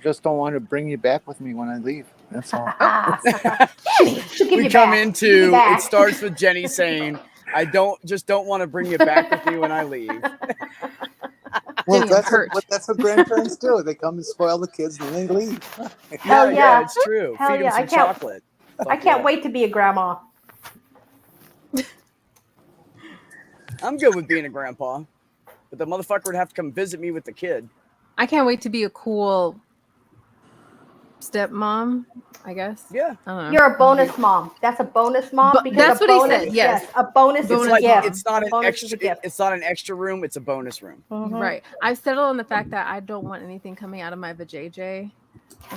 just don't want to bring you back with me when I leave. That's all. We come into it starts with Jenny saying, "I don't want to bring you back with me when I leave." Well, that's what grandparents do. They come and spoil the kids and then they leave. Yeah, it's true. Hell Feed them some chocolate. I can't wait to be a grandma. I'm good with being a grandpa, but the motherfucker would have to come visit me with the kid. I can't wait to be a cool stepmom, I guess. Yeah. I don't know. You're a bonus mom. That's a bonus mom. Because that's what he said. Yes. A bonus is a gift. It's not an extra. It's not an extra room. It's a bonus room. Mm-hmm. Right. I've settled on the fact that I don't want anything coming out of my vajayjay.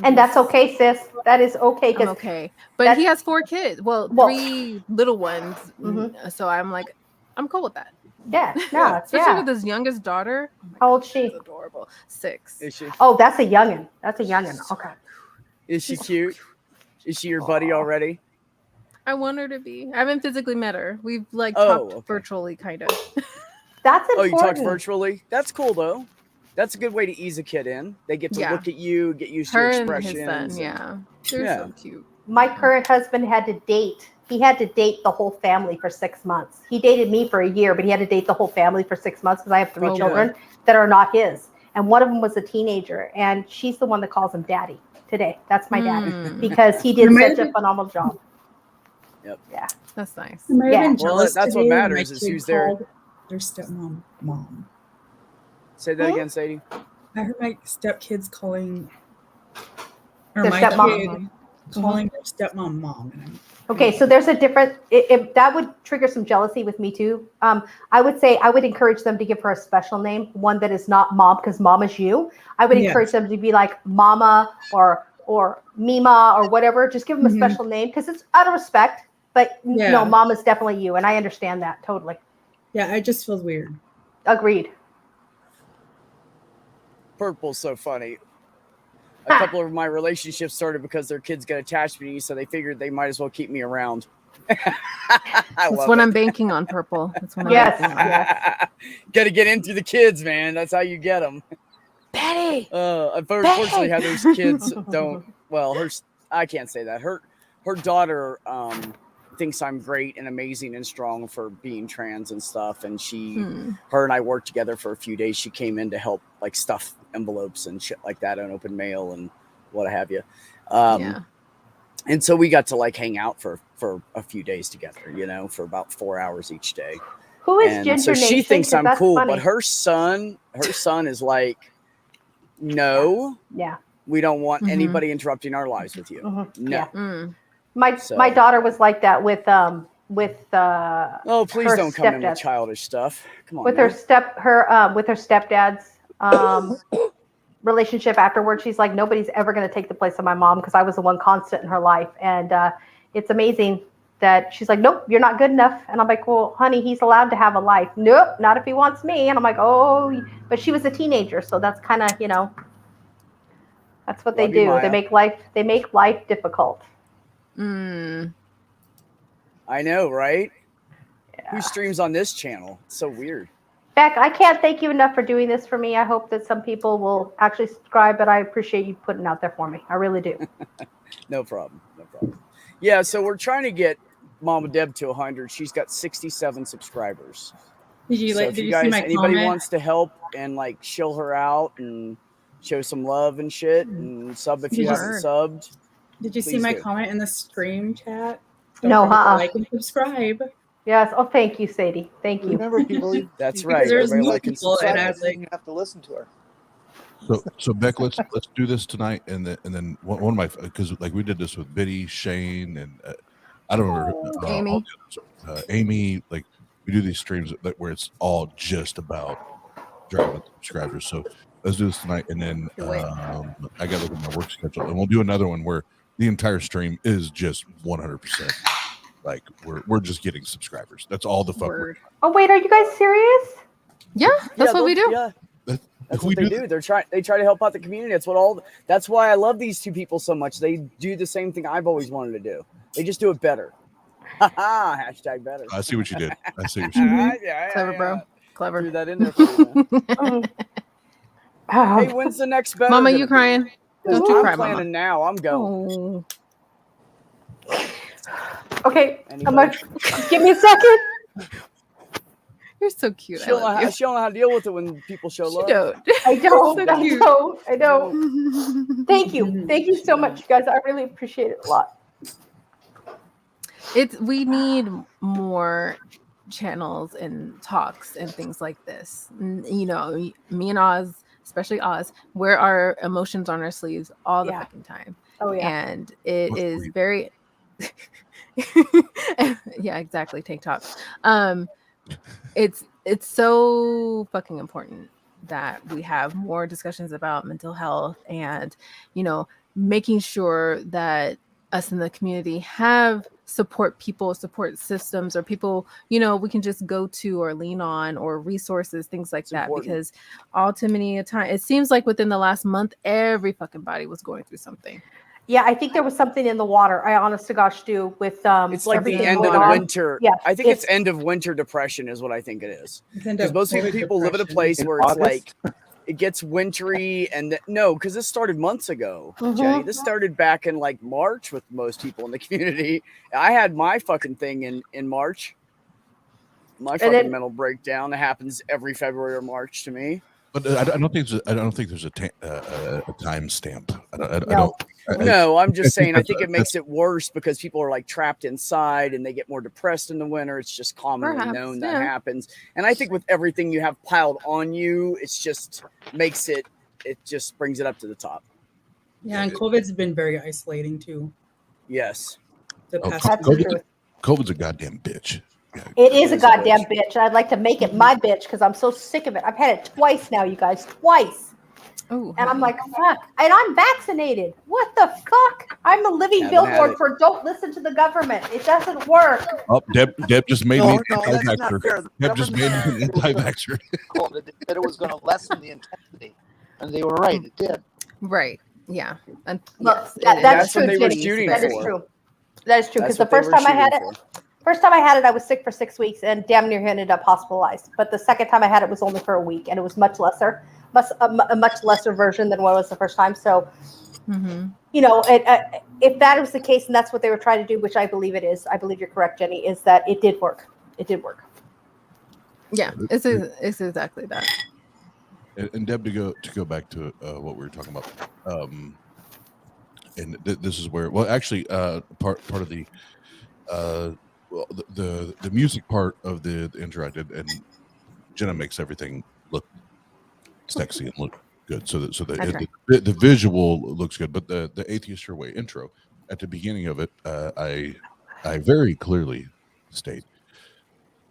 And that's okay, sis. That is okay. I'm okay. But he has 4 kids. Well, 3 little ones. Mm-hmm. So I'm like, I'm cool with that. Yeah. No. Especially with his youngest daughter. How old is she? Adorable. 6. Is she? Oh, that's a youngin. That's a youngin. Okay. Is she cute? Is she your buddy already? I want her to be. I haven't physically met her. We've talked virtually, kind of. That's important. Oh, you talked virtually? That's cool though. That's a good way to ease a kid in. They get to look at you, get used to your expressions. And his son, they're so cute. My current husband had to date. He had to date the whole family for 6 months. He dated me for a year, but he had to date the whole family for 6 months because I have 3 children that are not his. And one of them was a teenager, and she's the one that calls him daddy today. That's my daddy because he did such a phenomenal job. Yep. Yeah. That's nice. Yeah. Well, that's what matters is who's there. Their stepmom mom. Say that again, Sadie. I heard my stepkids calling Their stepmom. kid calling their stepmom mom. Okay, so there's a different, if that would trigger some jealousy with me too. I would say I would encourage them to give her a special name, one that is not mom, because mom is you. I would encourage them to be like Mama or Mima or whatever. Just give them a special name because it's out of respect. But no, mom is definitely you, and I understand that totally. Yeah, I just feel weird. Agreed. Purple's so funny. A couple of my relationships started because their kids got attached to me, so they figured they might as well keep me around. That's what I'm banking on, Purple. That's what I'm banking on. Got to get in through the kids, man. That's how you get them. Betty. Unfortunately, how those kids don't. Well, I can't say that. Her daughter thinks I'm great and amazing and strong for being trans and stuff. And her and I worked together for a few days. She came in to help stuff envelopes and shit like that on open mail and what have you. And so we got to hang out for a few days together, for about 4 hours each day. Who is Ginger So she Nation? thinks I'm cool, funny. but her son is like, no, we don't want anybody interrupting our lives with you. No. Yeah. My daughter was like that with oh, please don't come in with childish stuff. Come on. With her stepdad's relationship afterwards, she's like, nobody's ever going to take the place of my mom because I was the one constant in her life. And it's amazing that she's like, nope, you're not good enough. And I'm like, well, honey, he's allowed to have a life. Nope, not if he wants me. And I'm like, oh, but she was a teenager, so that's kind of, that's what they do. They make life difficult. I know, right? Yeah. Who streams on this channel? It's so weird. Beck, I can't thank you enough for doing this for me. I hope that some people will actually subscribe, but I appreciate you putting it out there for me. I really do. No problem. Yeah, so we're trying to get Momma Deb to 100. She's got 67 subscribers. Did you see my anybody wants to help and shill her out and show some love and shit and sub if you haven't subbed. Did you see my comment in the stream chat? No, like and subscribe. Yes. Oh, thank you, Sadie. Thank you. Remember, people. That's right. There's new people, and I was like, you have to listen to her. So Beck, let's do this tonight, and then one of my, because we did this with Biddy, Shane, and I don't remember Amy. Amy, we do these streams where it's all just about driving subscribers. So let's do this tonight, and then I got to look at my work schedule, and we'll do another one where the entire stream is just 100%. We're just getting subscribers. That's all the fuck. Oh wait, are you guys serious? Yeah, that's what we do. Yeah. That's what they do. They try to help out the community. That's why I love these two people so much. They do the same thing I've always wanted to do. They just do it better. Hashtag better. I see what you did. Clever, bro. Clever. Threw that in there for you. Hey, when's the next better? Mama, you crying? Don't you cry, I'm Mama. planning now. I'm going. Okay, Anybody? Give me a second. You're so cute. She don't know how to deal with it when people show love. I don't. So I cute. don't. I don't. Thank you so much, you guys. I really appreciate it a lot. We need more channels and talks and things like this. You know, me and Oz, especially Oz, wear our emotions on our sleeves all the fucking time. Oh yeah. And it is very yeah, exactly. Tank top. It's so fucking important that we have more discussions about mental health and, you know, making sure that us in the community have support systems, or people, you know, we can just go to or lean on, or resources, things like that. Important. Because all too many a time, it seems like within the last month, every fucking body was going through something. Yeah, I think there was something in the water. I honest to gosh do with It's like the everything end of going the on. winter. Yeah, I think it's end of winter depression is what I think it is. Because most people live in a place where it's like it gets wintry and no, because this started months ago, Jenny. This started back in like March with most people in the community. I had my fucking thing in March. My fucking mental breakdown. It happens every February or March to me. But I don't think there's a time stamp. No, I'm just saying. I think it makes it worse because people are like trapped inside and they get more depressed in the winter. It's just commonly known that happens. And I think with everything you have piled on you, it's just makes it. It just brings it up to the top. Yeah, and COVID's been very isolating too. Yes. COVID's a goddamn bitch. It is a goddamn bitch. I'd like to make it my bitch because I'm so sick of it. I've had it twice now, you guys. Twice. Oh, and I'm like, fuck. And I'm vaccinated. What the fuck? I'm a living billboard for don't listen to the government. It doesn't work. Oh, Deb just made me anti-vaxxer. Deb just made me an anti-vaxxer. They said it was going to lessen the intensity. And they were right. It did. Right. Yeah. And yes, that's true. That is true. That is true. Because the first time I had it, I was sick for 6 weeks and damn near ended up hospitalized. But the second time I had it was only for a week, and it was much lesser, a much lesser version than what it was the first time. So, you know, if that was the case, and that's what they were trying to do, which I believe it is, I believe you're correct, Jenny, is that it did work. It did work. Yeah, it's exactly that. And Deb, to go back to what we were talking about, and this is where, well, actually, part of the the music part of the intro I did, and Jena makes everything look sexy and look good. So the visual looks good, but the Atheist Your Way intro at the beginning of it, I very clearly state,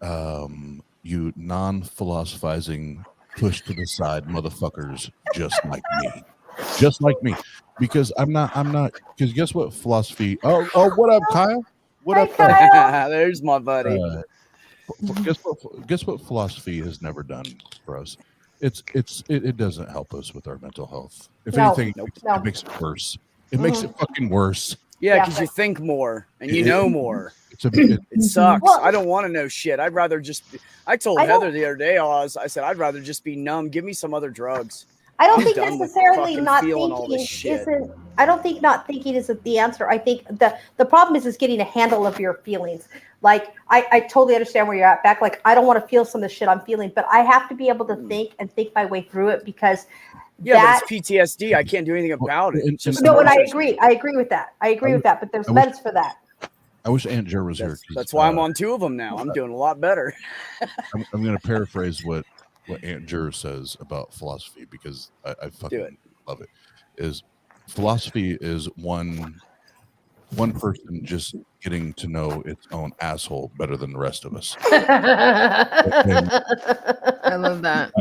you non-philosophizing, push to the side motherfuckers just like me, because I'm not, because guess what philosophy, oh, what up, Kyle? What up, Kyle? There's my buddy. Guess what philosophy has never done for us? It doesn't help us with our mental health. If anything, it makes it worse. It makes it fucking worse. Yeah, because you think more and you know more. It sucks. Well, I don't want to know shit. I'd rather just be, I told Heather the other day, I said, I'd rather just be numb. Give me some other drugs. I don't think necessarily not thinking isn't. I don't think not thinking isn't the answer. I think the problem is getting a handle of your feelings. Like I totally understand where you're at, back. Like I don't want to feel some of the shit I'm feeling, but I have to be able to think my way through it because but it's PTSD. I can't do anything about it. No, and I agree. I agree with that. But there's meds for that. I wish Aunt Jer was here. That's why I'm on 2 of them now. I'm doing a lot better. I'm going to paraphrase what Aunt Jer says about philosophy, because I fucking love it. Is philosophy is one person just getting to know its own asshole better than the rest of us. I love that.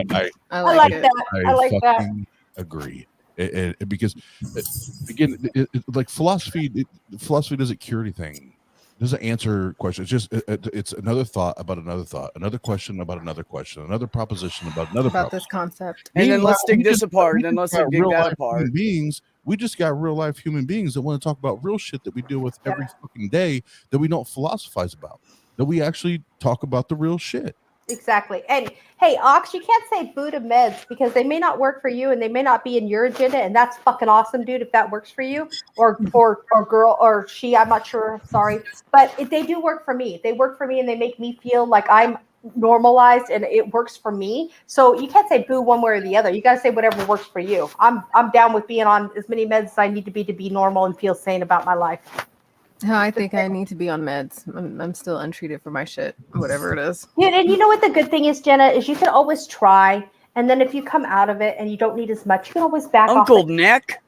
I like that. I like that. Agree. Because again, like philosophy doesn't cure anything. It doesn't answer questions. It's just it's another thought about another thought, another question about another question, another proposition about another proposition. This concept. And then let's dig this apart. And then let's dig that apart. We just got real life human beings that want to talk about real shit that we deal with every fucking day, that we don't philosophize about, that we actually talk about the real shit. Exactly. And hey, Ox, you can't say boo to meds because they may not work for you and they may not be in your agenda. And that's fucking awesome, dude, if that works for you or girl or she, I'm not sure. Sorry. But if they do work for me, they work for me and they make me feel like I'm normalized and it works for me. So you can't say boo one way or the other. You got to say whatever works for you. I'm down with being on as many meds as I need to be normal and feel sane about my life. No, I think I need to be on meds. I'm still untreated for my shit, whatever it is. Yeah, and you know what the good thing is, Jena, is you can always try. And then if you come out of it and you don't need as much, you can always back off. Uncle Nick.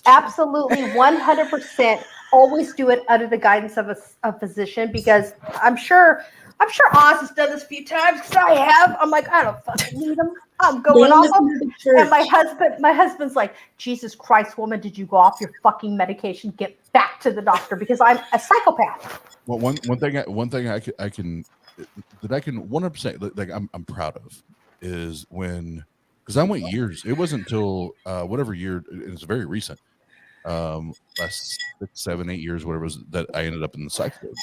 Absolutely, 100%. Always do it under the guidance of a physician because I'm sure Oz has done this a few times because I have. I'm like, I don't fucking need them. I'm going off them. And my husband's like, Jesus Christ, woman, did you go off your fucking medication? Get back to the doctor because I'm a psychopath. Well, one thing I can 100% like I'm proud of is when, because I went years. It wasn't until whatever year, it's very recent, last 6, 7, 8 years, whatever it was, that I ended up in the psych ward.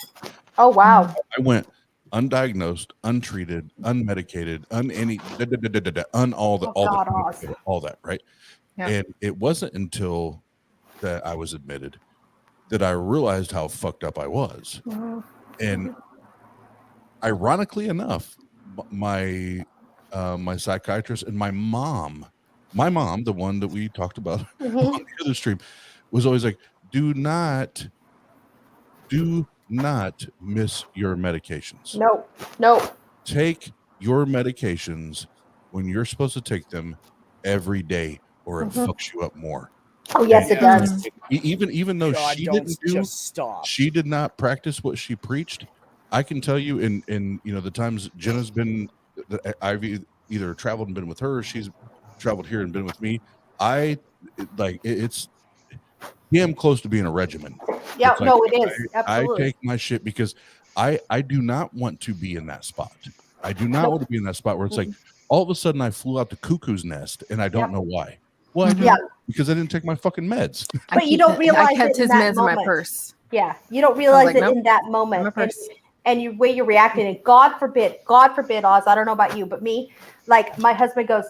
Oh wow! I went undiagnosed, untreated, unmedicated, all that, right? Yeah. And it wasn't until that I was admitted that I realized how fucked up I was. And ironically enough, my psychiatrist and my mom, the one that we talked about on the other stream, was always like, do not miss your medications. No. Take your medications when you're supposed to take them every day, or it fucks you up more. Oh yes, it does. Even though God, she don't didn't just stop. she did not practice what she preached. I can tell you in the times Jena's been, I've either traveled and been with her, or she's traveled here and been with me. It's damn close to being a regimen. Yeah, It's no, it is. Absolutely. I take my shit because I do not want to be in that spot. I do not want to be in that spot where it's like all of a sudden I flew out the cuckoo's nest and I don't know why. Well, I did because I didn't take my fucking meds. But you don't realize I kept his meds moment. in my purse. Yeah, you don't realize like, it nope, in that moment. my purse. And you way you're reacting. And God forbid, Oz, I don't know about you, but me, like my husband goes,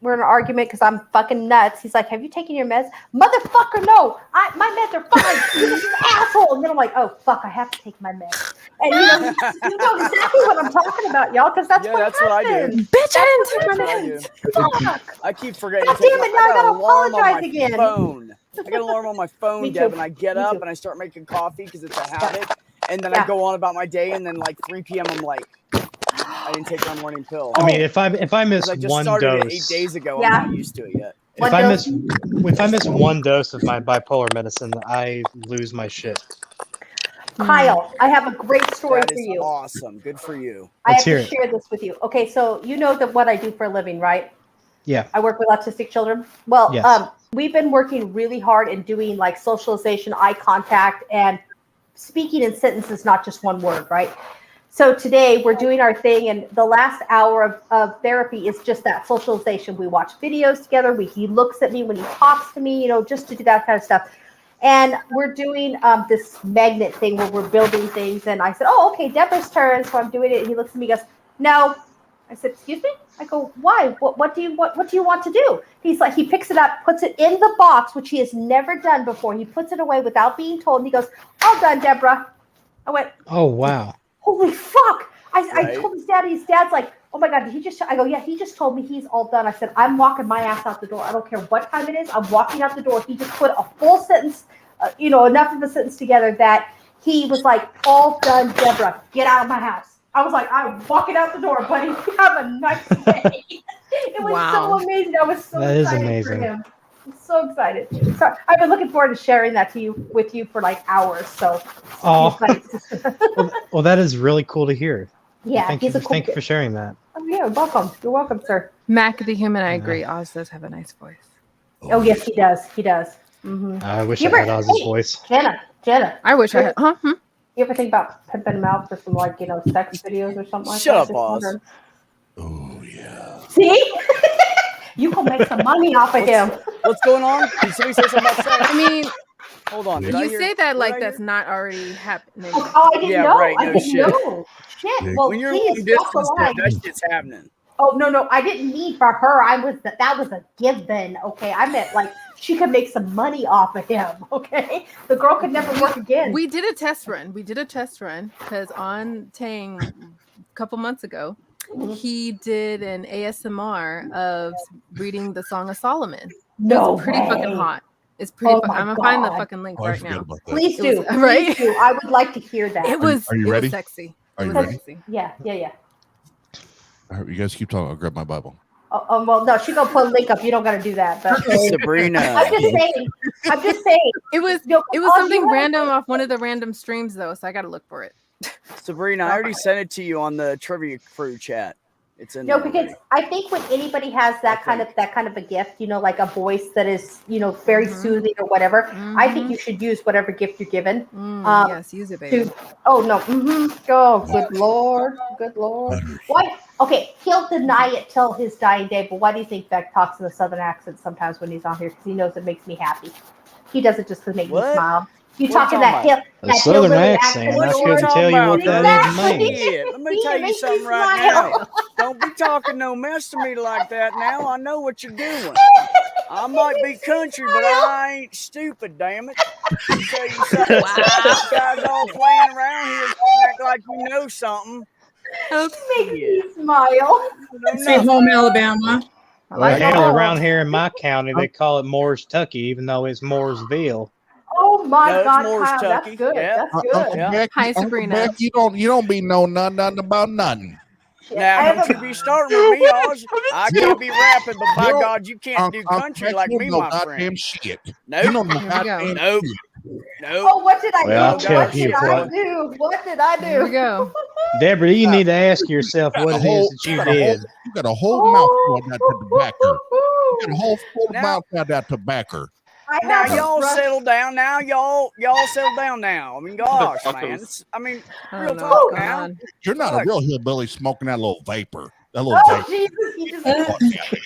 we're in an argument because I'm fucking nuts. He's like, have you taken your meds? Motherfucker, no. My meds are fine. You're an asshole. And then I'm like, oh, fuck, I have to take my meds. And you know exactly what I'm talking about, y'all, because that's what I do. Bitch, I didn't take my meds. Fuck. I keep forgetting. God damn it, now I gotta apologize again. Phone. I got an alarm on my phone, Deb, and I get up and I start making coffee because it's a habit. And then I go on about my day, and then like 3 p.m. I'm like, I didn't take my morning pill. I mean, if I miss I just one started dose, it 8 days ago. I'm not used to it yet. If I miss one dose of my bipolar medicine, I lose my shit. Kyle, I have a great story That for is you. awesome. Good for you. I have Let's to hear it. share this with you. Okay, so you know what I do for a living, right? Yeah. I work with autistic children. Well, Yes. We've been working really hard in doing like socialization, eye contact, and speaking in sentences, not just one word, right? So today we're doing our thing, and the last hour of therapy is just that socialization. We watch videos together. He looks at me when he talks to me, just to do that kind of stuff. And we're doing this magnet thing where we're building things. And I said, oh, okay, Deborah's turn. So I'm doing it. And he looks at me and goes, no. I said, excuse me? I go, why? What do you want to do? He's like, he picks it up, puts it in the box, which he has never done before. He puts it away without being told. And he goes, all done, Deborah. I went, oh, wow. Holy fuck. I told his dad, his dad's like, oh my God, I go, yeah, he just told me he's all done. I said, I'm walking my ass out the door. I don't care what time it is. I'm walking out the door. He just put a full sentence, enough of a sentence together that he was like, all done, Deborah, get out of my house. I was like, I'm walking out the door, buddy. Have a nice day. It was so amazing. I was so excited for him. I'm so excited. So I've been looking forward to sharing that with you for like hours. So well, that is really cool to hear. Yeah, thank you for sharing that. Oh yeah, welcome. You're welcome, sir. Mac the human, I agree. Oz does have a nice voice. Oh yes, he does. He does. Mm-hmm. I wish I had Oz's voice. Jena. I wish I had. You ever think about pimping him out for some sex videos or something like that? Shut up, Oz. Oh yeah. See, you can make some money off of him. What's going on? Did somebody say something about sex? I mean, Hold on. Did Did I You hear- say that did like I that's hear- not already happening. Oh, I didn't Yeah, know. right, I no didn't shit. know. Shit. Well, When you're please long drop the distance, line. that shit's happening. Oh no, I didn't mean for her. That was a given. Okay, I meant like she could make some money off of him. Okay, the girl could never work again. We did a test run. Because on Tang a couple months ago, he did an ASMR of reading the Song of Solomon. No It's pretty way. fucking hot. It's pretty. Oh my I'm gonna find the God. fucking link Oh, I right forgot now. about that. Please It do, was- right? please do. I would like to hear that. It was. Are you it ready? Was sexy. Are you It was ready? sexy. Yeah. All right, you guys keep talking. I'll grab my Bible. Oh, well, no, she's gonna put a link up. You don't gotta do that. But Sabrina. I'm just saying. It was. You know, It was all something you random off one of the random streams though, so I gotta look for it. Sabrina, I already sent it to you on the trivia crew chat. It's in No, there because already. I think when anybody has that kind of a gift, like a voice that is, very soothing or whatever, I think you should use whatever gift you're given. Yes, use it, baby. Oh no, oh good lord. Why? Okay, he'll deny it till his dying day. But why do you think Beck talks in a southern accent sometimes when he's on here? Because he knows it makes me happy. He does it just to make me What? smile. You What talking you that talking hill? A That southern hillbilly accent. What I you couldn't talking tell you what about, that Exactly. is, man. Shit, let me See, tell it you makes me something right smile. now. Don't be talking no mess to me like that now. I know what you're doing. I might be country, but I ain't stupid, damn it. Let me tell you something. You guys all playing around here act like you know something. Makes me smile. Sweet home Alabama. I Well, like hell, it. around here in my county, they call it Moore's Tucky, even though it's Mooresville. Oh my No, it's God, Moore's Kyle, Tucky. that's good. Yeah. That's good. Uncle Yeah. Beck, Hi, Uncle Sabrina. Beck, you don't be know nothing about nothing. Now, I have don't a- you be starting with me, Oz. I can't be rapping, but by No. God, you can't do Uncle country Beck, like you me, know my goddamn friend. shit. Nope. You don't know Here we go. goddamn Nope. shit. Nope. Oh, what did I do? Well, I'll No, tell What did you I what. do? What did I Here we do? go. Deborah, you need to ask yourself what it is that you did. You got a whole mouthful of that tobacco. You got a whole full Now- mouthful of that tobacco. I Now have a y'all brush- settle down. Now y'all settle down. Now, I mean, gosh, man. It's- I mean, I real don't know talk what's going now. on. You're not a Fuck. real hillbilly smoking that little vapor. That little Oh vapor. Jesus! You just Fuck out of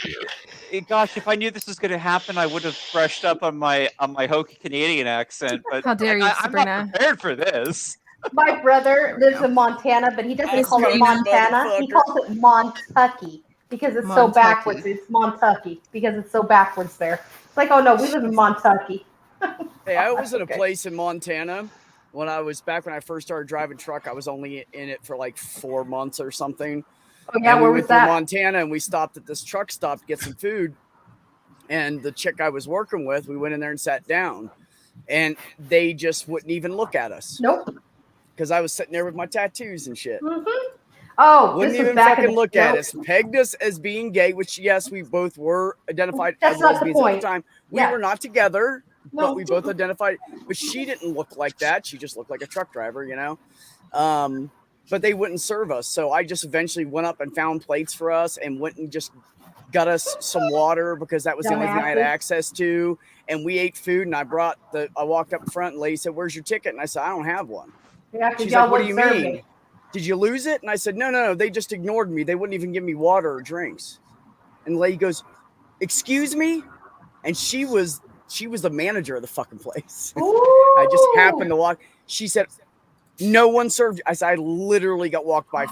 here. Gosh, if I knew this was going to happen, I would have brushed up on my hokey Canadian accent. But How dare you, I'm Sabrina? not prepared for this. My brother lives in Montana, but he doesn't I call it see, Montana. He motherfucker. calls it Montucky because it's so Montucky. backwards. It's Montucky because it's so backwards there. It's like, oh no, we live in Montucky. Hey, I was in a Okay. place in Montana when I first started driving truck. I was only in it for like 4 months or something. Oh yeah, And we where went was through that? Montana, and we stopped at this truck stop to get some food. And the chick I was working with, we went in there and sat down, and they just wouldn't even look at us Nope. because I was sitting there with my tattoos and shit. Mm-hmm. Oh, Wouldn't this was even back in fucking the look at nope. us. Pegged us as being gay, which yes, we both were identified That's as not the lesbians at point. the time. We Yeah. were not together, No. but we both identified. But she didn't look like that. She just looked like a truck driver, you know. But they wouldn't serve us, so I just eventually went up and found plates for us and went and just got us some water because that was the only thing I had Dumbasses. access to. And we ate food, and I walked up front, and the lady said, "Where's your ticket?" And I said, "I don't have one." Yeah, 'cause She's y'all like, "What do you wouldn't serve mean? me. Did you lose it?" And I said, No, they just ignored me. They wouldn't even give me water or drinks. And the lady goes, "Excuse me?" And she was the manager of the fucking place. I just happened to walk. She said, "No one served you." I said, I literally got walked by.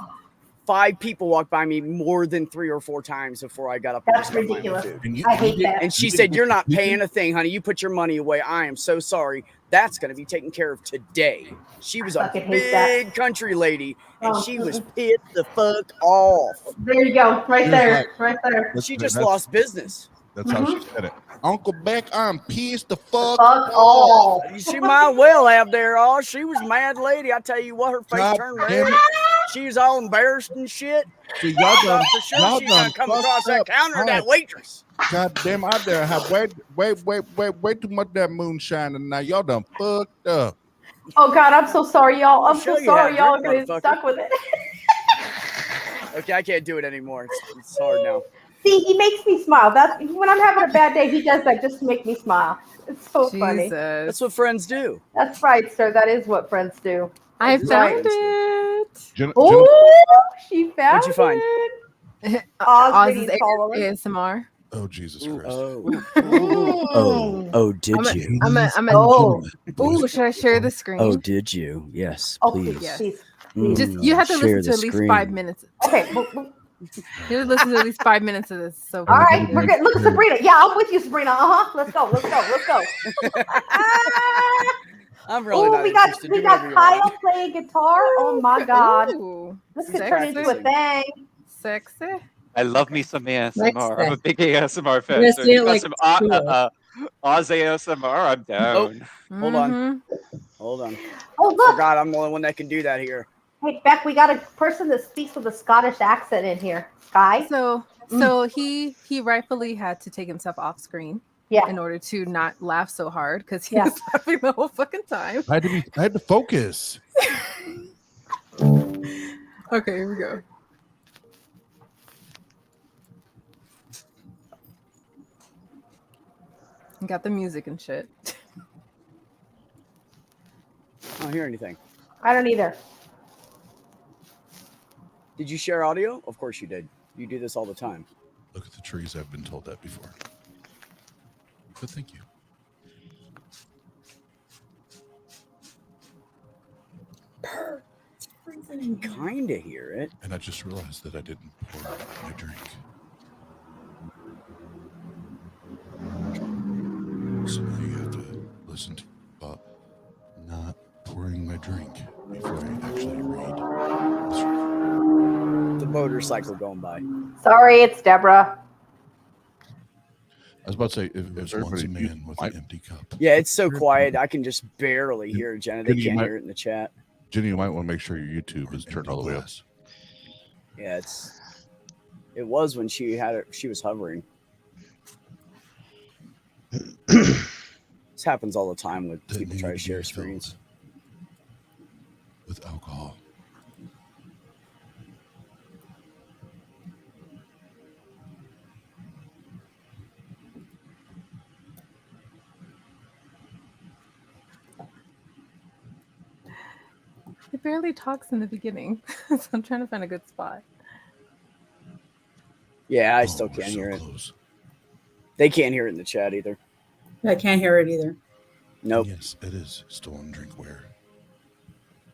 5 people walked by me more than 3 or 4 times before I got up. That's and got my own ridiculous. food. I hate that. And she said, "You're not paying a thing, honey. You put your money away. I am so sorry. That's going to be taken care of today." She was a fucking hate that. big country lady, and Oh, she was pissed the fuck off. There you go, right She was there, like- right there. She just lost business. That's how she said it. Uncle Beck, I'm pissed the fuck. Fuck all. She might well have there. Oh, she was a mad lady. I tell you what, her face God turned damn red. it. She was all embarrassed and shit. See, I y'all thought done, for sure y'all she's gonna done come fucked across that up. counter, that waitress. God damn, I there have way too much of that moonshine, and now y'all done fucked up. Oh God, I'm so sorry, y'all. I'm Show so you sorry, how y'all to are drink, getting motherfucker. stuck with it. Okay, I can't do it anymore. It's hard now. See, he makes me smile. That's when I'm having a bad day. He does that just to make me smile. It's so funny. Jesus. That's what friends do. That's right, sir. That is what friends do. I That's found right. it. Jenna, Oh, she found What'd you find? it. Oz's Oz's follower. ASMR. Oh, Jesus Christ. Did you? I'm a. Oh, Ooh, should I share the screen? Oh, did you? Yes, oh, please. please, Yes. please. Just you have to Share listen to the at least screen. 5 minutes. Okay. You have to listen to at least 5 minutes of this. So All right, we're good. Look at Sabrina. Yeah, I'm with you, Sabrina. Let's go. I'm really Oh, not we got interested. Do whatever you Kyle want. playing guitar. Oh my God, Ooh, this could turn into a Practicing. thing. sexy. I love me some ASMR. Next I'm a big ASMR fan. Let's So see if it you got like some school. Oz ASMR, I'm down. Hold on. Mhm. Hold on. Oh look, Forgot I'm the only one that can do that here. hey Beck, we got a person that speaks with a Scottish accent in here. Sky. So he rightfully had to take himself off screen Yeah. in order to not laugh so hard because he Yeah. was laughing the whole fucking time. I had to focus. Okay, here we go. Got the music and shit. I don't hear anything. I don't either. Did you share audio? Of course you did. You do this all the time. Look at the trees. I've been told that before. But thank you. I can kind of hear it. And I just realized that I didn't pour my drink. So now you have to listen to not pouring my drink before I actually read. The motorcycle going by. Sorry, it's Deborah. I was about to say, if there's once a man with an empty cup. Yeah, it's so quiet. I can just barely hear Jenna. They can't hear it in the chat. Jenny, you might want to make sure your YouTube is turned all the way up. Yeah, it was when she had it. She was hovering. This happens all the time with people try to share screens. With alcohol. It barely talks in the beginning, so I'm trying to find a good spot. Yeah, I still can't hear it. They can't hear it in the chat either. I can't hear it either. Nope. And yes, it is stolen drinkware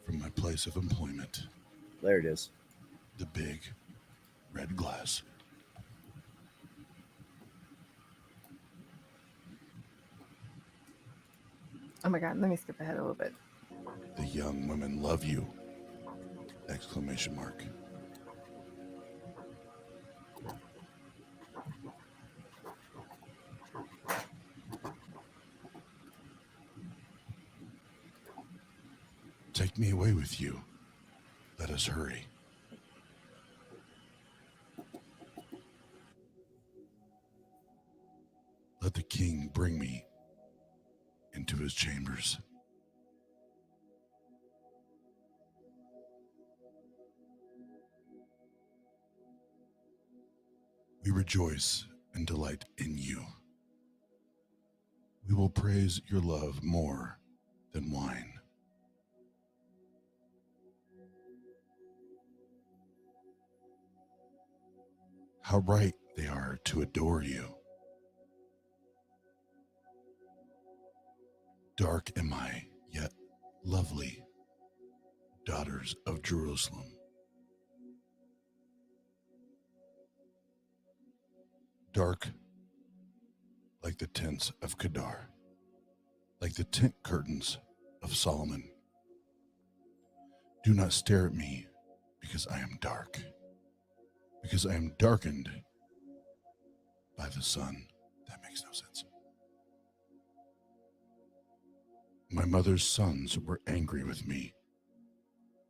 from my place of employment. There it is. The big red glass. Oh my God, let me skip ahead a little bit. The young women love you! Exclamation mark. Take me away with you. Let us hurry. Let the king bring me into his chambers. We rejoice and delight in you. We will praise your love more than wine. How right they are to adore you. Dark am I, yet lovely, daughters of Jerusalem. Dark like the tents of Kedar, like the tent curtains of Solomon. Do not stare at me because I am dark, because I am darkened by the sun. That makes no sense. My mother's sons were angry with me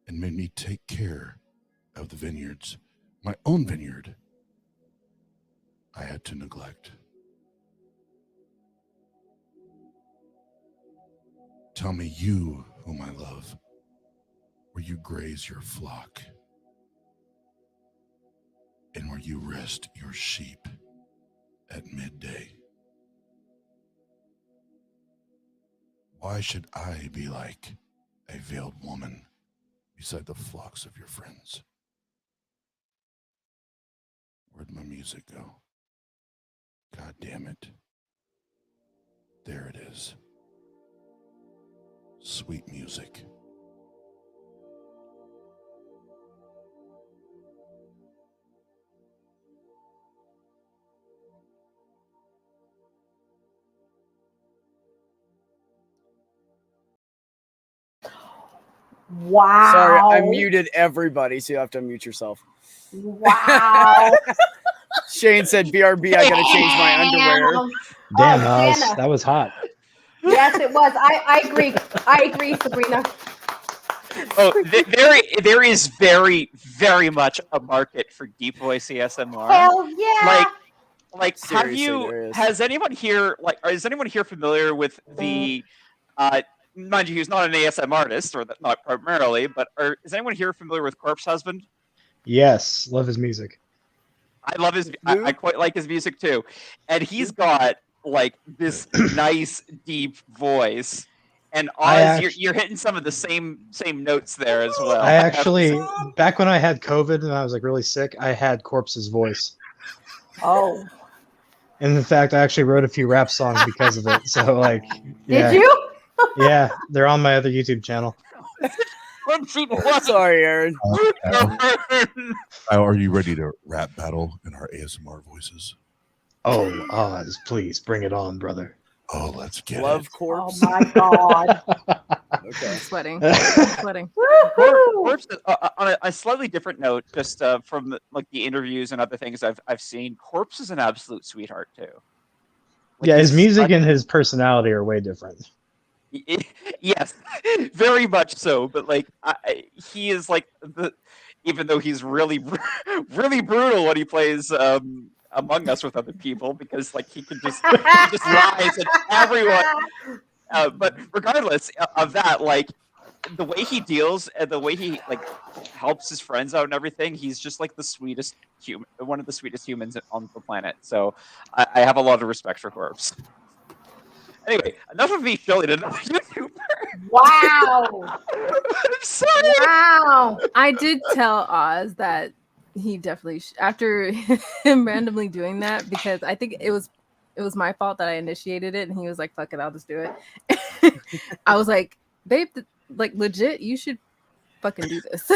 and made me take care of the vineyards. My own vineyard I had to neglect. Tell me, you whom I love, where you graze your flock and where you rest your sheep at midday. Why should I be like a veiled woman beside the flocks of your friends? Where'd my music go? God damn it. There it is. Sweet music. Wow. Sorry, I muted everybody, so you have to unmute yourself. Wow. Shane said, BRB, I gotta change my underwear. Damn, Oh, Oz, Jena. that was hot. Yes, it was. I agree. I agree, Sabrina. Oh, there is very, very much a market for deep voice ASMR. Hell yeah. Like, Seriously, there is. has anyone here, is anyone here familiar with the, mind you, he's not an ASM artist, or not primarily, but is anyone here familiar with Corpse Husband? Yes, love his music. I love I quite like his music too. And he's got like this nice deep voice. And Oz, you're hitting some of the same notes there as well. I actually, back when I had COVID and I was like really sick, I had Corpse's voice. Oh. And in fact, I actually wrote a few rap songs because of it. So like, yeah. Did you? Yeah, they're on my other YouTube channel. Sorry, Aaron. Are you ready to rap battle in our ASMR voices? Oh, Oz, please bring it on, brother. Oh, let's get Love it. Corpse. Oh my God. Okay. I'm sweating. I'm sweating. Corpse, on a slightly different note, just from like the interviews and other things I've seen, Corpse is an absolute sweetheart too. Like, Yeah, his music and his personality are way different. Yes, very much so. But like, he is like even though he's really, really brutal when he plays Among Us with other people, because like he just lies at everyone. But regardless of that, like the way he deals and the way he like helps his friends out and everything, he's just like the sweetest human, one of the sweetest humans on the planet. So I have a lot of respect for Corpse. Anyway, enough of me showing another YouTuber. Wow. I'm sorry. Wow. I did tell Oz that he definitely after him randomly doing that, because I think it was my fault that I initiated it, and he was like, "Fuck it, I'll just do it." I was like, "Babe, like legit, you should fucking do this."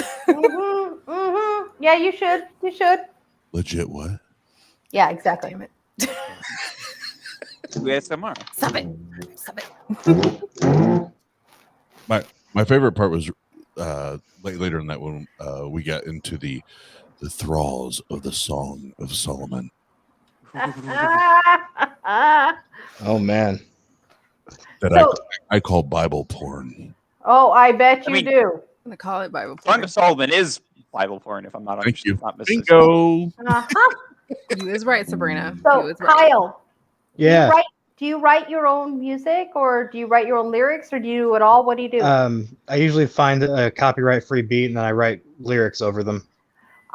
Yeah, you should. You should. Legit what? Yeah, exactly. Damn it. ASMR. Stop it. My favorite part was later in that when we got into the thralls of the Song of Solomon. Oh man, That I call Bible porn. Oh, I bet you do. I'm gonna call it Bible Song porn. of Solomon is Bible porn, if I'm not Thank you. not Bingo. You is right, Sabrina. So, You is right. Kyle, yeah. do you write your own music, or do you write your own lyrics, or do you do it all? What do you do? I usually find a copyright-free beat and then I write lyrics over them.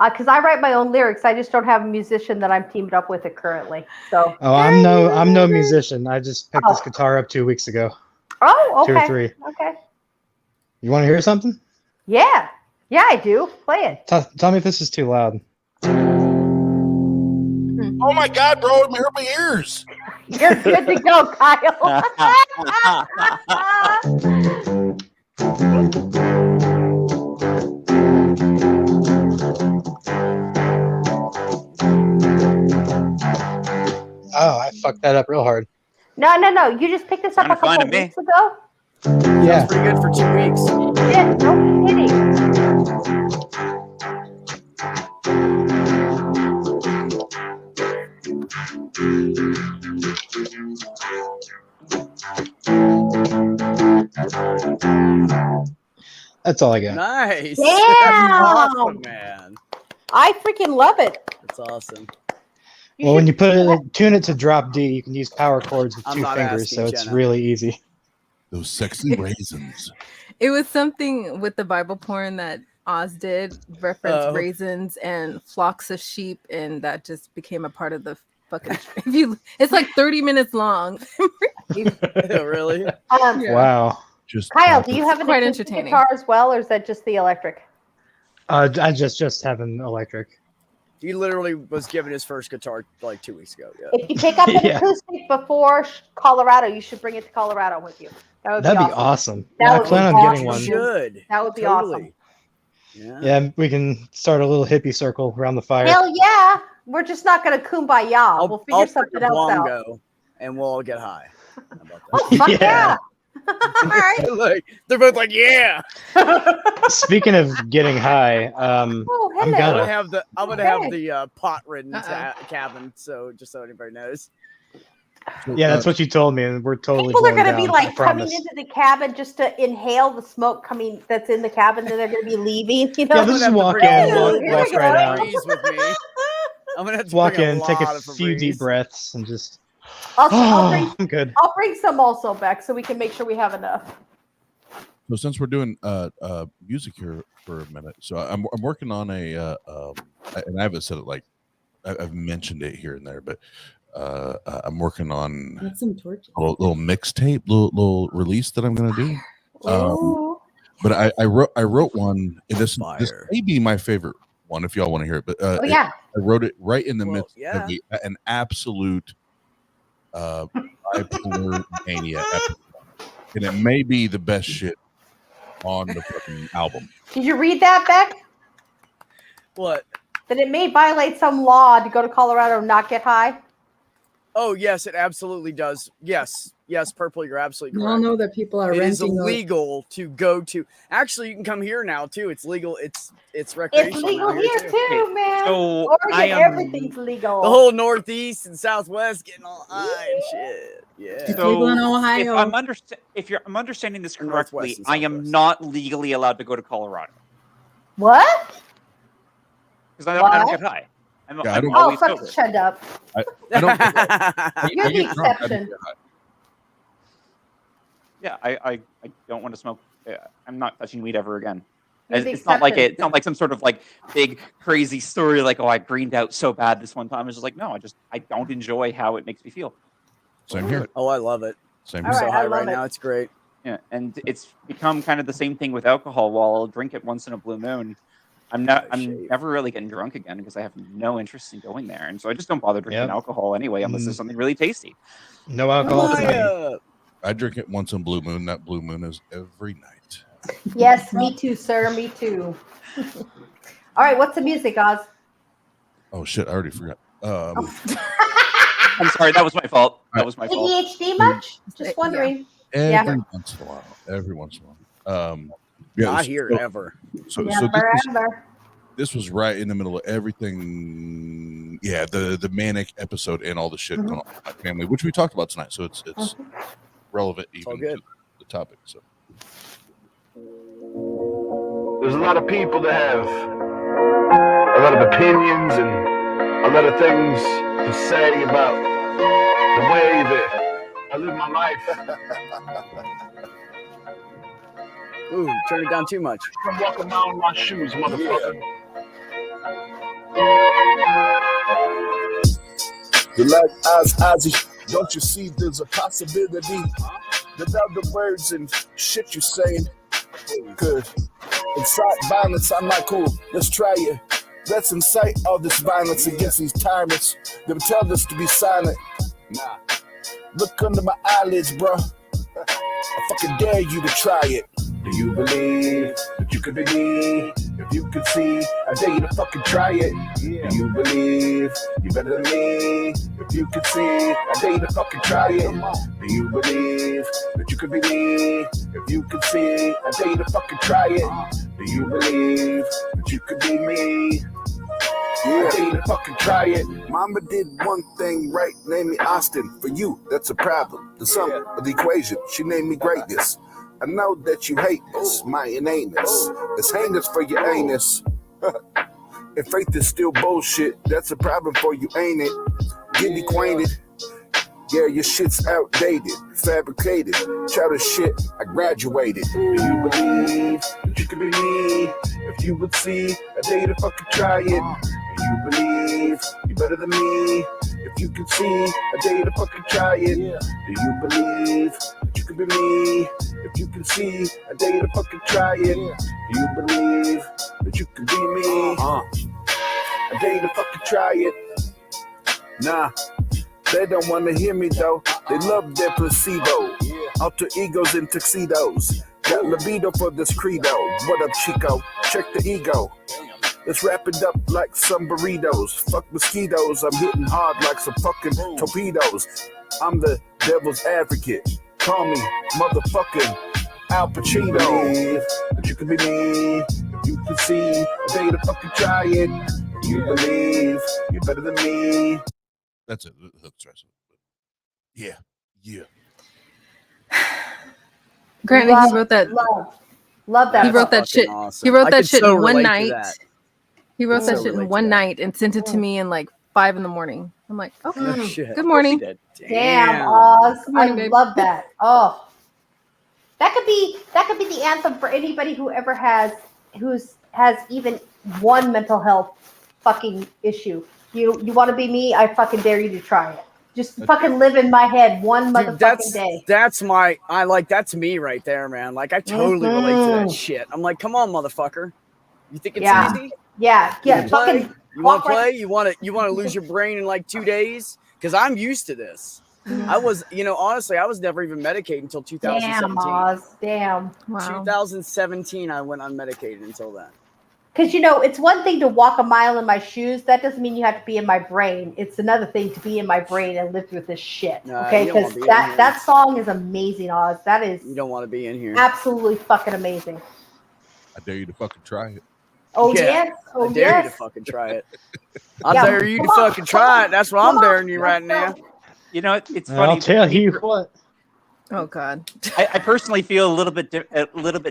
Because I write my own lyrics. I just don't have a musician that I'm teamed up with it currently. So. Oh, I'm no musician. I just picked this guitar up 2 weeks ago. Oh, okay. 2 or 3. Okay. You want to hear something? Yeah. Yeah, I do. Play it. Tell me if this is too loud. Oh my God, bro! It hurt my ears. You're good to go, Kyle. Oh, I fucked that up real hard. No. You just picked this up a couple of weeks ago? Yeah. That's pretty good for 2 weeks. Yeah, no kidding. That's all I got. Nice. Damn. That's awesome, man. I freaking love it. That's awesome. Well, when you tune it to drop D, you can use power chords with I'm 2 not fingers, asking, so it's Jena. really easy. Those sexy raisins. It was something with the Bible porn that Oz did, reference Oh. raisins and flocks of sheep, and that just became a part of the fucking. It's like 30 minutes long. Really? Yeah. Wow. Just Kyle, do you have an Quite acoustic entertaining. guitar as well, or is that just the electric? I just have an electric. He literally was given his first guitar like 2 weeks ago. Yeah. If you pick up an Yeah. acoustic before Colorado, you should bring it to Colorado with you. That'd be awesome. That Yeah, I would plan be on getting awesome. one. Should. That would be Totally. awesome. Yeah, we can start a little hippie circle around the fire. Hell yeah. We're just not going to kumbaya. We'll figure I'll something bring a else out. bongo, and we'll all get high. How about Oh, fuck Yeah. yeah. All right. that? Like, they're both like, yeah. Speaking of getting high, Oh, I'm hello. gonna- I'm gonna Okay. have the pot-ridden Uh-oh. cabin. So just so anybody knows. yeah, that's what you told me, and we're totally. People are going going to be down, I like coming promise. into the cabin just to inhale the smoke coming that's in the cabin, and they're going to be leaving. You know, Yeah, this is walk bring in, a walk, lot Here walk we right go. out, Febreze with me. I'm gonna have to walk bring in, take a lot of few deep Febreze. breaths, and just. I'll I'm good. bring some also, Beck, so we can make sure we have enough. So since we're doing music here for a minute, so I'm working on a and I haven't said it like I've mentioned it here and there, but I'm working on That's some torture. a little mixtape, little release that I'm gonna do. Ooh. But I wrote one. And this Fire. may be my favorite one if y'all want to hear it. But Oh yeah. I wrote it right in the Well, midst yeah. of an absolute bipolar mania episode. And it may be the best shit on the fucking album. Did you read that, Beck? What? That it may violate some law to go to Colorado and not get high. Oh yes, it absolutely does. Yes, Purple, you're absolutely We all correct. know that people are It is renting. illegal to go to. Actually, you can come here now too. It's legal. It's It's recreational. legal now here too. too, man. So Oregon, I am. everything's legal. The whole Northeast and Southwest getting all high and shit. Yeah. It's legal in Ohio. If I'm understanding this Or Northwest correctly, and I am Southwest. not legally allowed to go to Colorado What? because I don't What? get high. I'm Yeah, I don't- Oh, always fuck, sober. shut up. I don't. I You're the get drunk, I don't exception. get high. Yeah, I don't want to smoke. I'm not touching weed ever again. You're the It's not like exception. it's not like some sort of like big crazy story like, oh, I greened out so bad this one time. It's just like, no, I don't enjoy how it makes me feel. Same here. Oh, I love it. Same All here. So right, I high love right it. now. It's great. Yeah, and it's become kind of the same thing with alcohol. While I'll drink it once in a blue moon, I'm Shave. never really getting drunk again because I have no interest in going there, and so I just don't bother drinking Yep. alcohol anyway unless there's something really tasty. No alcohol for me. Maya. I drink it once in blue moon. That blue moon is every night. Yes, me too, sir. Me too. All right, what's the music, Oz? Oh shit! I already forgot. I'm sorry, that was my fault. That was my fault. ADHD much? Just wondering. Every once in a while. Every once in a while. Yeah. Not here ever. So Never ever. this was right in the middle of everything. Yeah, the manic episode and all the shit going on with my family, which we talked about tonight. So it's relevant all even good. to the topic. So There's a lot of people that have a lot of opinions and a lot of things to say about the way that I live my life. Ooh, turn it down too much. I'm walking around in my shoes, motherfucker. The like Ozzy, don't you see there's a possibility that other words and shit you saying could incite violence? I'm not cool. Let's try it. Let's incite all this violence against these tyrants that tell us to be silent. Look under my eyelids, bro. I fucking dare you to try it. Do you believe that you could be me? If you could see, I dare you to fucking try it. Do you believe you better than me? If you could see, I dare you to fucking try it. Do you believe that you could be me? If you could see, I dare you to fucking try it. Do you believe that you could be me? I dare you to fucking try it. Mama did one thing right, named me Austin. For you, that's a problem. The sum of the equation, she named me greatness. I know that you hate this, my inaneness. It's heinous for your anus. If faith is still bullshit, that's a problem for you, ain't it? Get acquainted. Yeah, your shit's outdated, fabricated, childish shit. I graduated. Do you believe that you could be me? If you would see, I dare you to fucking try it. Do you believe you better than me? If you could see, I dare you to fucking try it. Do you believe that you could be me? If you can see, I dare you to fucking try it. Do you believe that you could be me? I I dare you to fucking try it. Nah, they don't want to hear me though. They love their placebo. Alter egos in tuxedos. Got libido for this credo. What up, Chico? Check the ego. Let's wrap it up like some burritos. Fuck mosquitoes. I'm hitting hard like some fucking torpedoes. I'm the devil's advocate. Call me motherfucking Al Pacino. But you can be me. You can see. I dare you to fucking try it. You believe you're better than me. That's it. That's right. Yeah. Grant, he wrote that. Love that. He wrote that shit. Awesome. He wrote I that could shit so in one relate to night. that. He wrote that So shit in relate to one that. night and sent it to me in like 5 a.m. I'm like, okay, No shit. good morning. Damn, Oz. Good morning, I babe. love that. Oh, that could be the anthem for anybody who ever has even one mental health fucking issue. You want to be me? I fucking dare you to try it. Just fucking live in my head one motherfucking day. That's me right there, man. Like I totally relate to that shit. I'm like, come on, motherfucker. You think it's easy? Yeah. You want to walk play? right- You want to lose your brain in like 2 days? Because I'm used to this. I was, honestly, I was never even medicated until 2017. Damn, Oz. Damn. Wow. 2017, I went unmedicated until then. Because it's one thing to walk a mile in my shoes. That doesn't mean you have to be in my brain. It's another thing to be in my brain and live through this shit. Nah, Okay, you don't because wanna be in here. that song is amazing, Oz. That is You don't want to be in here. absolutely fucking amazing. I dare you to fucking try it. Oh Yeah. yes, oh I dare yes. you to fucking try it. I Yeah. dare you to Come on, fucking try it. That's what I'm daring you right now. You know, it's funny. I'll tell you what. Oh God. I personally feel a little bit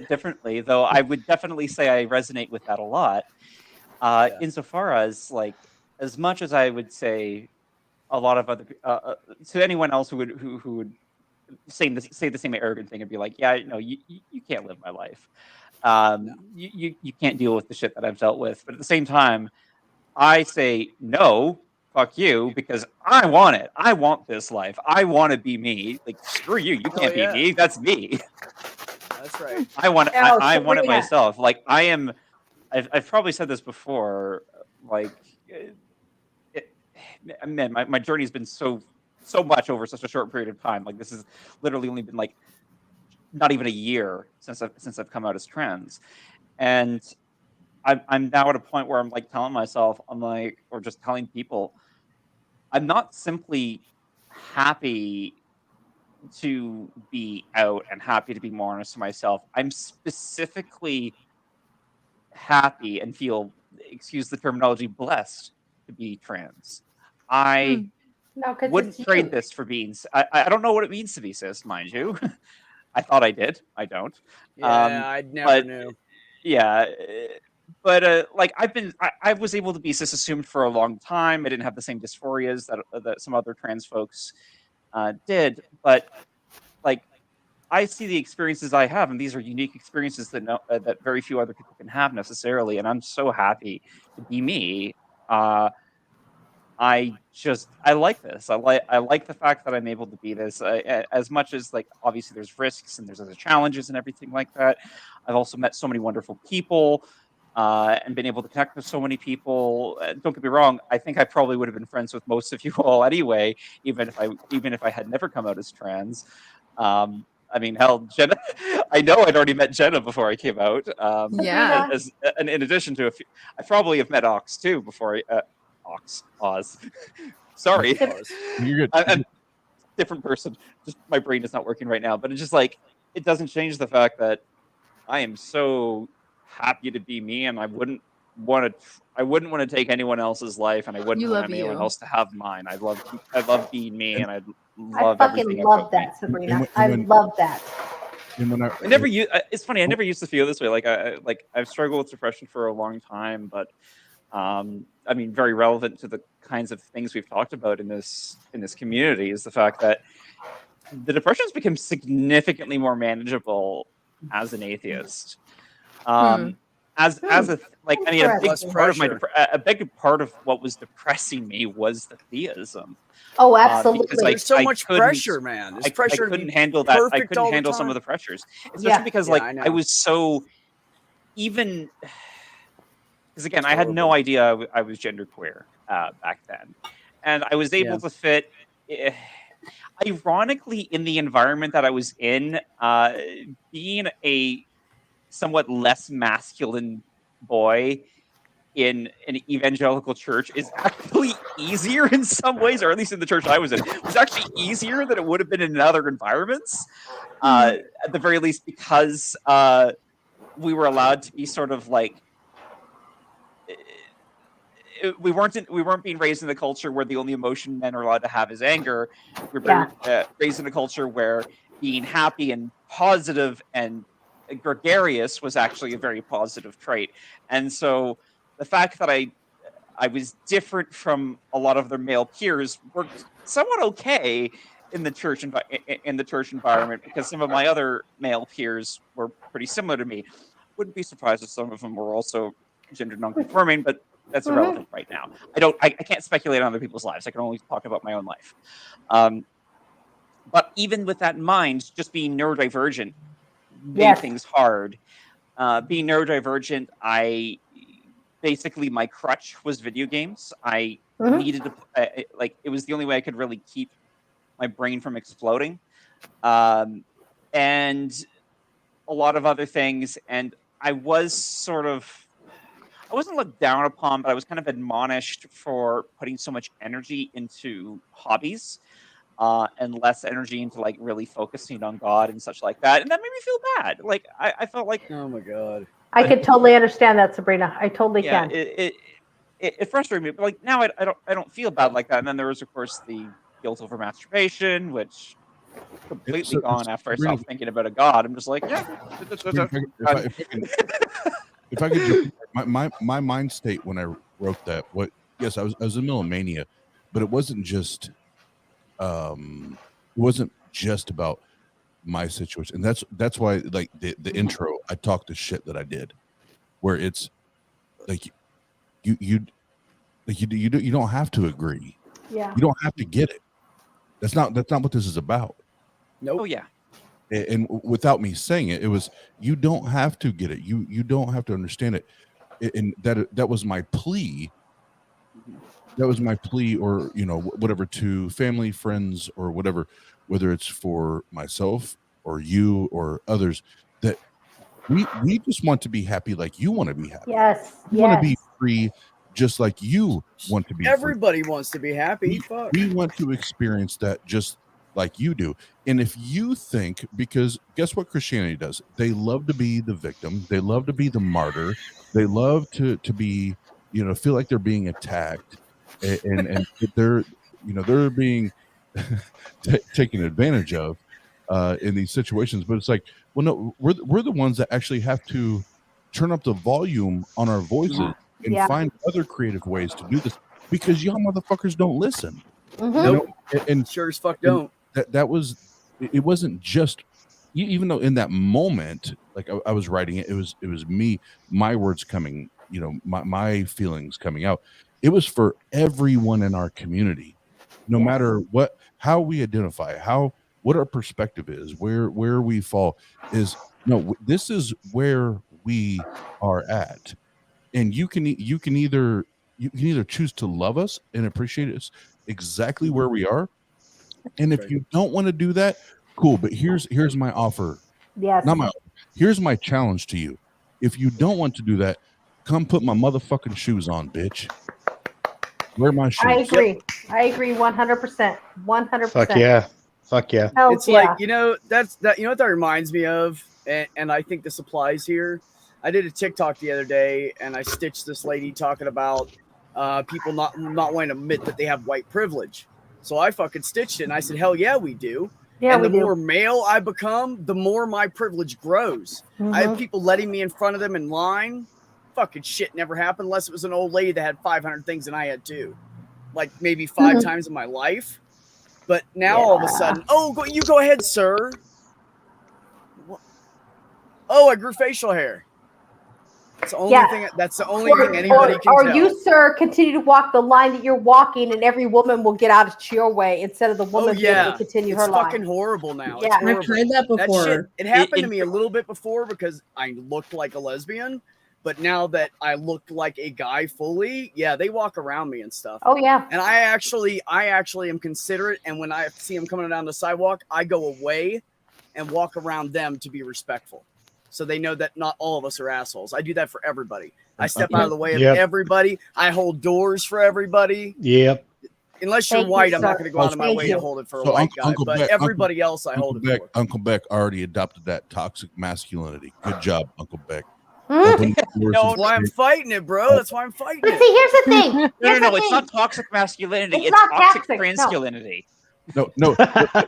differently, though. I would definitely say I resonate with that a lot. Insofar as as much as I would say a lot of other to anyone else who would say the same arrogant thing and be like, yeah, no, you can't live my life. You can't deal with the shit that I've dealt with. But at the same time, I say no. Fuck you, because I want it. I want this life. I want to be me. Like, screw you. You can't be me. That's me. That's right. I want it. Oh, I want it Sabrina. myself. Like, I am. I've probably said this before. Like, man, my journey's been so much over such a short period of time. Like, this has literally only been like not even a year since I've come out as trans, and I'm now at a point where I'm like telling myself, or just telling people, I'm not simply happy to be out and happy to be more honest to myself. I'm specifically happy and feel, excuse the terminology, blessed to be trans. I wouldn't trade this for being. I don't know what it means to be cis, mind you. I thought I did. I don't. Yeah, I never knew. Yeah. But I was able to be cis assumed for a long time. I didn't have the same dysphorias that some other trans folks did. But I see the experiences I have, and these are unique experiences that very few other people can have necessarily. And I'm so happy to be me. I like this. I like the fact that I'm able to be this. As much as obviously there's risks and there's other challenges and everything like that. I've also met so many wonderful people. And been able to connect with so many people. Don't get me wrong. I think I probably would have been friends with most of you all anyway, even if I had never come out as trans. I mean, hell, Jena. I know I'd already met Jena before I came out. Yeah. And in addition to I probably have met Ox too before. Oz. Sorry. You're good. I'm a different person. Just my brain is not working right now. But it's just it doesn't change the fact that I am so happy to be me, and I wouldn't want to take anyone else's life, and I wouldn't want anyone else to have mine. I love being me, and I love everything. I fucking love that, Sabrina. I love that. It's funny. I never used to feel this way. I've struggled with depression for a long time, but I mean, very relevant to the kinds of things we've talked about in this community is the fact that the depression's become significantly more manageable as an atheist. A big part of what was depressing me was the theism. Oh, absolutely. Because there's so much pressure, man. There's pressure. I couldn't handle that. I couldn't handle some of the pressures, especially because I was so even. because again, I had no idea I was genderqueer back then, and I was able to fit. Ironically, in the environment that I was in, being a somewhat less masculine boy in an evangelical church is actually easier in some ways, or at least in the church I was in, was actually easier than it would have been in other environments. At the very least, because we were allowed to be sort of like. We weren't being raised in a culture where the only emotion men are allowed to have is anger. We were raised in a culture where being happy and positive and gregarious was actually a very positive trait. And so the fact that I was different from a lot of their male peers worked somewhat okay in the church environment, because some of my other male peers were pretty similar to me. Wouldn't be surprised if some of them were also gender non-conforming, but that's irrelevant right now. I can't speculate on other people's lives. I can only talk about my own life. But even with that in mind, just being neurodivergent made things hard. Being neurodivergent, basically my crutch was video games. I needed to like, it was the only way I could really keep my brain from exploding, and a lot of other things. And I wasn't looked down upon, but I was kind of admonished for putting so much energy into hobbies, and less energy into like really focusing on God and such like that. And that made me feel bad. Like I felt like, oh my God. I could totally understand that, Sabrina. I totally can. It frustrated me, but like now I don't feel bad like that. And then there was, of course, the guilt over masturbation, which completely gone after I stopped thinking about a God. I'm just like, yeah. If I could, my mind state when I wrote that, I was in the middle of mania, but it wasn't just about my situation. And that's why, like, the intro, I talked the shit that I did, where it's like you don't have to agree. Yeah. You don't have to get it. That's not what this is about. Nope. Oh yeah. And without me saying it, it was, you don't have to get it. You don't have to understand it. And that was my plea. That was my plea, or whatever, to family, friends, or whatever, whether it's for myself or you or others, that we just want to be happy like you want to be happy. Yes. We want to be free just like you want to be. Everybody wants to be happy. We want to experience that just like you do. And if you think, because guess what Christianity does? They love to be the victim. They love to be the martyr. They love to be, feel like they're being attacked, and they're being taken advantage of in these situations. But it's like, well, no, we're the ones that actually have to turn up the volume on our voices and find other creative ways to do this, because y'all motherfuckers don't listen. And sure as fuck don't. It wasn't just, even though in that moment, like I was writing it, it was me, my words coming, my feelings coming out. It was for everyone in our community, no matter how we identify, what our perspective is, where we fall, is this is where we are at. And you can either choose to love us and appreciate us exactly where we are. And if you don't want to do that, cool. But here's my offer. Yes. Not my offer. Here's my challenge to you. If you don't want to do that, come put my motherfucking shoes on, bitch. Wear my shoes. I agree. I agree 100%. 100%. Fuck yeah. It's like, that's that. You know what that reminds me of? And I think this applies here. I did a TikTok the other day, and I stitched this lady talking about people not wanting to admit that they have white privilege. So I fucking stitched it, and I said, hell yeah, we do. Yeah, and the more male I become, the more my privilege grows. I have people letting me in front of them in line. Fucking shit never happened unless it was an old lady that had 500 things and I had two. Like maybe 5 times in my life. But now all of a sudden, you go ahead, sir. What? Oh, I grew facial hair. That's the only thing. That's the only thing anybody can tell. Or you, sir, continue to walk the line that you're walking, and every woman will get out of your way instead of the woman being able to continue her line. It's fucking horrible now. Yeah, I've tried that before. It happened to me a little bit before because I looked like a lesbian, But now that I look like a guy fully, yeah, they walk around me and stuff. Oh yeah. And I actually am considerate. And when I see them coming down the sidewalk, I go away and walk around them to be respectful. So they know that not all of us are assholes. I do that for everybody. I step out of the way of everybody. I hold doors for everybody. Yep. Unless you're white, I'm not going to go out of my way to hold it for a white guy. Uncle But Beck, everybody else, I hold it for. Uncle Beck already adopted that toxic masculinity. Good job, Uncle Beck. Mm. That's why I'm fighting it, bro. That's why I'm fighting But it. see, here's the thing. No, it's not toxic masculinity. It's It's not toxic toxic, no. transculinity. No. I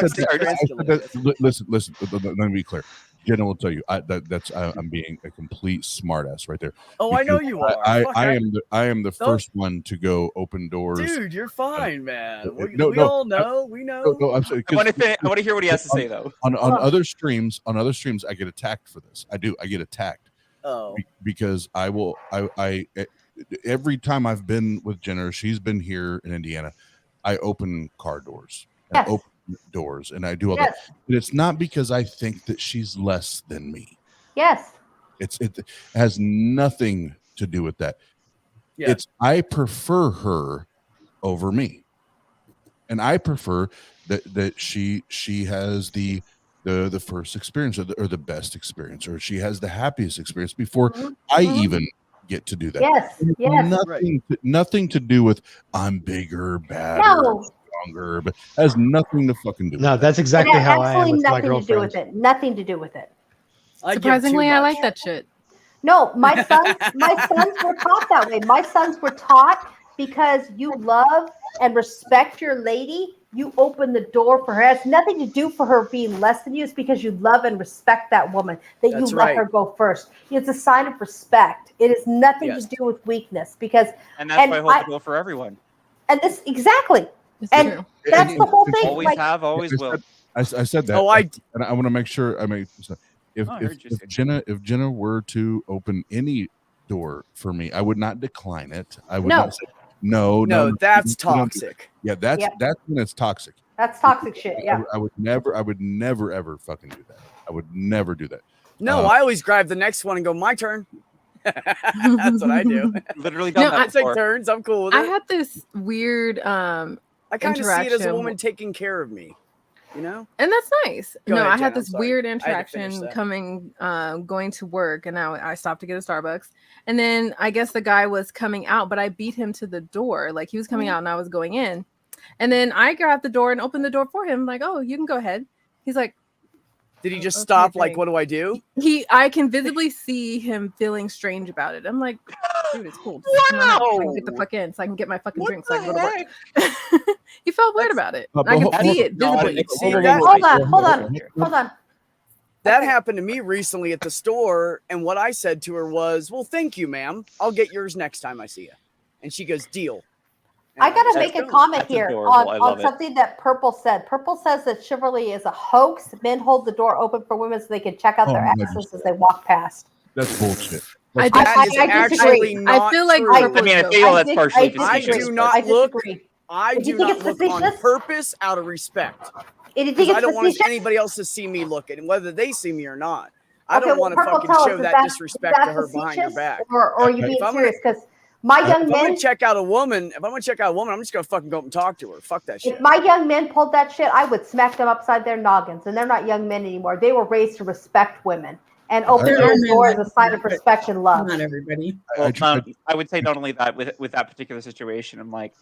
said that. Listen. Let me be clear. Jenna will tell you I'm being a complete smartass right there. Oh, I know you are. I am the first one to go open doors. Dude, you're fine, man. We No, all know. We know. No, I'm sorry, I want to hear what he has to say though. On other streams, I get attacked for this. I do. I get attacked. Oh. Because I every time I've been with Jenna, she's been here in Indiana, I open car doors. Yes. I open doors and I do all that. And it's not because I think that she's less than me. Yes. It has nothing to do with that. Yeah. I prefer her over me. And I prefer that she has the first experience or the best experience, or she has the happiest experience before I even get to do that. Yes. Nothing to do with I'm bigger, badder, stronger, but has nothing to fucking do with that's exactly how I am with my girlfriend. Nothing to do with it. Surprisingly, I like that shit. No, my sons were taught that way. My sons were taught because you love and respect your lady, you open the door for her. It has nothing to do for her being less than you. It's because you love and respect that woman that you let her go first. It's a sign of respect. It has nothing to do with weakness because and that's why I hold the door for everyone. And this exactly. And that's the whole thing. Always have, always will. I said that. And I want to make sure if Jenna were to open any door for me, I would not decline it. I would not say no. That's toxic. Yeah, that's when it's toxic. That's toxic shit. Yeah. I would never ever fucking do that. I would never do that. No, I always grab the next one and go, my turn. That's what I do. Literally done that I take before. turns. I'm cool with it. I had this weird I kind of see it as a woman taking care of me, you know? And that's nice. Go ahead, I Jen, had this I'm sorry. weird I had to finish interaction that. coming, going to work, and I stopped to get a Starbucks. And then I guess the guy was coming out, but I beat him to the door. Like he was coming out and I was going in. And then I grabbed the door and opened the door for him. Like, oh, you can go ahead. He's like, did he just stop? Like, what do I do? I can visibly see him feeling strange about it. I'm like, dude, it's cool. Just get the fuck in so I can get my fucking drink so I can go to work. He felt weird about it. I can see it visibly. Hold on. That happened to me recently at the store, and what I said to her was, well, thank you, ma'am. I'll get yours next time I see you. And she goes, deal. And I got to make a comment here on something that Purple said. Purple says that chivalry is a hoax. Men hold the door open for women so they can check out their asses as they walk past. That's bullshit. I actually not I feel like true. I mean, I feel that's partially I facetious. do not look. I If you do think not it's look on facetious? purpose out of respect. If you think I it's don't want facetious, anybody else to see me looking, whether they see me or not. I okay, don't want to Purple, fucking tell us, show is that disrespect is to her behind her facetious back. Or are you being serious? Because my young If I'm men, gonna check out a woman, I'm just gonna fucking go up and talk to her. Fuck that shit. if my young men pulled that shit, I would smack them upside their noggins. And they're not young men anymore. They were raised to respect women and open their door as a sign of respect and love. Not everybody. Well, I would say not only that with that particular situation. I'm like,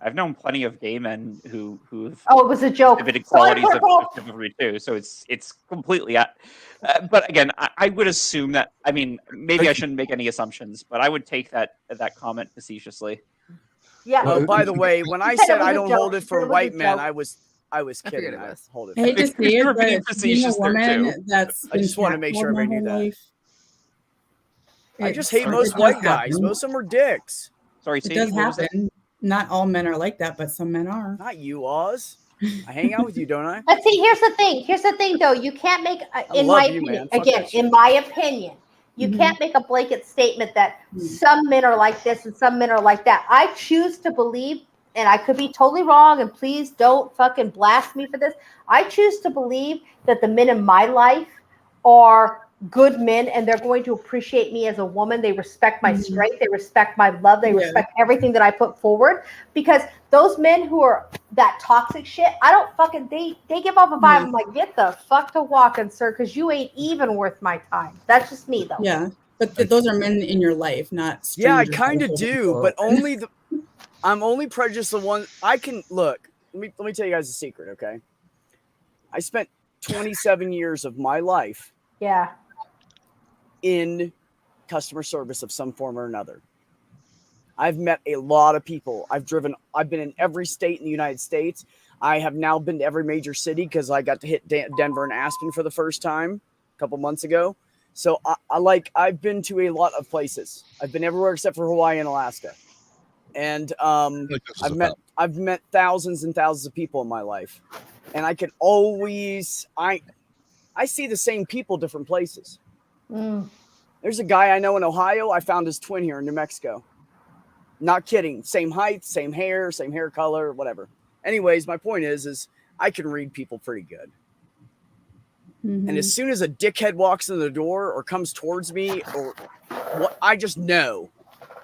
I've known plenty of gay men who it was a joke. exhibited qualities of chivalry too. So it's completely. But again, I would assume that. I mean, maybe I shouldn't make any assumptions, but I would take that comment facetiously. Yeah. Well, by the way, when I said I don't hold it for white men, I was kidding. I hold it. I hate to say You were it, being but facetious being a there, woman too. that's I just want to make sure everybody knew that. I just hate most white guys. Most of them are dicks. Sorry, it does happen. Not all men are like that, but some men are. Not you, Oz. I hang out with you, don't I? But see, here's the thing. Here's the thing, though. You can't make, in my opinion, in my opinion, you can't make a blanket statement that some men are like this and some men are like that. I choose to believe, and I could be totally wrong, and please don't fucking blast me for this. I choose to believe that the men in my life are good men, and they're going to appreciate me as a woman. They respect my strength. They respect my love. They respect everything that I put forward. Because those men who are that toxic shit, I don't fucking, they give off a vibe. I'm like, get the fuck to walking, sir, because you ain't even worth my time. That's just me, though. Yeah, but those are men in your life, not strangers. Yeah, I kind of do, but only I'm only prejudiced the one I can look. Let me tell you guys a secret, okay? I spent 27 years of my life in customer service of some form or another. I've met a lot of people. I've been in every state in the United States. I have now been to every major city because I got to hit Denver and Aspen for the first time a couple months ago. So I've been to a lot of places. I've been everywhere except for Hawaii and Alaska. And I've met thousands and thousands of people in my life. And I can always I see the same people different places. There's a guy I know in Ohio. I found his twin here in New Mexico. Not kidding. Same height, same hair color, whatever. Anyways, my point is I can read people pretty good. And as soon as a dickhead walks in the door or comes towards me, or what, I just know.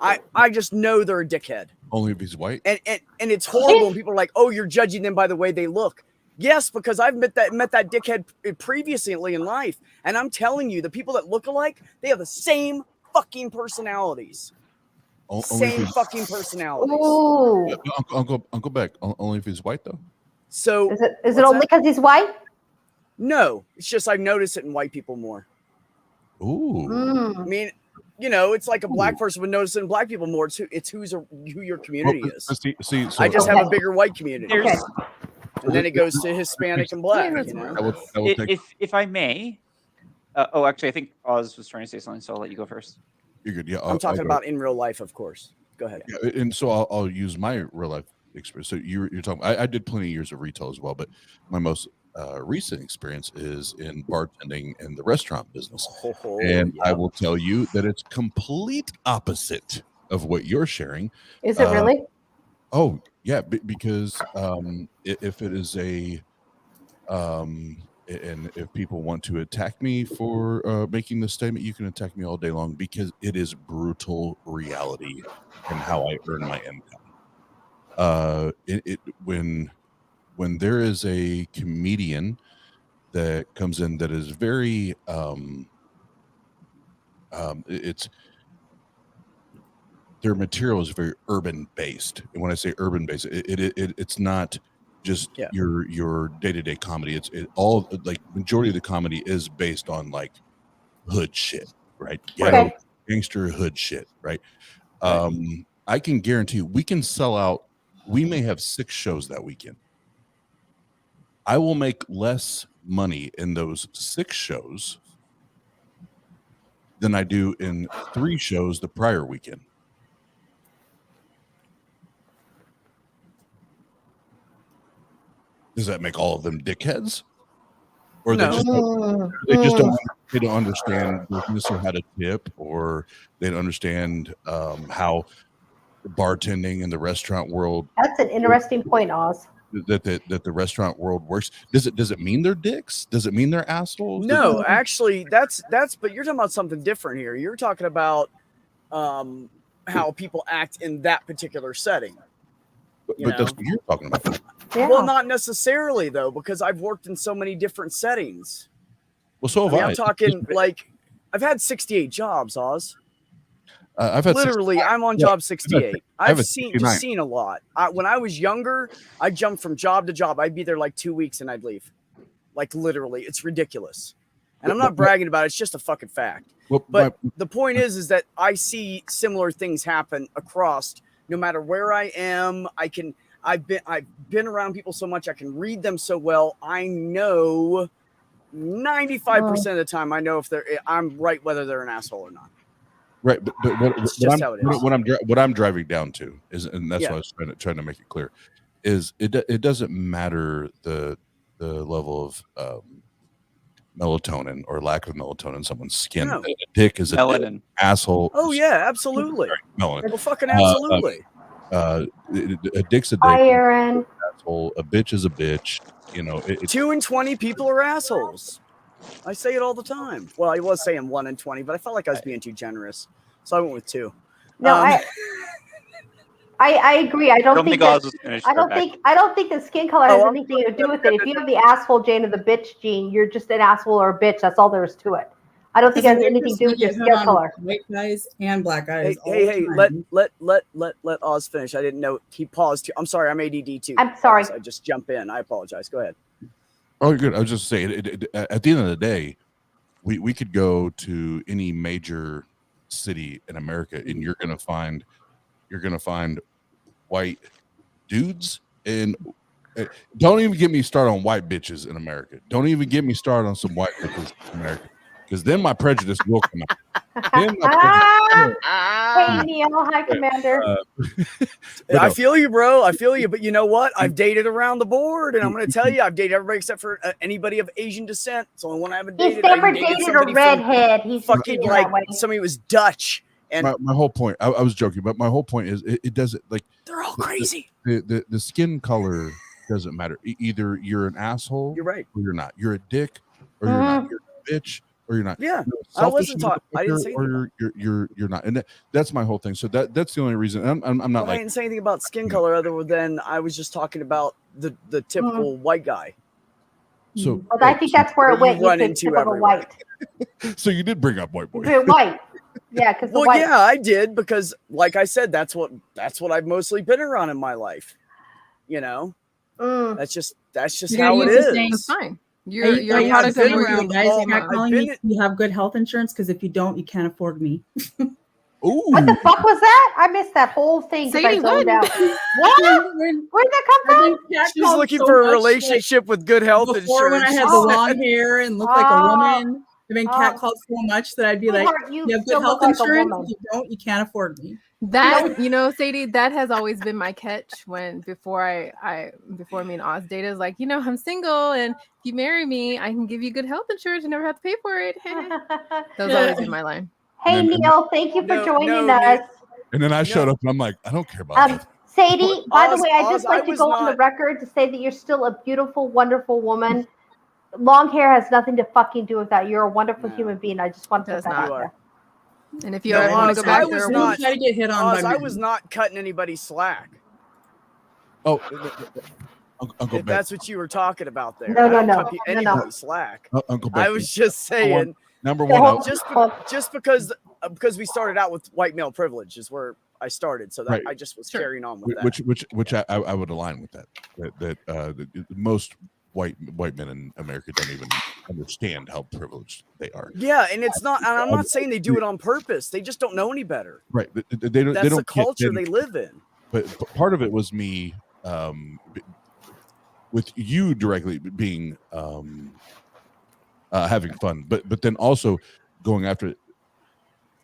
I just know they're a dickhead. Only if he's white. And it's horrible when people are like, "Oh, you're judging them by the way they look." Yes, because I've met that dickhead previously in life, and I'm telling you, the people that look alike, they have the same fucking personalities. Same fucking personalities. Ooh. Uncle Beck. Only if he's white though. So is it only because he's white? No, it's just I've noticed it in white people more. Ooh. I mean, it's like a black person would notice it in black people more. It's who your community is. See, I just have a bigger white community. Okay. And then it goes to Hispanic and black. If I may. Actually, I think Oz was trying to say something, so I'll let you go first. You're good. Yeah, I'm talking about in real life, of course. Go ahead. Yeah, and so I'll use my real life experience. So you're talking. I did plenty of years of retail as well, but my most recent experience is in bartending in the restaurant business. I will tell you that it's complete opposite of what you're sharing. Is it really? Oh yeah, because if it is and if people want to attack me for making this statement, you can attack me all day long because it is brutal reality and how I earn my income. When there is a comedian that comes in that is very their material is very urban based, and when I say urban based, it's not just your day-to-day comedy. It's all like majority of the comedy is based on like hood shit, right? Ghetto gangster hood shit, right? I can guarantee we can sell out. We may have 6 shows that weekend. I will make less money in those 6 shows than I do in 3 shows the prior weekend. Does that make all of them dickheads? Or they don't understand business or how to tip, or they don't understand how bartending in the restaurant world. That's an interesting point, Oz. That the restaurant world works. Does it mean they're dicks? Does it mean they're assholes? No, actually, that's. But you're talking about something different here. You're talking about how people act in that particular setting. But that's what you're talking about. Yeah. Well, not necessarily though, because I've worked in so many different settings. Well, so have I. I'm talking like I've had 68 jobs, Oz. I've had literally. I'm on job 68. I've seen 69. seen a lot. When I was younger, I jumped from job to job. I'd be there like 2 weeks and I'd leave. Like literally, it's ridiculous. And I'm not bragging about it. It's just a fucking fact. But the point is that I see similar things happen across. No matter where I am, I've been around people so much. I can read them so well. I know 95% of the time. I know if I'm right whether they're an asshole or not. Right, but what I'm driving down to is, and that's why I was trying to make it clear, is it doesn't matter the level of melatonin or lack of melatonin in someone's skin. No. A dick is a asshole. Oh yeah, absolutely. Melanin. Well, fucking absolutely. A dick's a dick. Hi, Aaron. Asshole. A bitch is a bitch. 2 in 20 people are assholes. I say it all the time. Well, I was saying 1 in 20, but I felt like I was being too generous, so I went with 2. No, I agree. I don't think Oz was finished. I don't think the skin color has anything to do with it. If you have the asshole gene or the bitch gene, you're just an asshole or a bitch. That's all there is to it. I don't think it has anything to do with your skin color. White guys and black guys. Hey, let Oz finish. I didn't know he paused. I'm sorry, I'm ADD too. I'm sorry. I just jump in. I apologize. Go ahead. Oh, good. I was just saying. At the end of the day, we could go to any major city in America, and you're gonna find white dudes, and don't even get me started on white bitches in America. Don't even get me started on some white bitches in America, because then my prejudice will come out. Hey, Neil. Hi, Commander. I feel you, bro. I feel you. But you know what? I've dated around the board, and I'm going to tell you, I've dated everybody except for anybody of Asian descent. It's the only one I haven't dated. He's never dated a redhead. He's fucking like somebody who was Dutch. And my whole point, I was joking, but my whole point is it doesn't, like, they're all crazy. The skin color doesn't matter. Either you're an asshole, you're right, or you're not. You're a dick, or you're not. You're a bitch, or you're not. Yeah, I wasn't taught. I didn't say or you're not, and that's my whole thing. So that's the only reason. I'm not I didn't say anything about skin color other than I was just talking about the typical white guy. So, but I think that's where it went. Run into typical white. So you did bring up white boy. White. Yeah, because yeah, I did, because like I said, that's what I've mostly been around in my life. You know, that's just how it is. It's fine. You're a product of around, guys. You're not calling me. You have good health insurance, because if you don't, you can't afford me. Ooh. What the fuck was that? I missed that whole thing. Sadie, what? Where'd that come from? She's looking for a relationship with good health insurance. Before, when I had the long hair and looked like a woman, I've been catcalled so much that I'd be like, you have good health insurance. If you don't, you can't afford me. That, Sadie, that has always been my catch before me and Oz dated. Like, I'm single, and if you marry me, I can give you good health insurance and never have to pay for it. That was always been my line. Hey, Neil, thank you for joining us. And then I showed up, and I'm like, I don't care about that. Sadie, by the way, I'd just like to go on the record to say that you're still a beautiful, wonderful woman. Long hair has nothing to fucking do with that. You're a wonderful human being. I just want to put that out there. And if you ever want to go back there, try to get hit on. I was not cutting anybody slack. Oh, Uncle if that's what you were talking about there. No. Slack. Uncle Becky. I was just saying. Number one, just because we started out with white male privilege is where I started, so that I just was carrying on with that. Which I would align with that. That most white men in America don't even understand how privileged they are. Yeah, and it's not. And I'm not saying they do it on purpose. They just don't know any better. Right. They don't. That's the culture they live in. But part of it was me, with you directly being having fun, but then also going after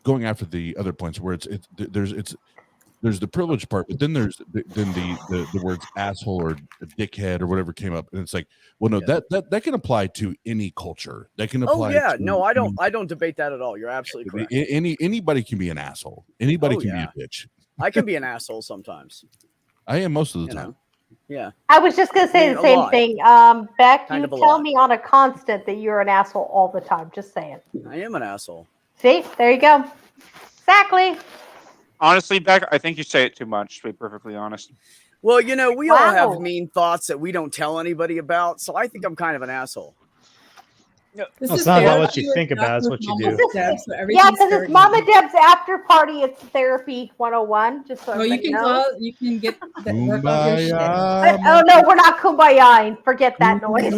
the other points where there's the privilege part, but then there's the words asshole or dickhead or whatever came up, and it's like, well, no, that can apply to any culture. That can apply. Oh yeah, no, I don't debate that at all. You're absolutely correct. Anybody can be an asshole. Anybody can be a bitch. I can be an asshole sometimes. I am most of the time. Yeah. I was just gonna say the same thing. Beck, you tell me on a constant that you're an asshole all the time. Just saying. I am an asshole. See, there you go. Exactly. Honestly, Beck, I think you say it too much, to be perfectly honest. Well, we all have mean thoughts that we don't tell anybody about, so I think I'm kind of an asshole. It's not about what you think about, it's what you do. Because it's Momma Deb's after party. It's therapy 101. Just so you can get that work off your shit. Oh no, we're not kumbaya. Forget that noise.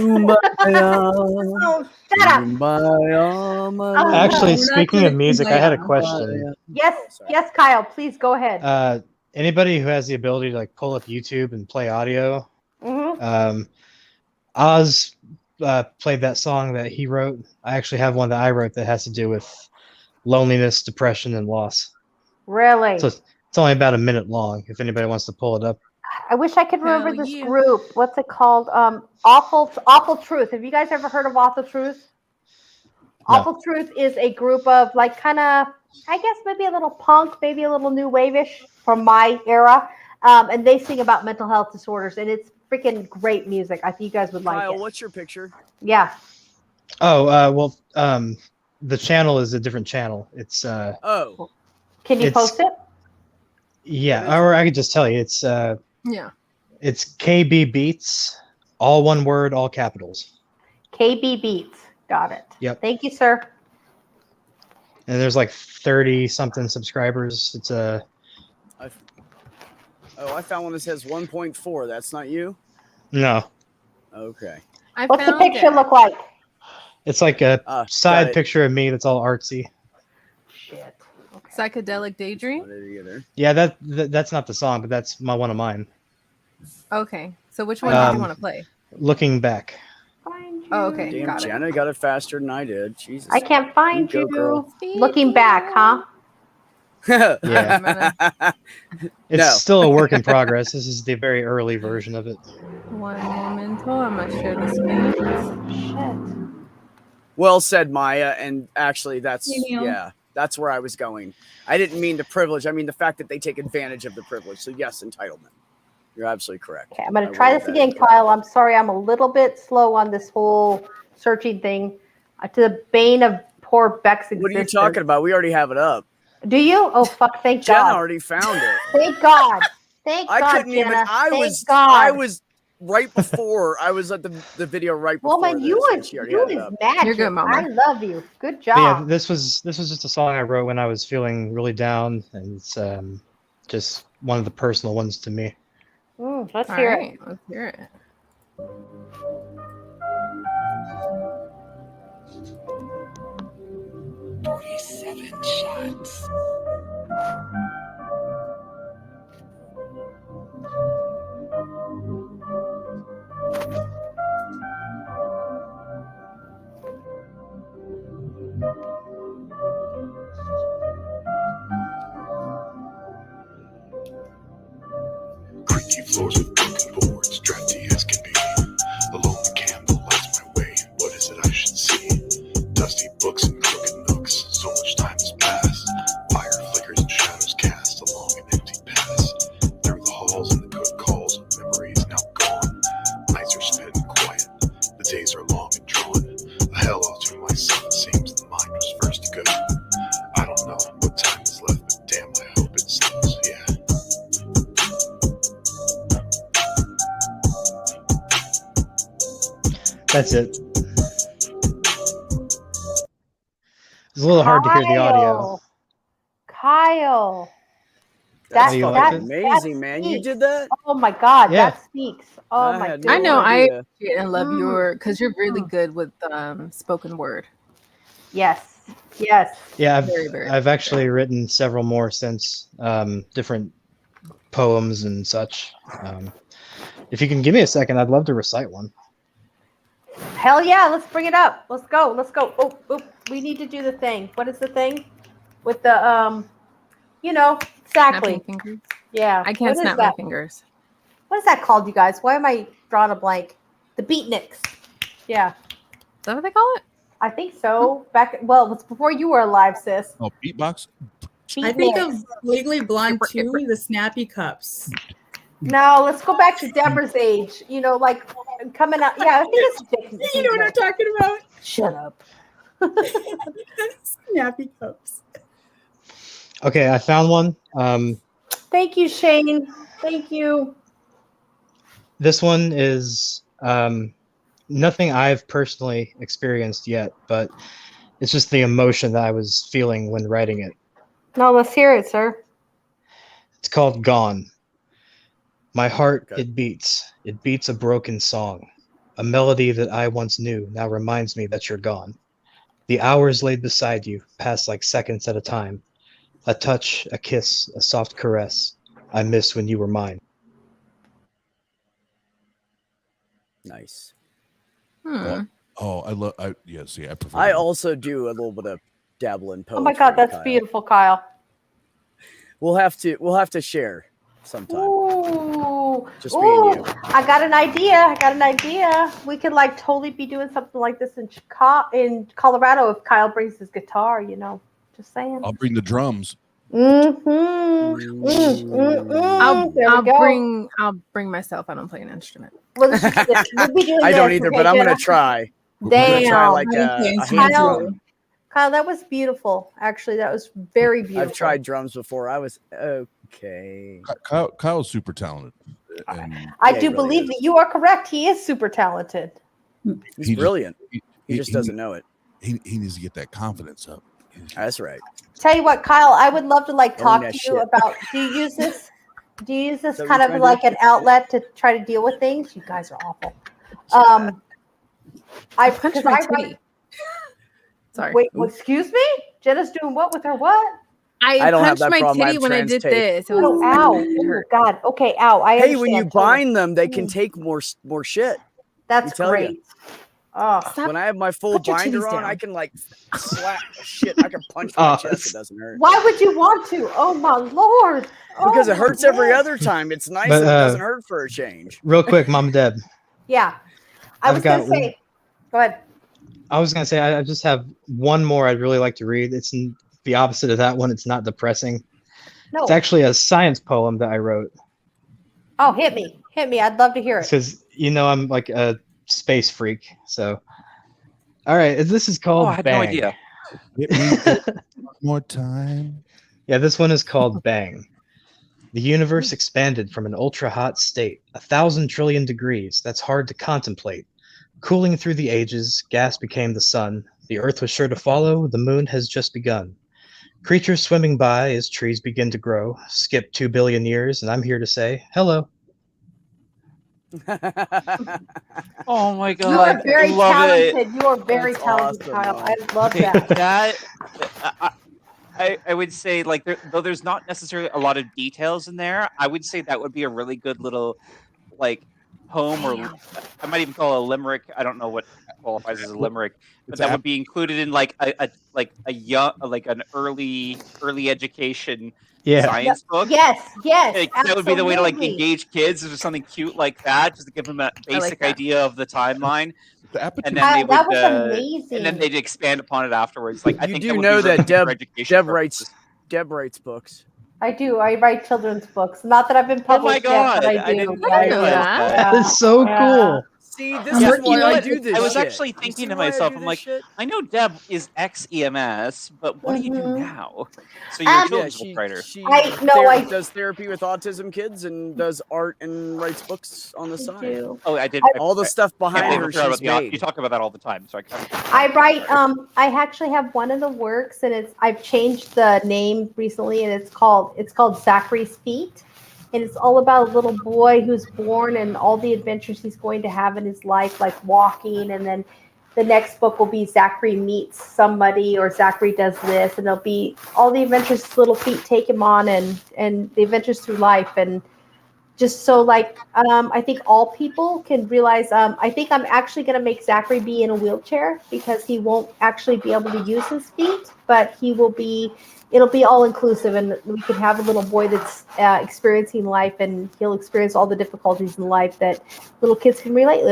Shut up. Actually, speaking of music, I had a question. Yes, Kyle, please go ahead. Anybody who has the ability to pull up YouTube and play audio, Oz played that song that he wrote. I actually have one that I wrote that has to do with loneliness, depression, and loss. Really? So it's only about a minute long. If anybody wants to pull it up. I wish I could remember this group. What's it called? Awful Truth. Have you guys ever heard of Awful Truth? No. Awful Truth is a group of kind of, I guess maybe a little punk, maybe a little new wave-ish from my era. And they sing about mental health disorders, and it's freaking great music. I think you guys would like it. What's your picture? Yeah. Oh, well, the channel is a different channel. It's Oh, Can you post it? Yeah, or I could just tell you it's Yeah. it's KB Beats, all one word, all capitals. KB Beats. Got it. Yep. Thank you, sir. And there's like 30 something subscribers. It's a I found one that says 1.4. That's not you? no. Okay. What's the picture look like? It's like a got side it. picture of me that's all artsy. Shit. Okay. Psychedelic Daydream. Not it either. Yeah, that's not the song, but that's one of mine. Okay. So which one did you want to play? Looking back. Find you. Oh, okay. Damn, Got it. Jenna got it faster than I did. Jesus. I can't find You you. go, girl. Looking back, huh? Yeah. It's No. still a work in progress. This is the very early version of it. One moment. Oh, I'm not sure the screen. Shit. Well said, Maya. And actually, that's Neil. yeah, that's where I was going. I didn't mean the privilege. I mean the fact that they take advantage of the privilege. So yes, entitlement. You're absolutely correct. Okay, I'm going I to try worded this that again, incorrectly. Kyle. I'm sorry, I'm a little bit slow on this whole searching thing. To the bane of poor Beck's existence. What are you talking about? We already have it up. Do you? Oh, fuck, thank Jenna God. already found it. Thank God. Thank I God, couldn't even. Jenna. I Thank was. God. I was right before. I was at the video right before. Woman, you this, and is she already had it up. magic. You're good, Mama. I love you. Good But yeah, job. this was just a song I wrote when I was feeling really down, and it's just one of the personal ones to me. Let's All hear right. it. Let's hear it. Shots. Creaky floors with broken boards, drafty as can be. A lonely candle lights my way. What is it I should see? Dusty books and crooked nooks. So much time has passed. Fire flickers and shadows cast along an empty path. Through the halls and the good calls, memory is now gone. Nights are spent in quiet. The days are long and drawn. A hell all to myself. It seems the mind was first to go. I don't know what time is left, but damn, I hope it snows. Yeah. That's it. It's a little hard to hear the audio. Kyle. That's you fucking liked it? amazing, man. You did that? Oh my God, Yeah. that speaks. Oh my had God. no I know. I idea. appreciate and love your because you're really good with spoken word. Yes. Yes. Yeah, Very, very I've actually written several more since, different poems and such. If you can give me a second, I'd love to recite one. Hell yeah, let's bring it up. Let's go. Let's go. Oh, we need to do the thing. What is the thing? With the exactly. Snapping fingers. Yeah. I can't What is snap my that? fingers. What is that called, you guys? Why am I drawing a blank? The beatniks. Yeah. Is that what they call it? I think so. It was before you were alive, sis. Oh, beatbox. I think Beatniks. of Legally Blonde 2, the snappy cups. No, let's go back to Deborah's age. Like coming out. Yeah, I think it's You know what I'm talking about? Shut up. Snappy cups. Okay, I found one. Thank you, Shane. Thank you. This one is nothing I've personally experienced yet, but it's just the emotion that I was feeling when writing it. No, let's hear it, sir. It's called Gone. My heart, Okay. it beats a broken song. A melody that I once knew now reminds me that you're gone. The hours laid beside you pass like seconds at a time. A touch, a kiss, a soft caress. I miss when you were mine. Nice. Oh, I prefer. I also do a little bit of dabble in poetry. Oh my God, that's Kyle. beautiful, Kyle. We'll have to share sometime. Ooh. Just me and you. I got an idea. We could totally be doing something like this in Colorado if Kyle brings his guitar, Just saying. I'll bring the drums. I'll I'll bring myself. I don't play an instrument. We'll be doing I don't this, either, okay, but I'm Jenna? gonna try. Damn. Try like a hand drum. Kyle, that was beautiful. Actually, that was very beautiful. I've tried drums before. I was okay. Kyle's super talented. I do believe that you are correct. He is super talented. He's brilliant. He just doesn't know it. He needs to get that confidence up. That's right. Tell you what, Kyle, I would love to talk to you about. Do you use this? Do you use this kind of like an outlet to try to deal with things? You guys are awful. I punched my titty. Sorry. Wait, excuse me? Jenna's doing what with her what? I punched my titty when I did this. It was, ow. Oh, God. Okay, ow. Hey, when you bind them, they can take more shit. That's great. Oh, when I have my full binder on, I can like slap shit. I can punch my chest. It doesn't hurt. Why would you want to? Oh, my Lord. Because it hurts every other time. It's nice that it doesn't hurt for a change. Real quick, Momma Deb. Yeah. I was going to say, go ahead. I was going to say, I just have one more I'd really like to read. It's the opposite of that one. It's not depressing. No. It's actually a science poem that I wrote. Oh, hit me. Hit me. I'd love to hear it. Because, I'm like a space freak. So, all right. This is called I had Bang. no idea. More time. Yeah, this one is called Bang. The universe expanded from an ultra-hot state, 1,000 trillion degrees. That's hard to contemplate. Cooling through the ages, gas became the sun. The earth was sure to follow. The moon has just begun. Creatures swimming by as trees begin to grow. Skip 2 billion years, and I'm here to say hello. Oh my God! You are very talented. It. You are very talented, Kyle. I love that. I would say, like, though there's not necessarily a lot of details in there, I would say that would be a really good little, like, poem, or I might even call it a limerick. I don't know what qualifies as a limerick, but that would be included in like an early education science book. Yes. That would be the way to like engage kids. If there's something cute like that, just to give them a basic idea of the timeline. And then they would, that was amazing. And then they'd expand upon it afterwards. Like, I think you know that Deb writes books. I do. I write children's books. Not that I've been published yet, but I do. I didn't know that. That's so cool. See, this is why I do this. I was actually thinking to myself, I'm like, I know Deb is ex-EMS, but what do you do now? So you're a children's book writer. She does therapy with autism kids and does art and writes books on the side. Oh, I did. All the stuff behind her. You talk about that all the time. So I write. I actually have one in the works, and I've changed the name recently, and it's called Zachary's Feet. And it's all about a little boy who's born and all the adventures he's going to have in his life, like walking. And then the next book will be Zachary meets somebody, or Zachary does this. And it'll be all the adventures his little feet take him on, and the adventures through life. And just so I think all people can realize, I think I'm actually going to make Zachary be in a wheelchair, because he won't actually be able to use his feet, but it'll be all inclusive, and we can have a little boy that's experiencing life, and he'll experience all the difficulties in life that little kids can relate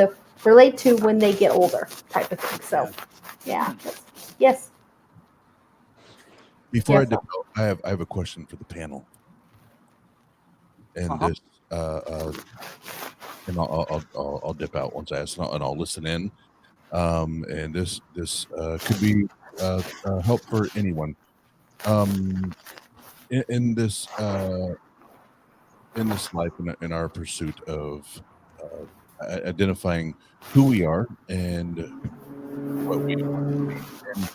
to when they get older, type of thing. So, yeah. Yes. Before I develop, I have a question for the panel, and this, and I'll dip out once I ask, and I'll listen in, and this could be help for anyone. In this life, in our pursuit of identifying who we are and what we want to be, and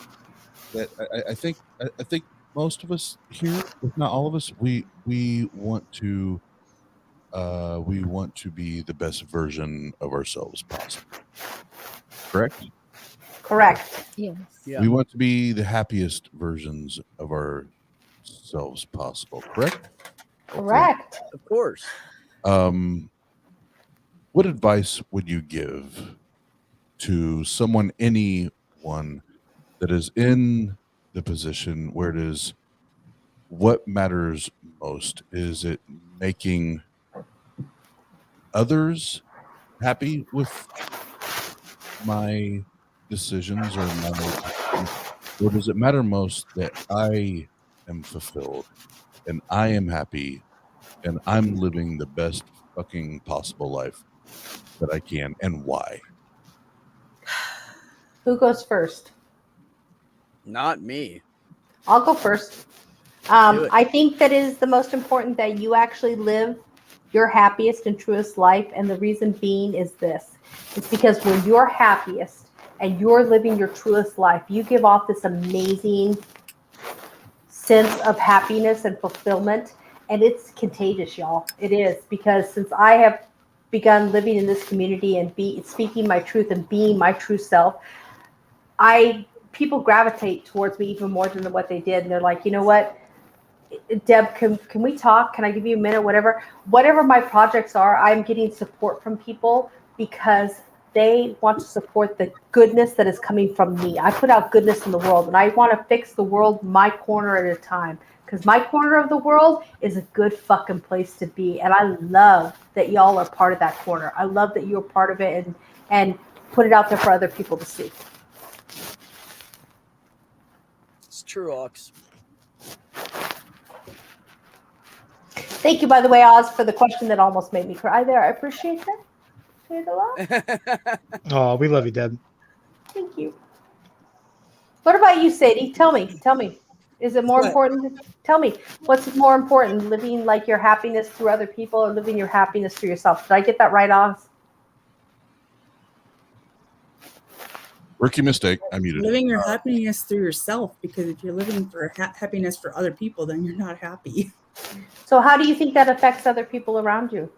that I think most of us here, if not all of us, we want to be the best version of ourselves possible. Correct? Correct. Yes. Yeah. We want to be the happiest versions of ourselves possible. Correct? Correct. Of course. What advice would you give to anyone that is in the position where it is, what matters most? Is it making others happy with my decisions, or does it matter most that I am fulfilled and I am happy and I'm living the best fucking possible life that I can, and why? Who goes first? Not me. I'll go first. I think that it is the most important that you actually live your happiest and truest life. And the reason being is this. It's because when you're happiest and you're living your truest life, you give off this amazing sense of happiness and fulfillment. And it's contagious, y'all. It is, because since I have begun living in this community and speaking my truth and being my true self, people gravitate towards me even more than what they did. And they're like, you know what? Deb, can we talk? Can I give you a minute? Whatever my projects are, I'm getting support from people because they want to support the goodness that is coming from me. I put out goodness in the world, and I want to fix the world my corner at a time, because my corner of the world is a good fucking place to be. And I love that y'all are part of that corner. I love that you're part of it and put it out there for other people to see. It's true, Ox. Thank you, by the way, Oz, for the question that almost made me cry there. I appreciate that. Say it a lot. Oh, we love you, Deb. Thank you. What about you, Sadie? Tell me. Is it more important? Tell me, what's more important, living like your happiness through other people or living your happiness through yourself? Did I get that right, Oz? Rookie mistake. I muted. Living your happiness through yourself, because if you're living for happiness for other people, then you're not happy. So how do you think that affects other people around you?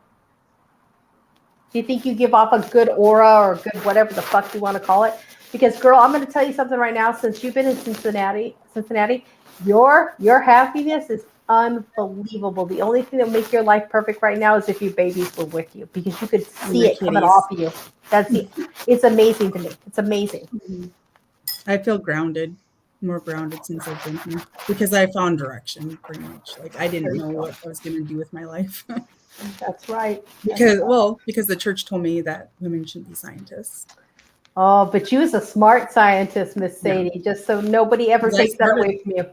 Do you think you give off a good aura or good whatever the fuck you want to call it? Because, girl, I'm going to tell you something right now. Since you've been in Cincinnati, your happiness is unbelievable. The only thing that will make your life perfect right now is if your babies were with you, because you could see it coming off of you. It's amazing to me. It's amazing. I feel more grounded since I've been here, because I found direction pretty much. Like, I didn't know what I was going to do with my life. That's right. Because the church told me that women shouldn't be scientists. Oh, but you was a smart scientist, Miss Sadie, just so nobody ever takes that away from you.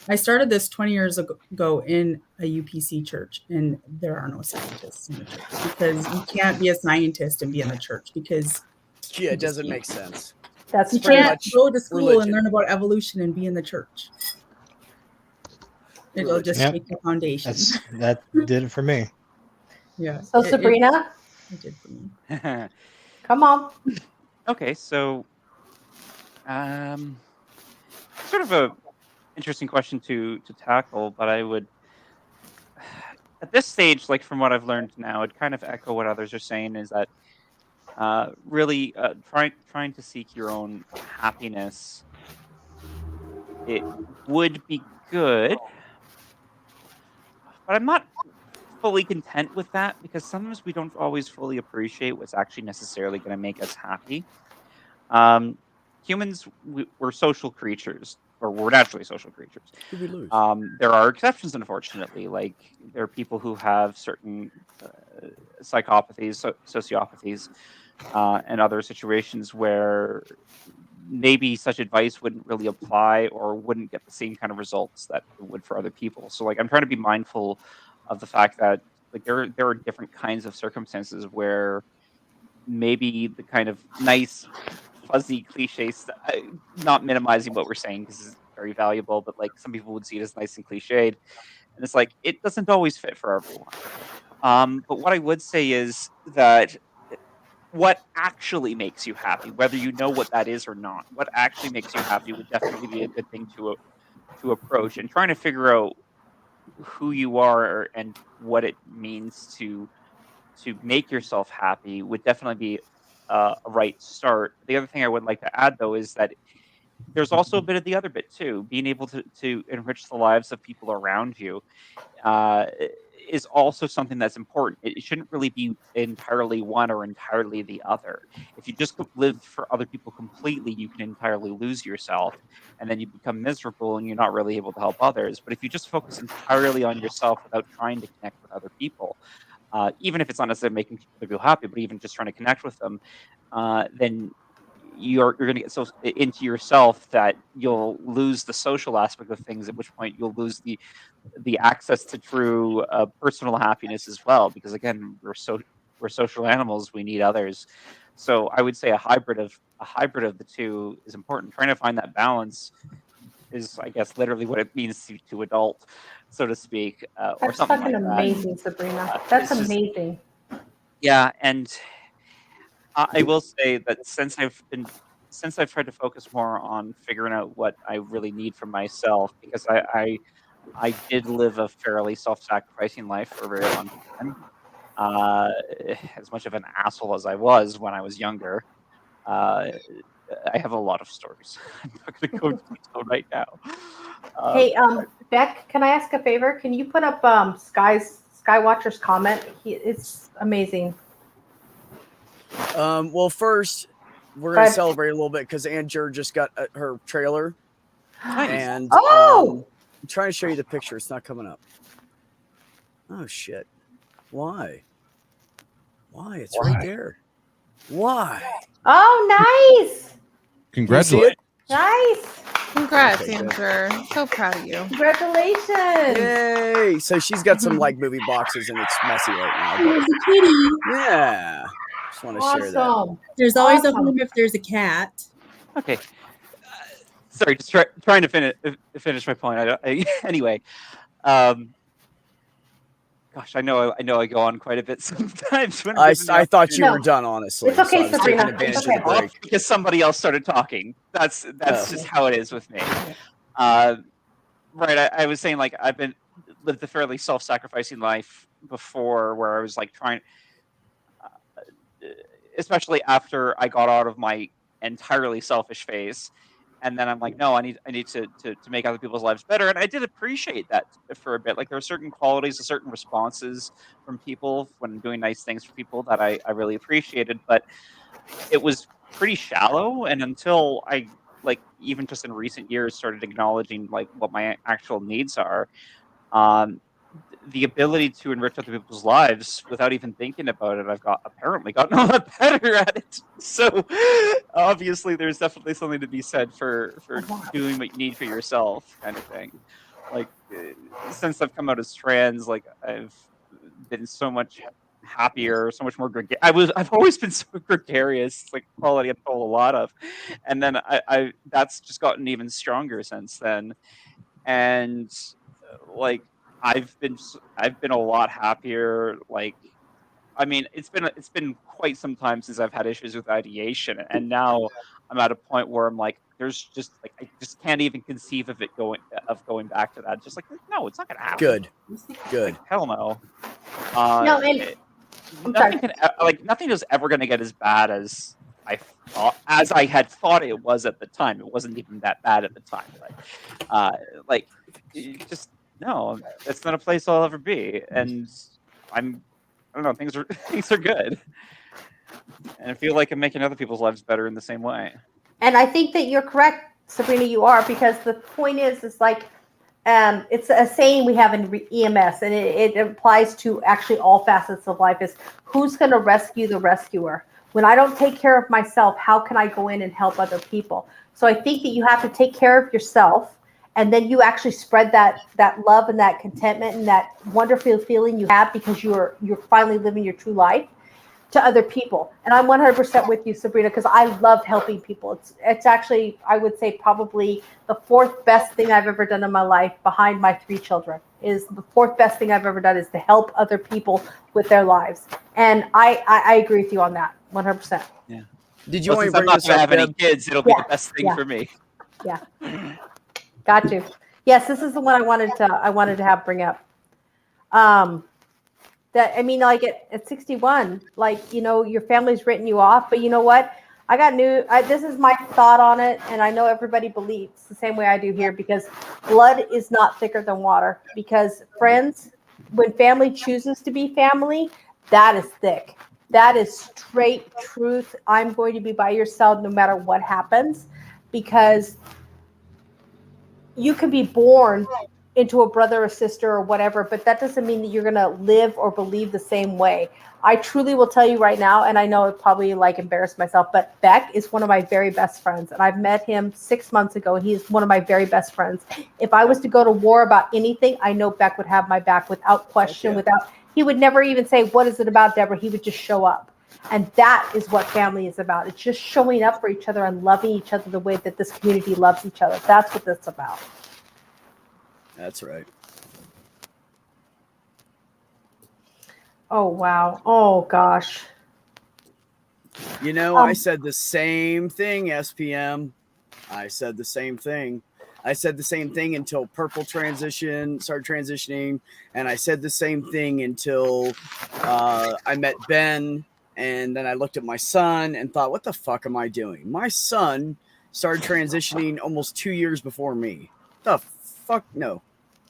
I started this 20 years ago in a UPC church, and there are no scientists in the church, because you can't be a scientist and be in the church, because it doesn't make sense. That's you can't go to school and learn about evolution and be in the church. It'll just make the foundation. That did it for me. Yeah. So Sabrina, it did for me. Come on. Okay, so sort of a interesting question to tackle, but I would, at this stage, like from what I've learned now, I'd kind of echo what others are saying, is that really trying to seek your own happiness, it would be good, but I'm not fully content with that, because sometimes we don't always fully appreciate what's actually necessarily going to make us happy. Humans, we're social creatures, or we're naturally social creatures. Who we lose? There are exceptions, unfortunately. Like, there are people who have certain psychopathies, sociopathies, and other situations where maybe such advice wouldn't really apply or wouldn't get the same kind of results that it would for other people. So, like, I'm trying to be mindful of the fact that, like, there are different kinds of circumstances where maybe the kind of nice, fuzzy cliches, not minimizing what we're saying because it's very valuable, but like some people would see it as nice and cliched, and it's like it doesn't always fit for everyone. But what I would say is that what actually makes you happy, whether you know what that is or not, what actually makes you happy would definitely be a good thing to approach, and trying to figure out who you are and what it means to make yourself happy would definitely be a right start. The other thing I would like to add, though, is that there's also a bit of the other bit too. Being able to enrich the lives of people around you is also something that's important. It shouldn't really be entirely one or entirely the other. If you just live for other people completely, you can entirely lose yourself, and then you become miserable and you're not really able to help others. But if you just focus entirely on yourself without trying to connect with other people, even if it's not necessarily making people feel happy, but even just trying to connect with them, then you're going to get so into yourself that you'll lose the social aspect of things, at which point you'll lose the access to true personal happiness as well, because again, we're social animals, we need others. So I would say a hybrid of the two is important. Trying to find that balance is, I guess, literally what it means to adult, so to speak, or That's something fucking like that. amazing, Sabrina. That's It's just, amazing. yeah, and I will say that since I've tried to focus more on figuring out what I really need for myself, because I did live a fairly self-sacrificing life for a very long time. As much of an asshole as I was when I was younger, I have a lot of stories. I'm not going to go into detail right now. Hey, Beck, can I ask a favor? Can you put up Skywatcher's comment? It's amazing. Well, first we're Go gonna ahead. celebrate a little bit because Aunt Jer just got her trailer, and Oh! I'm trying to show you the picture. It's not coming up. Oh shit! Why? It's right there. Why? Oh, nice! Congratulations. Nice! Congrats, Okay, good. Andrew. So proud of you. Congratulations! Yay! So she's got some like movie boxes and it's messy right now. But There's a kitty. yeah, just want to share that. Awesome. There's always a Awesome. home if there's a cat. Okay. Sorry, just trying to finish my point. Anyway. Gosh, I know I go on quite a bit sometimes. When I given the thought you opportunity. were done, honestly. It's okay, so I was Sabrina. taking advantage It's of okay. the break. Because somebody else started talking. That's just how it is with me. Right. I was saying, like, I've lived a fairly self-sacrificing life before, where I was like trying, especially after I got out of my entirely selfish phase. And then I'm like, no, I need to make other people's lives better. And I did appreciate that for a bit. Like, there are certain qualities, certain responses from people when doing nice things for people that I really appreciated. But it was pretty shallow. And until I, like, even just in recent years, started acknowledging like what my actual needs are, the ability to enrich other people's lives without even thinking about it, I've apparently gotten a lot better at it. So obviously there's definitely something to be said for doing what you need for yourself, kind of thing. Like, since I've come out as trans, like, I've been so much happier, so much more I've always been so gregarious, like a quality I've told a lot of. And then I that's just gotten even stronger since then. And like, I've been a lot happier. Like, I mean, it's been quite some time since I've had issues with ideation, and now I'm at a point where I'm like, there's just like, I just can't even conceive of going back to that. Just like, no, it's not gonna happen. Good. Like, hell no. No, and Nothing is ever gonna get as bad as I had thought it was at the time. It wasn't even that bad at the time. Like, just no, it's not a place I'll ever be. And I don't know, things are good. And I feel like I'm making other people's lives better in the same way. And I think that you're correct, Sabrina, you are, because the point is like, it's a saying we have in EMS, and it applies to actually all facets of life, is who's going to rescue the rescuer? When I don't take care of myself, how can I go in and help other people? So I think that you have to take care of yourself, and then you actually spread that love and that contentment and that wonderful feeling you have because you're finally living your true life to other people. And I'm 100% with you, Sabrina, because I love helping people. It's actually, I would say, probably the fourth best thing I've ever done in my life, behind my 3 children. Is the fourth best thing I've ever done is to help other people with their lives. And I agree with you on that, 100%. Yeah. Did you want to bring I'm not this going to up, have any Deb? kids, it'll be the best thing for me. Yeah. Got you. Yes, this is the one I wanted to have bring up. That, I mean, like at 61, like, you know, your family's written you off, but you know what? I got this is my thought on it, and I know everybody believes the same way I do here, because blood is not thicker than water. Because friends, when family chooses to be family, that is thick. That is straight truth. I'm going to be by your side no matter what happens, because you can be born into a brother or sister or whatever, but that doesn't mean that you're going to live or believe the same way. I truly will tell you right now, and I know it probably like embarrassed myself, but Beck is one of my very best friends, and I've met him 6 months ago, and he's one of my very best friends. If I was to go to war about anything, I know Beck would have my back without question, he would never even say, what is it about, Deborah? He would just show up. And that is what family is about. It's just showing up for each other and loving each other the way that this community loves each other. That's what that's about. That's right. Oh, wow. Oh, gosh. You know, I said the same thing, SPM. I said the same thing. I said the same thing until Purple started transitioning. And I said the same thing until I met Ben. And then I looked at my son and thought, what the fuck am I doing? My son started transitioning almost 2 years before me. The fuck? No.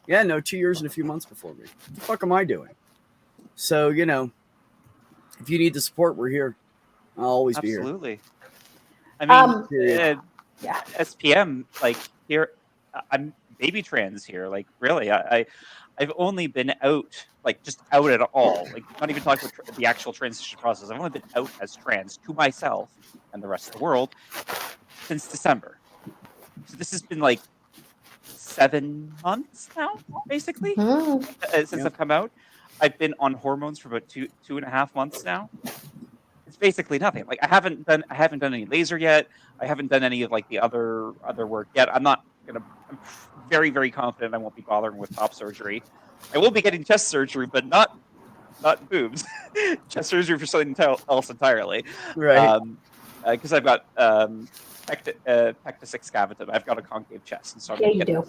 Yeah, no, 2 years and a few months before me. What the fuck am I doing? So, you know, if you need the support, we're here. I'll always be here. Absolutely. I mean, yeah. SPM, like here, I'm baby trans here. Like, really, I've only been out, like, just out at all. Like, not even talking about the actual transition process. I've only been out as trans to myself and the rest of the world since December. So this has been like 7 months now, basically, since I've come out. I've been on hormones for about two and a half months now. It's basically nothing. Like I haven't done any laser yet. I haven't done any of like the other work yet. I'm very, very confident I won't be bothering with top surgery. I will be getting chest surgery, but not boobs. Chest surgery for something else entirely. Right. Because I've got pectus excavatum. I've got a concave chest, and so I'm you do.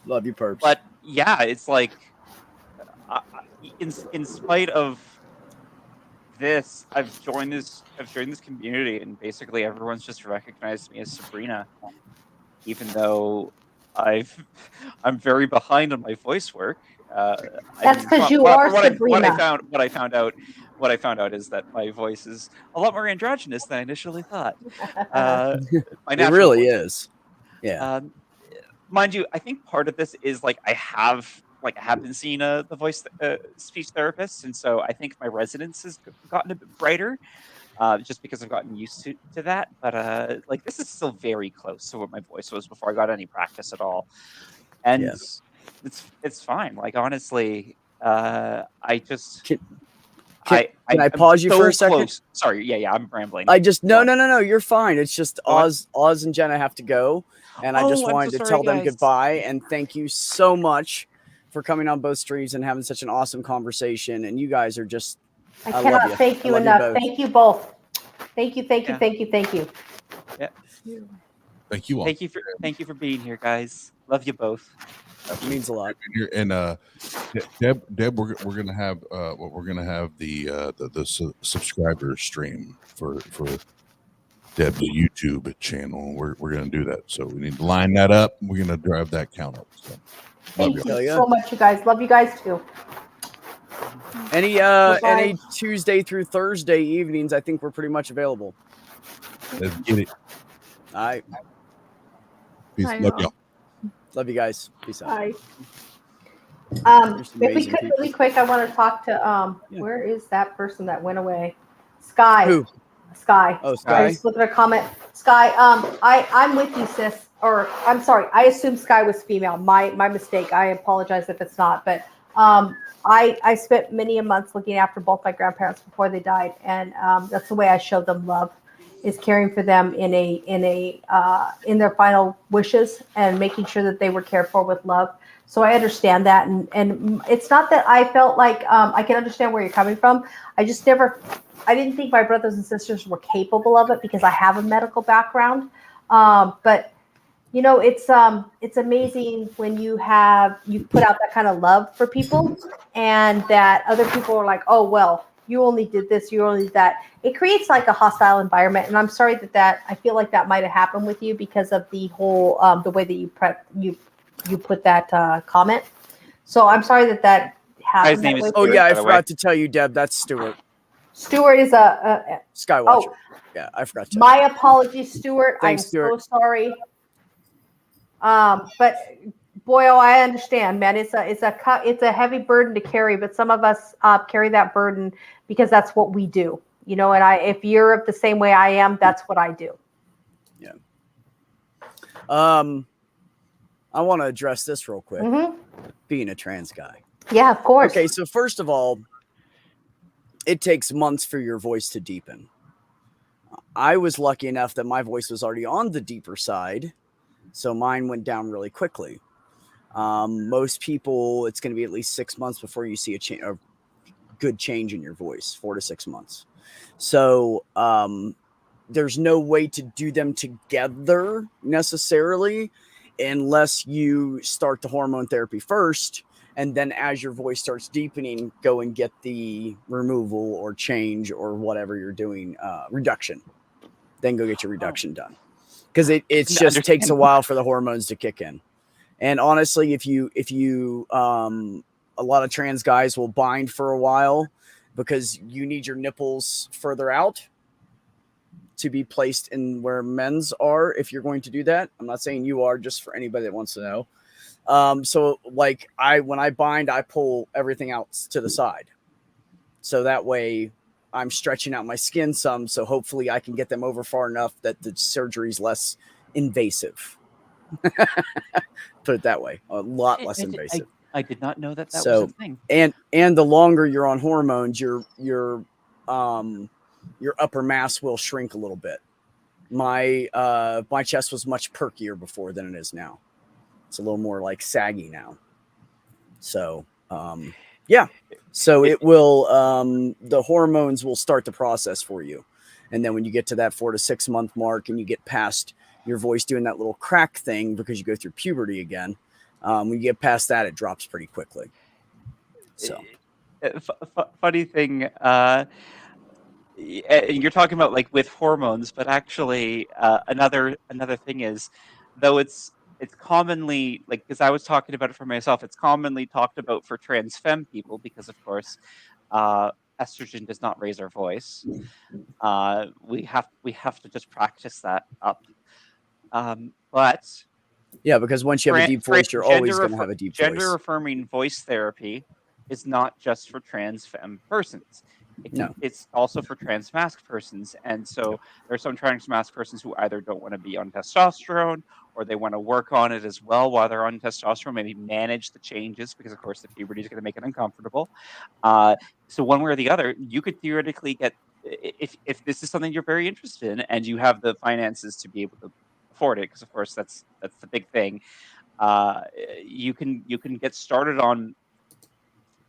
Love you, perps. But yeah, it's like in spite of this, I've joined this community, and basically everyone's just recognized me as Sabrina, even though I'm very behind on my voice work. That's because you are Sabrina. What I found out is that my voice is a lot more androgynous than I initially thought. It really is. Yeah. Mind you, I think part of this is like I have been seeing the voice speech therapist, and so I think my resonance has gotten a bit brighter, just because I've gotten used to that. But like this is still very close to what my voice was before I got any practice at all, and it's fine. Like honestly, I just. Can I pause you for a second? Close. Sorry, yeah, I'm rambling. No, you're fine. It's just Oz and Jena have to go, and I just wanted to tell them goodbye and thank you so much for coming on both streams and having such an awesome conversation. And you guys are just I cannot thank you enough. Thank you both. Thank you. Yeah. Thank you all. Thank you for being here, guys. Love you both. That means a lot. And Deb, we're gonna have the subscriber stream for Deb's YouTube channel. We're gonna do that. So we need to line that up. We're gonna drive that count up. So. Thank you so much, you guys. Love you guys too. Any Tuesday through Thursday evenings, I think we're pretty much available. Let's get it. All right. Peace. Love y'all. Love you guys. Peace out. Bye. If we could really quick, I want to talk to where is that person that went away? Sky. Who? Sky. Oh, Sky. I just looked at a comment. Sky, I'm with you, sis. Or I'm sorry, I assumed Sky was female. My mistake. I apologize if it's not. But I spent many a months looking after both my grandparents before they died, and that's the way I showed them love, is caring for them in their final wishes and making sure that they were cared for with love. So I understand that, and it's not that I felt like I can understand where you're coming from. I didn't think my brothers and sisters were capable of it because I have a medical background. But you know, it's amazing when you put out that kind of love for people, and that other people are like, oh well, you only did this, you only did that. It creates like a hostile environment, and I'm sorry that I feel like that might have happened with you because of the whole the way that you put that comment. So I'm sorry that happened. His name is Oh yeah, I forgot to tell you, Deb. That's Stuart. Stuart is a Skywatcher. Oh, yeah, I forgot to. My apologies, Stuart. Thanks, Stuart. I'm so sorry. But boy, oh, I understand, man. It's a heavy burden to carry, but some of us carry that burden because that's what we do, you know. And if you're the same way I am, that's what I do. Yeah. I want to address this real quick. Mm-hmm. Being a trans guy. Yeah, of course. Okay, so first of all, it takes months for your voice to deepen. I was lucky enough that my voice was already on the deeper side, so mine went down really quickly. Most people, it's going to be at least 6 months before you see a good change in your voice, 4 to 6 months. So there's no way to do them together necessarily unless you start the hormone therapy first. And then as your voice starts deepening, go and get the removal or change or whatever you're doing, reduction. Then go get your reduction done. Because it just takes a while for the hormones to kick in. And honestly, if you a lot of trans guys will bind for a while because you need your nipples further out to be placed in where men's are if you're going to do that. I'm not saying you are, just for anybody that wants to know. So like when I bind, I pull everything out to the side. So that way I'm stretching out my skin some. So hopefully I can get them over far enough that the surgery is less invasive. Put it that way. A lot less invasive. I did not know that was a thing. And the longer you're on hormones, your upper mass will shrink a little bit. My chest was much perkier before than it is now. It's a little more like saggy now. So, yeah. So it will, the hormones will start the process for you. And then when you get to that 4 to 6 month mark and you get past your voice doing that little crack thing because you go through puberty again, when you get past that, it drops pretty quickly. So, funny thing, you're talking about like with hormones, but actually, another thing is, though it's commonly, like, because I was talking about it for myself, it's commonly talked about for trans femme people because, of course, estrogen does not raise our voice. We have to just practice that up. But yeah, because once you have a deep voice, you're always going to have a deep voice. Gender affirming voice therapy is not just for trans femme persons. It's also for trans masc persons. And so there are some trans masc persons who either don't want to be on testosterone or they want to work on it as well while they're on testosterone, maybe manage the changes because, of course, the puberty is going to make it uncomfortable. So one way or the other, you could theoretically get, if this is something you're very interested in and you have the finances to be able to afford it, because, of course, that's the big thing, you can get started on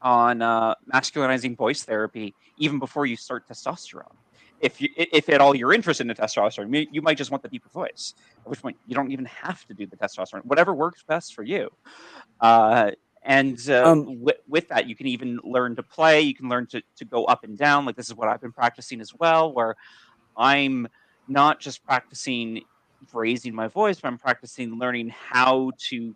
masculinizing voice therapy even before you start testosterone. If at all you're interested in testosterone, you might just want the deeper voice, at which point you don't even have to do the testosterone. Whatever works best for you. With that, you can even learn to play. You can learn to go up and down. Like this is what I've been practicing as well, where I'm not just practicing raising my voice, but I'm practicing learning how to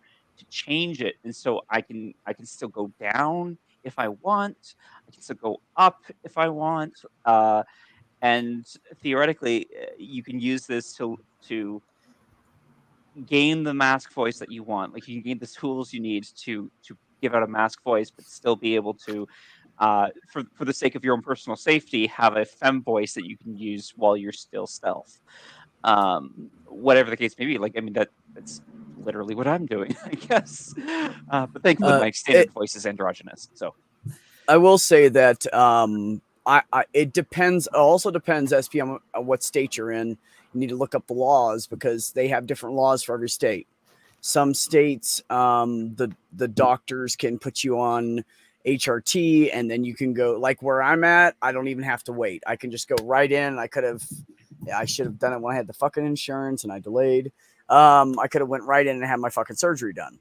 change it. And so I can still go down if I want. I can still go up if I want. And theoretically, you can use this to gain the mask voice that you want. Like you can gain the tools you need to give out a mask voice, but still be able to, for the sake of your own personal safety, have a femme voice that you can use while you're still stealth. Whatever the case may be. Like, I mean, that's literally what I'm doing, I guess. But thankfully, my standard voice is androgynous. So I will say that it depends. It also depends, SP, on what state you're in. You need to look up the laws because they have different laws for every state. Some states, the doctors can put you on HRT, and then you can go, like where I'm at, I don't even have to wait. I can just go right in. I should have done it when I had the fucking insurance and I delayed. I could have went right in and had my fucking surgery done,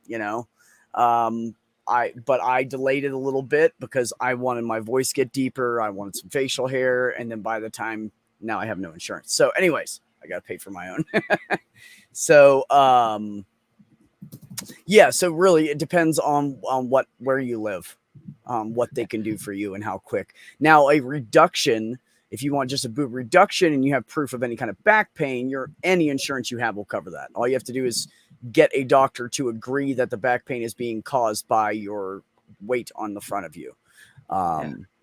you know? But I delayed it a little bit because I wanted my voice to get deeper. I wanted some facial hair. And then by the time now I have no insurance. So anyways, I got to pay for my own. So, yeah. So really it depends on where you live, what they can do for you and how quick. Now a reduction, if you want just a boob reduction and you have proof of any kind of back pain, any insurance you have will cover that. All you have to do is get a doctor to agree that the back pain is being caused by your weight on the front of you.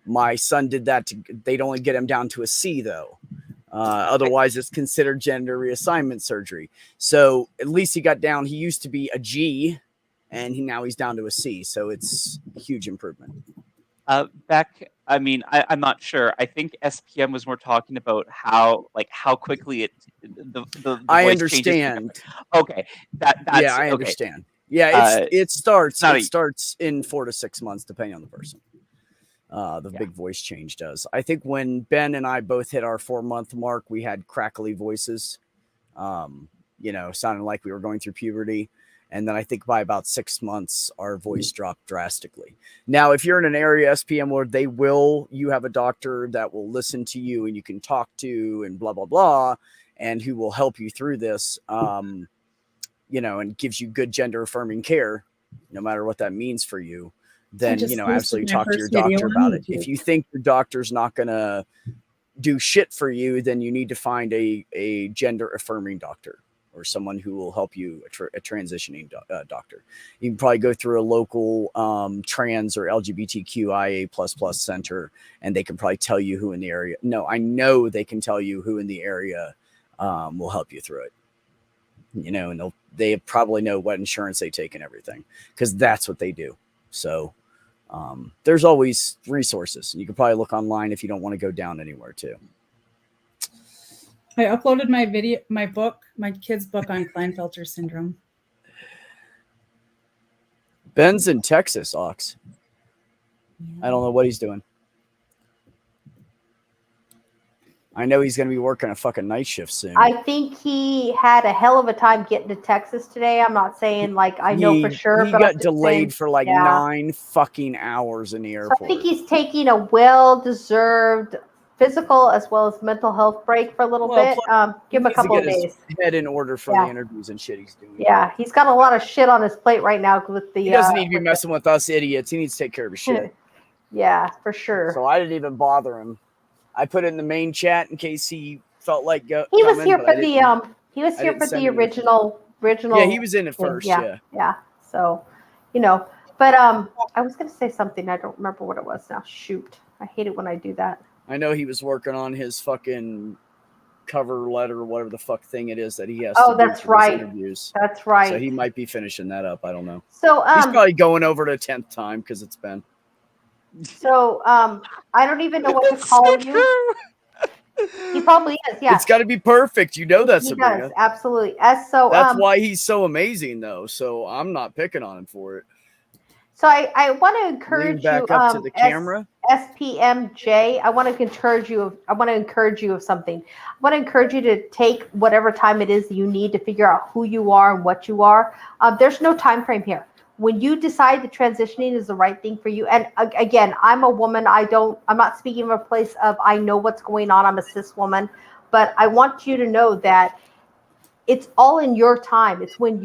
My son did that. They'd only get him down to a C though. Otherwise it's considered gender reassignment surgery. So at least he got down. He used to be a G and now he's down to a C. So it's a huge improvement. Beck, I mean, I'm not sure. I think SPM was more talking about how quickly the I voice changes. understand. Okay, that's yeah, I okay. understand. Yeah, it starts not in 4 to 6 months, depending on the person. The Yeah. big voice change does. I think when Ben and I both hit our 4-month mark, we had crackly voices, sounding like we were going through puberty. And then I think by about 6 months, our voice dropped drastically. Now, if you're in an area SPM where you have a doctor that will listen to you and you can talk to and blah, blah, blah, and who will help you through this, and gives you good gender affirming care, no matter what that means for you, then, absolutely talk to your doctor about it. If you think your doctor's not going to do shit for you, then you need to find a gender affirming doctor or someone who will help you, a transitioning doctor. You can probably go through a local trans or LGBTQIA++ center, and they can probably tell you who in the area. No, I know they can tell you who in the area will help you through it. And they probably know what insurance they take and everything, because that's what they do. So there's always resources. You can probably look online if you don't want to go down anywhere too. I uploaded my kid's book on Klinefelter syndrome. Ben's in Texas, Ox. I don't know what he's doing. I know he's going to be working a fucking night shift soon. I think he had a hell of a time getting to Texas today. I'm not saying I know for sure. He but got delayed for 9 fucking hours in the airport. So I think he's taking a well-deserved physical as well as mental health break for a little bit. Give him a couple of days. Head in order for the interviews and shit he's doing. Yeah, he's got a lot of shit on his plate right now with the. He doesn't need to be messing with us idiots. He needs to take care of his shit. Yeah, for sure. So I didn't even bother him. I put it in the main chat in case he felt like he was here for the He was here for the original. Yeah, he was in it first. Yeah. So, but I was gonna say something. I don't remember what it was now. Shoot, I hate it when I do that. I know he was working on his fucking cover letter or whatever the fuck thing it is that he has. Oh, to that's do for his right. Interviews. That's right. So he might be finishing that up. I don't know. So he's probably going over to 10th time because it's been. So I don't even know what to call you. He probably is. Yeah, it's got to be perfect. You know that, he Sabrina. does absolutely. That's why he's so amazing, though. So I'm not picking on him for it. So I want to encourage you. Back up to the camera. SPMJ. I want to encourage you of something. I want to encourage you to take whatever time it is you need to figure out who you are and what you are. There's no time frame here. When you decide that transitioning is the right thing for you, and again, I'm a woman. I'm not speaking from a place of I know what's going on. I'm a cis woman, but I want you to know that it's all in your time. It's when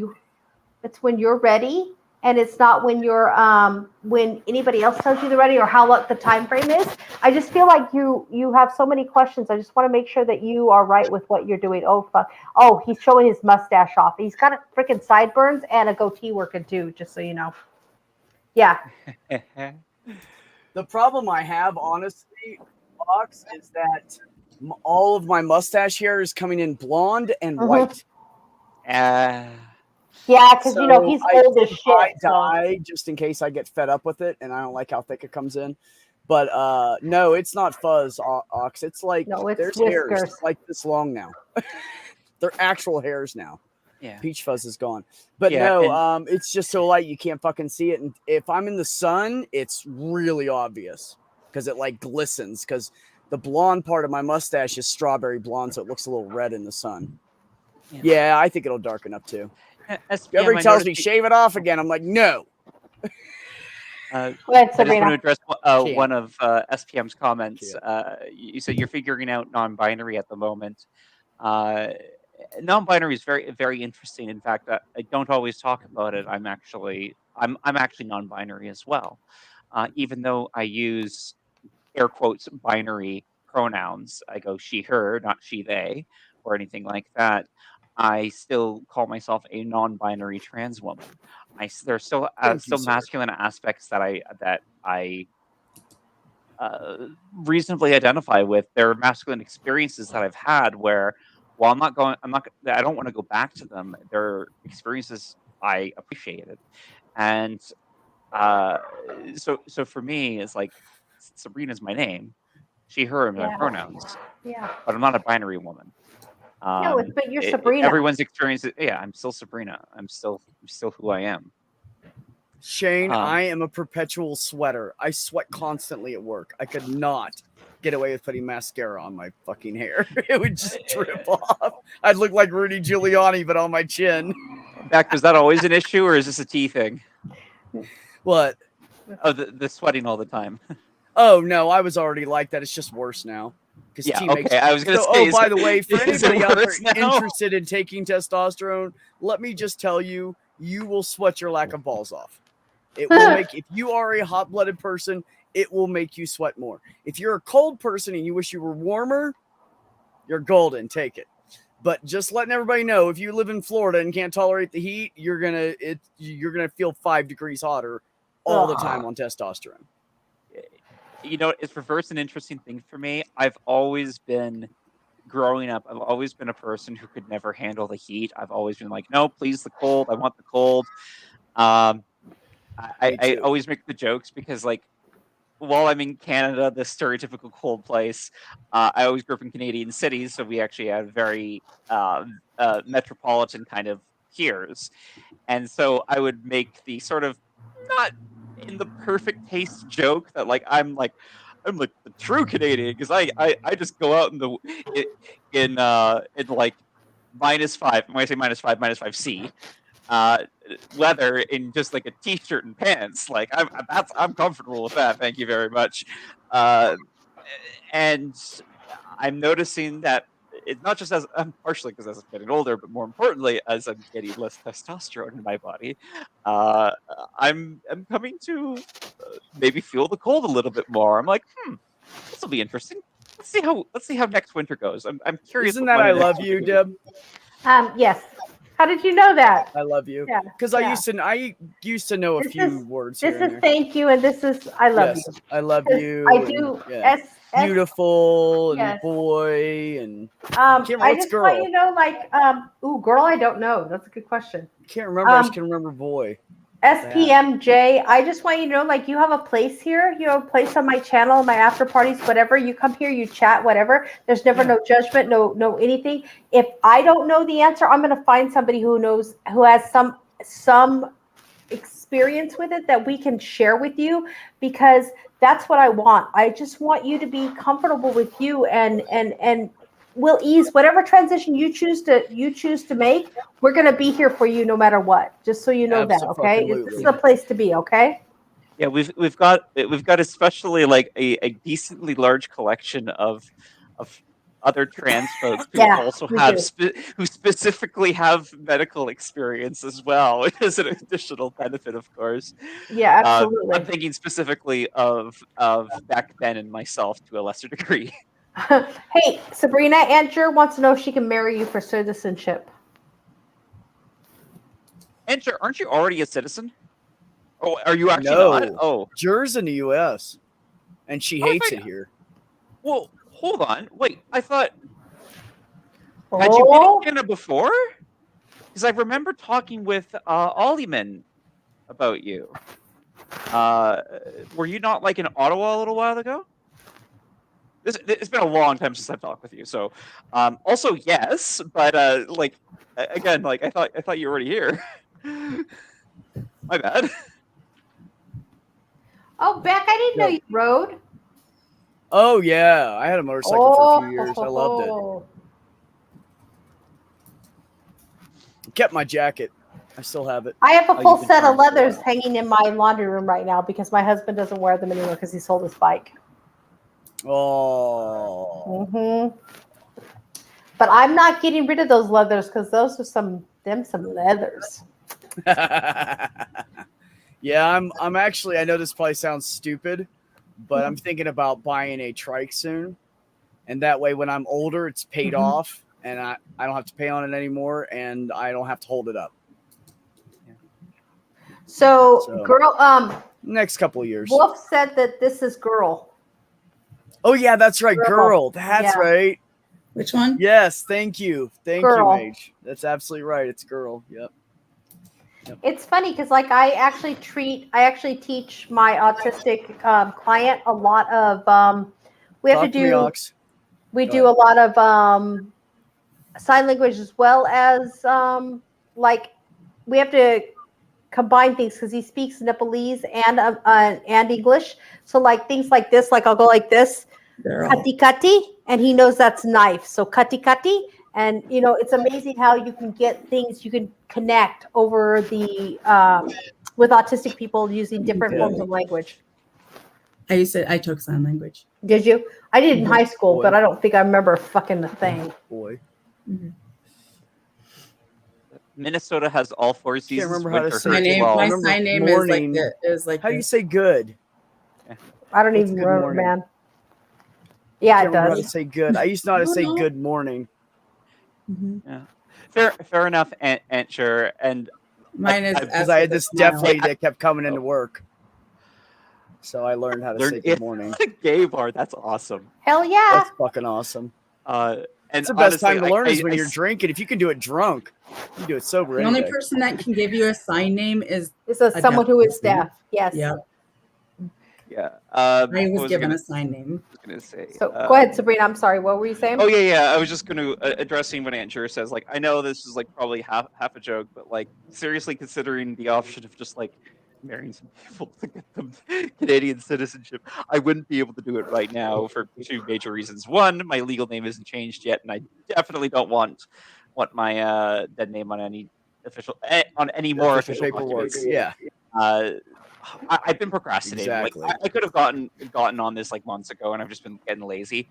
you're ready, and it's not when you're when anybody else tells you they're ready or how long the time frame is. I just feel like you have so many questions. I just want to make sure that you are right with what you're doing. Oh fuck! Oh, he's showing his mustache off. He's got a freaking sideburns and a goatee working too. Just so you know. Yeah. The problem I have, honestly, Fox, is that all of my mustache hair is coming in blonde and white. Yeah, because he's old as shit. I dye just in case I get fed up with it, and I don't like how thick it comes in. But no, it's not fuzz, Ox. It's like there's whiskers. hairs like this long now. They're actual hairs now. Yeah, peach fuzz is gone. But it's just so light you can't fucking see it. And if I'm in the sun, it's really obvious because it like glistens. Because the blonde part of my mustache is strawberry blonde, so it looks a little red in the sun. Yeah, I think it'll darken up too. Everybody tells me shave it off again. I'm like, no. I just want to address one of SPM's comments. You said you're figuring out non-binary at the moment. Non-binary is very, very interesting. In fact, I don't always talk about it. I'm actually non-binary as well, even though I use air quotes binary pronouns. I go she, her, not she, they, or anything like that. I still call myself a non-binary trans woman. There's still masculine aspects that I reasonably identify with. There are masculine experiences that I've had where, while I don't want to go back to them. They're experiences I appreciated, and so for me, it's like Sabrina's my name. She, her, and my Yeah. pronouns. Yeah. But I'm not a binary woman. No, but you're Sabrina. Everyone's experience. Yeah, I'm still Sabrina. I'm still who I am. Shane, I am a perpetual sweater. I sweat constantly at work. I could not get away with putting mascara on my fucking hair. It would just drip off. I'd look like Rudy Giuliani, but on my chin. Beck, was that always an issue, or is this a tea thing? What? Oh, the sweating all the time. Oh no, I was already like that. It's just worse now. Yeah, tea okay. makes... I was gonna say. Oh, by the way, for anybody out there now? interested in taking testosterone, let me just tell you, you will sweat your lack of balls off. It will make, if you are a hot-blooded person, it will make you sweat more. If you're a cold person and you wish you were warmer, you're golden. Take it. But just letting everybody know, if you live in Florida and can't tolerate the heat, you're gonna feel 5 degrees hotter all the time on testosterone. You know, it's reversed an interesting thing for me. I've always been, growing up, I've always been a person who could never handle the heat. I've always been like, no, please, the cold. I want the cold. I always make the jokes because, like, while I'm in Canada, the stereotypical cold place, I always grew up in Canadian cities, so we actually had very metropolitan kind of hears. And so I would make the sort of not in the perfect taste joke that I'm like the true Canadian because I just go out in like -5. When I say -5, -5 C. Leather in just like a t-shirt and pants. Like I'm comfortable with that. Thank you very much. And I'm noticing that it's not just as I'm partially because as I'm getting older, but more importantly, as I'm getting less testosterone in my body, I'm coming to maybe feel the cold a little bit more. I'm like, this will be interesting. Let's see how next winter goes. I'm curious. Isn't that I love you, Deb? Yes. How did you know that? I love you. Yeah. Because I used to know a few words. This is thank you, and this is I love you. I love you. I do. Beautiful and boy and I just girl? want you to know, like, girl, I don't know. That's a good question. Can't remember. I just can remember boy. SPMJ. I just want you to know, like, you have a place here. You have a place on my channel, my after parties, whatever. You come here, you chat, whatever. There's never no judgment, no anything. If I don't know the answer, I'm going to find somebody who knows, who has some experience with it that we can share with you, because that's what I want. I just want you to be comfortable with you, and we'll ease whatever transition you choose to make. We're going to be here for you no matter what. Just so you know that, okay? This is a place to be, okay? Yeah, we've got especially like a decently large collection of other trans folks who also have who specifically have medical experience as well, which is an additional benefit, of course. Yeah, absolutely. I'm thinking specifically of Beck, Ben, and myself to a lesser degree. Hey, Sabrina Ancher wants to know if she can marry you for citizenship. Ancher, aren't you already a citizen? Oh, are you actually not? Oh, Jer's in the U.S. and she hates it here. Well, hold on. Wait, I thought had you been in Canada before? Because I remember talking with Ollieman about you. Were you not like in Ottawa a little while ago? It's been a long time since I've talked with you. So, also yes, but like again, like I thought you were already here. My bad. Oh, Beck, I didn't know you rode. Oh yeah, I had a motorcycle for a few years. I loved it. Kept my jacket. I still have it. I have a full set of leathers hanging in my laundry room right now because my husband doesn't wear them anymore because he sold his bike. Oh. But I'm not getting rid of those leathers because those are some leathers. Yeah, I'm actually, I know this probably sounds stupid, but I'm thinking about buying a trike soon. And that way when I'm older, it's paid off and I don't have to pay on it anymore and I don't have to hold it up. So girl, next couple of years. Wolf said that this is girl. Oh yeah, that's right. Girl. That's right. Which one? Yes. Thank you. Thank you, Mage. That's absolutely right. It's girl. Yep. It's funny because like I actually teach my autistic client a lot of we have Talk to me, do Ox. we Go do a ahead. lot of sign language as well as like we have to combine things because he speaks Nepalese and English. So like things like this, like I'll go like this, kati kati, and he knows that's knife. So kati kati, and you know it's amazing how you can get things you can connect over the with autistic people using different forms of language. I took sign language. Did you? I did in high school, Boy. but I don't think I remember fucking the thing. Boy. Minnesota has all 4 Can't seasons. remember how to Winter say My hurts name, well. my remember sign name morning. is like How do you this. say good? I don't What's even good remember, morning? man. Yeah, Can't it remember how to does. say good. I used to know how to say good morning. Yeah. Fair enough, Aunt Sure. And Mine is Because I had this deaf smile. lady that kept coming into work. So I learned how to say learned good it morning. at a gay bar. That's awesome. Hell yeah. That's fucking awesome. And It's the best honestly, time to learn is when I you're drinking. If you can do it drunk, you do it sober. The any only day. person that can give you a sign name is someone deaf who is person. deaf. Yes. Yeah. Yeah. I what was I given gonna- a sign name. I was gonna say. So go ahead, Sabrina. I'm sorry. What were you saying? Oh yeah. I was just gonna addressing what Aunt Sure says. Like, I know this is like probably half a joke, but like seriously considering the option of just like marrying some people to get them Canadian citizenship, I wouldn't be able to do it right now for 2 major reasons. One, my legal name isn't changed yet, and I definitely don't want my dead name on any on any more official paperwork. documents. Yeah. I've been procrastinating. Exactly. Like I could have gotten on this like months ago, and I've just been getting lazy.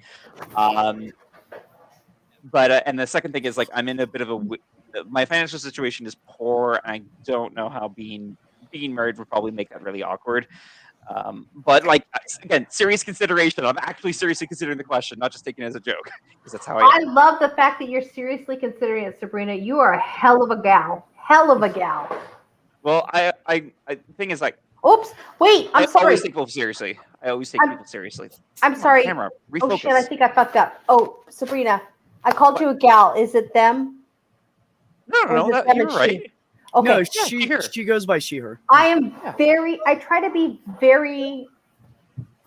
But and the second thing is like I'm in a bit of my financial situation is poor, and I don't know how being married would probably make that really awkward. But like again, serious consideration. I'm actually seriously considering the question, not just taking it as a joke, because that's how I am. I love the fact that you're seriously considering it, Sabrina. You are a hell of a gal. Hell of a gal. Well, I the thing is like. Oops. Wait, I'm I sorry. always take people seriously. People seriously. I'm Come on, sorry. camera, Oh refocus. shit, I think I fucked up. Oh, Sabrina, I called you a gal. Is it them? No, Or is it them you're and right. she? Okay. No, Yeah, she goes by she, her. I am I try to be very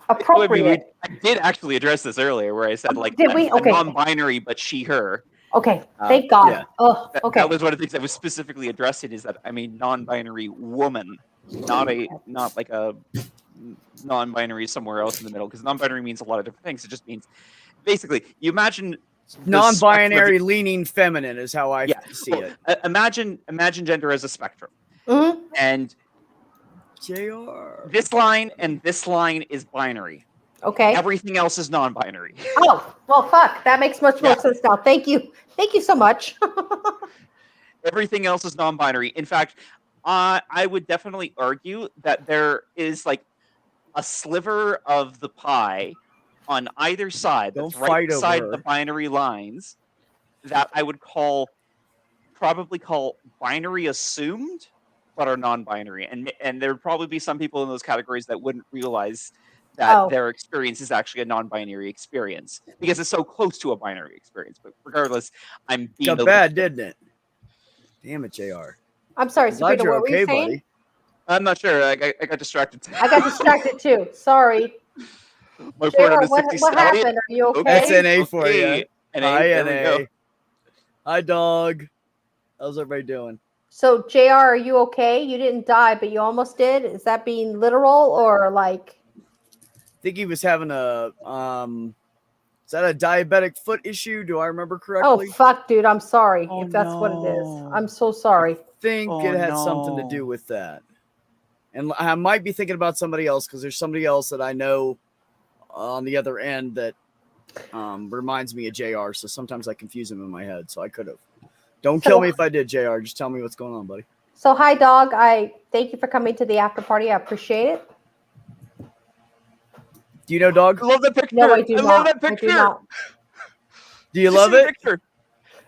appropriate. I did actually address this earlier where I said like Did we? a Okay. non-binary but she her. Okay. Thank God. yeah. Oh, okay. That was one of the things I was specifically addressing is that I'm a non-binary woman, not like a non-binary somewhere else in the middle, because non-binary means a lot of different things. It just means basically you imagine non-binary leaning feminine is how I see it. Imagine gender as a spectrum. Mhm. And JR. this line and this line is binary. Okay. Everything else is non-binary. Oh, well, fuck. That makes much more sense now. Thank you. Thank you so much. Everything else is non-binary. In fact, I would definitely argue that there is like a sliver of the pie on either side that's right beside the binary lines that I would probably call binary assumed, but are non-binary. And there would probably be some people in those categories that wouldn't realize that their experience is actually a non-binary experience because it's so close to a binary experience. But regardless, I'm being got bad, didn't it? Damn it, JR. I'm sorry, Glad Sabrina. you're What were you okay, saying? buddy. I'm not sure. I got distracted. I got distracted too. Sorry. My JR, what happened? Are you okay? That's NA for you. NA, Hi, there we NA. go. Hi, dog. How's everybody doing? So, JR, are you okay? You didn't die, but you almost did. Is that being literal or like? I think he was having a is that a diabetic foot issue? Do I remember correctly? Oh fuck, dude! I'm sorry if that's what it is. I'm so sorry. I think it had something to do with that. And I might be thinking about somebody else because there's somebody else that I know on the other end that reminds me of JR. So sometimes I confuse him in my head. So I could have. Don't kill me if I did, JR. Just tell me what's going on, buddy. So hi, dog. I thank you for coming to the after party. I appreciate it. Do you know, dog? I love that picture. No, I do I not. love that I picture. do not. Do you love it? Picture?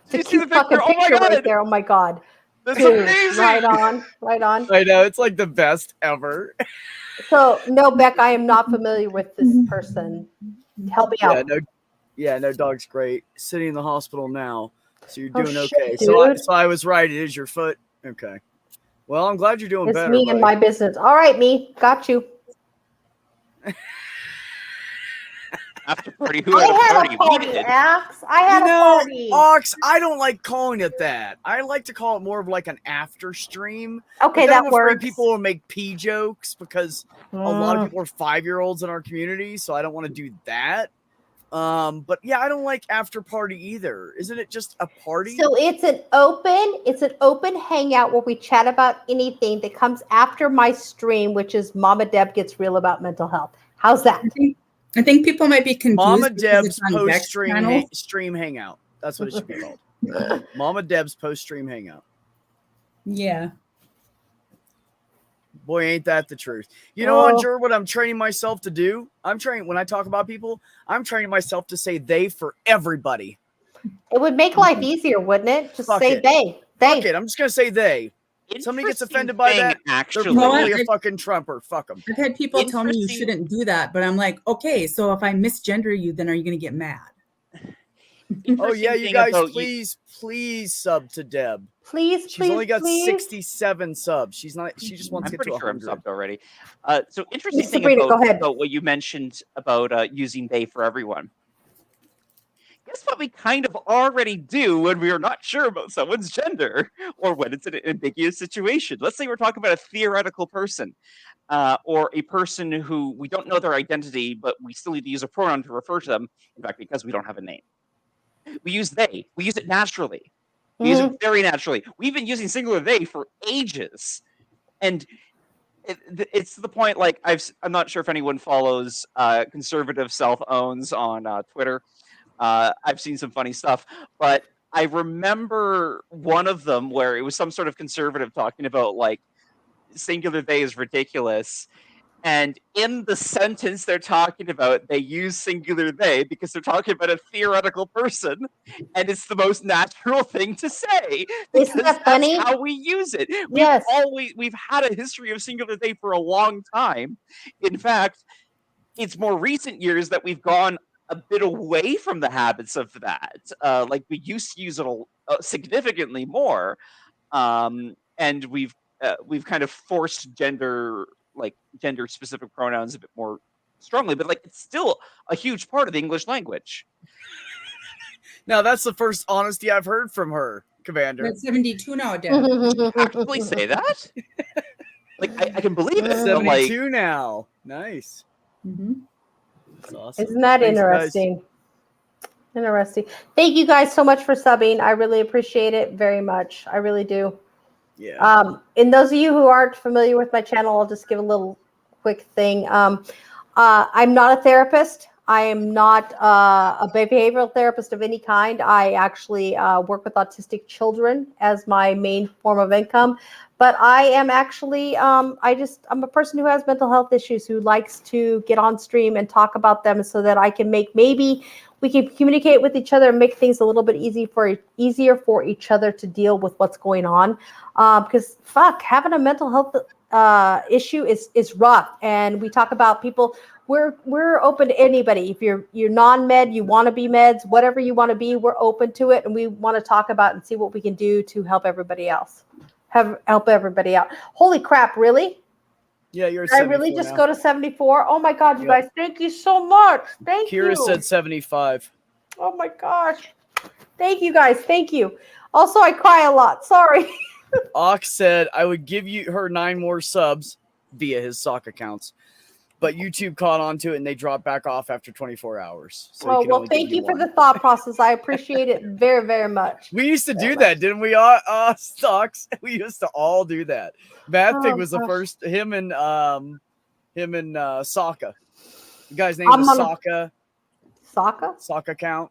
It's a You see cute the picture? fucking Oh my picture right God. there. Oh my god. That's Dude, amazing. right on, right on. I know. It's like the best ever. So no, Beck, I am not familiar with this person. Help me out. No, dog's great. Sitting in the hospital now. So you're Oh, doing shit, okay. dude. So I was right. It is your foot. Okay. Well, I'm glad you're doing It's better. me buddy. and my business. All right, me. Got you. After party, who had a party? We did. Axe. I had a party. Ox, I don't like calling it that. I like to call it more of like an after stream. Okay, But then that I'm afraid works. people will make pee jokes because a lot of people are 5-year-olds in our community, so I don't want to do that. But yeah, I don't like after party either. Isn't it just a party? So it's an open hangout where we chat about anything that comes after my stream, which is Momma Deb Gets Real About Mental Health. How's that? I think people might be confused. Momma because Deb's it's on Beck's channel. stream hangout. That's what it should be called. Momma Deb's post stream hangout. Yeah. Boy, ain't that the truth. You know what I'm training myself to do? When I talk about people, I'm training myself to say they for everybody. It would make life easier, wouldn't it? Just Fuck say it. they. Fuck it. I'm just gonna say they. Somebody gets offended by that, actually. they're probably a fucking Trumper. Fuck them. I've had people tell me you shouldn't do that, but I'm like, okay, so if I misgender you, then are you going to get mad? Oh yeah, you guys, please sub to Deb. Please, she's only got 67 subs. She's not. She just wants to get to 100. I'm subbed already. So interesting thing Sabrina, go ahead. about what you mentioned about using they for everyone. Guess what we kind of already do when we are not sure about someone's gender or when it's an ambiguous situation. Let's say we're talking about a theoretical person or a person who we don't know their identity, but we still need to use a pronoun to refer to them. In fact, because we don't have a name. We use they. We use it naturally. We use it very naturally. We've been using singular they for ages. And it's to the point, like, I'm not sure if anyone follows conservative self-owns on Twitter. I've seen some funny stuff, but I remember one of them where it was some sort of conservative talking about like singular they is ridiculous. And in the sentence they're talking about, they use singular they because they're talking about a theoretical person, and it's the most natural thing to say. Isn't that funny? That's how we use it. Yes. We've had a history of singular they for a long time. In fact, it's more recent years that we've gone a bit away from the habits of that. Like we used to use it significantly more, and we've kind of forced gender specific pronouns a bit more strongly. But like it's still a huge part of the English language. Now that's the first honesty I've heard from her, Commander. That's 72 now, Deb. Did you actually say that? Like I can believe it. 72 now. Nice. Mm-hmm. Awesome. Isn't that interesting? Interesting. Thank you guys so much for subbing. I really appreciate it very much. I really do. Yeah. And those of you who aren't familiar with my channel, I'll just give a little quick thing. I'm not a therapist. I am not a behavioral therapist of any kind. I actually work with autistic children as my main form of income. But I am actually, I'm a person who has mental health issues who likes to get on stream and talk about them so that I can maybe we can communicate with each other and make things a little bit easier for each other to deal with what's going on. Because having a mental health issue is rough. And we talk about people, we're open to anybody. If you're non-med, you want to be meds, whatever you want to be, we're open to it. And we want to talk about and see what we can do to help everybody else. Help everybody out. Holy crap, really? Yeah, you're at I really just go to 74. Oh my God, you guys, thank you so much. Thank you. Kira said 75. Oh my gosh. Thank you guys. Thank you. Also, I cry a lot. Sorry. Ox said I would give her 9 more subs via his sock accounts. But YouTube caught on to it and they dropped back off after 24 hours. So well, thank you for the thought process. I appreciate it very, very much. We used to do that, didn't we, Stocks? We used to all do that. Bad Pig was the first, him and Sokka. The guy's name was Sokka. Sokka? Sokka count.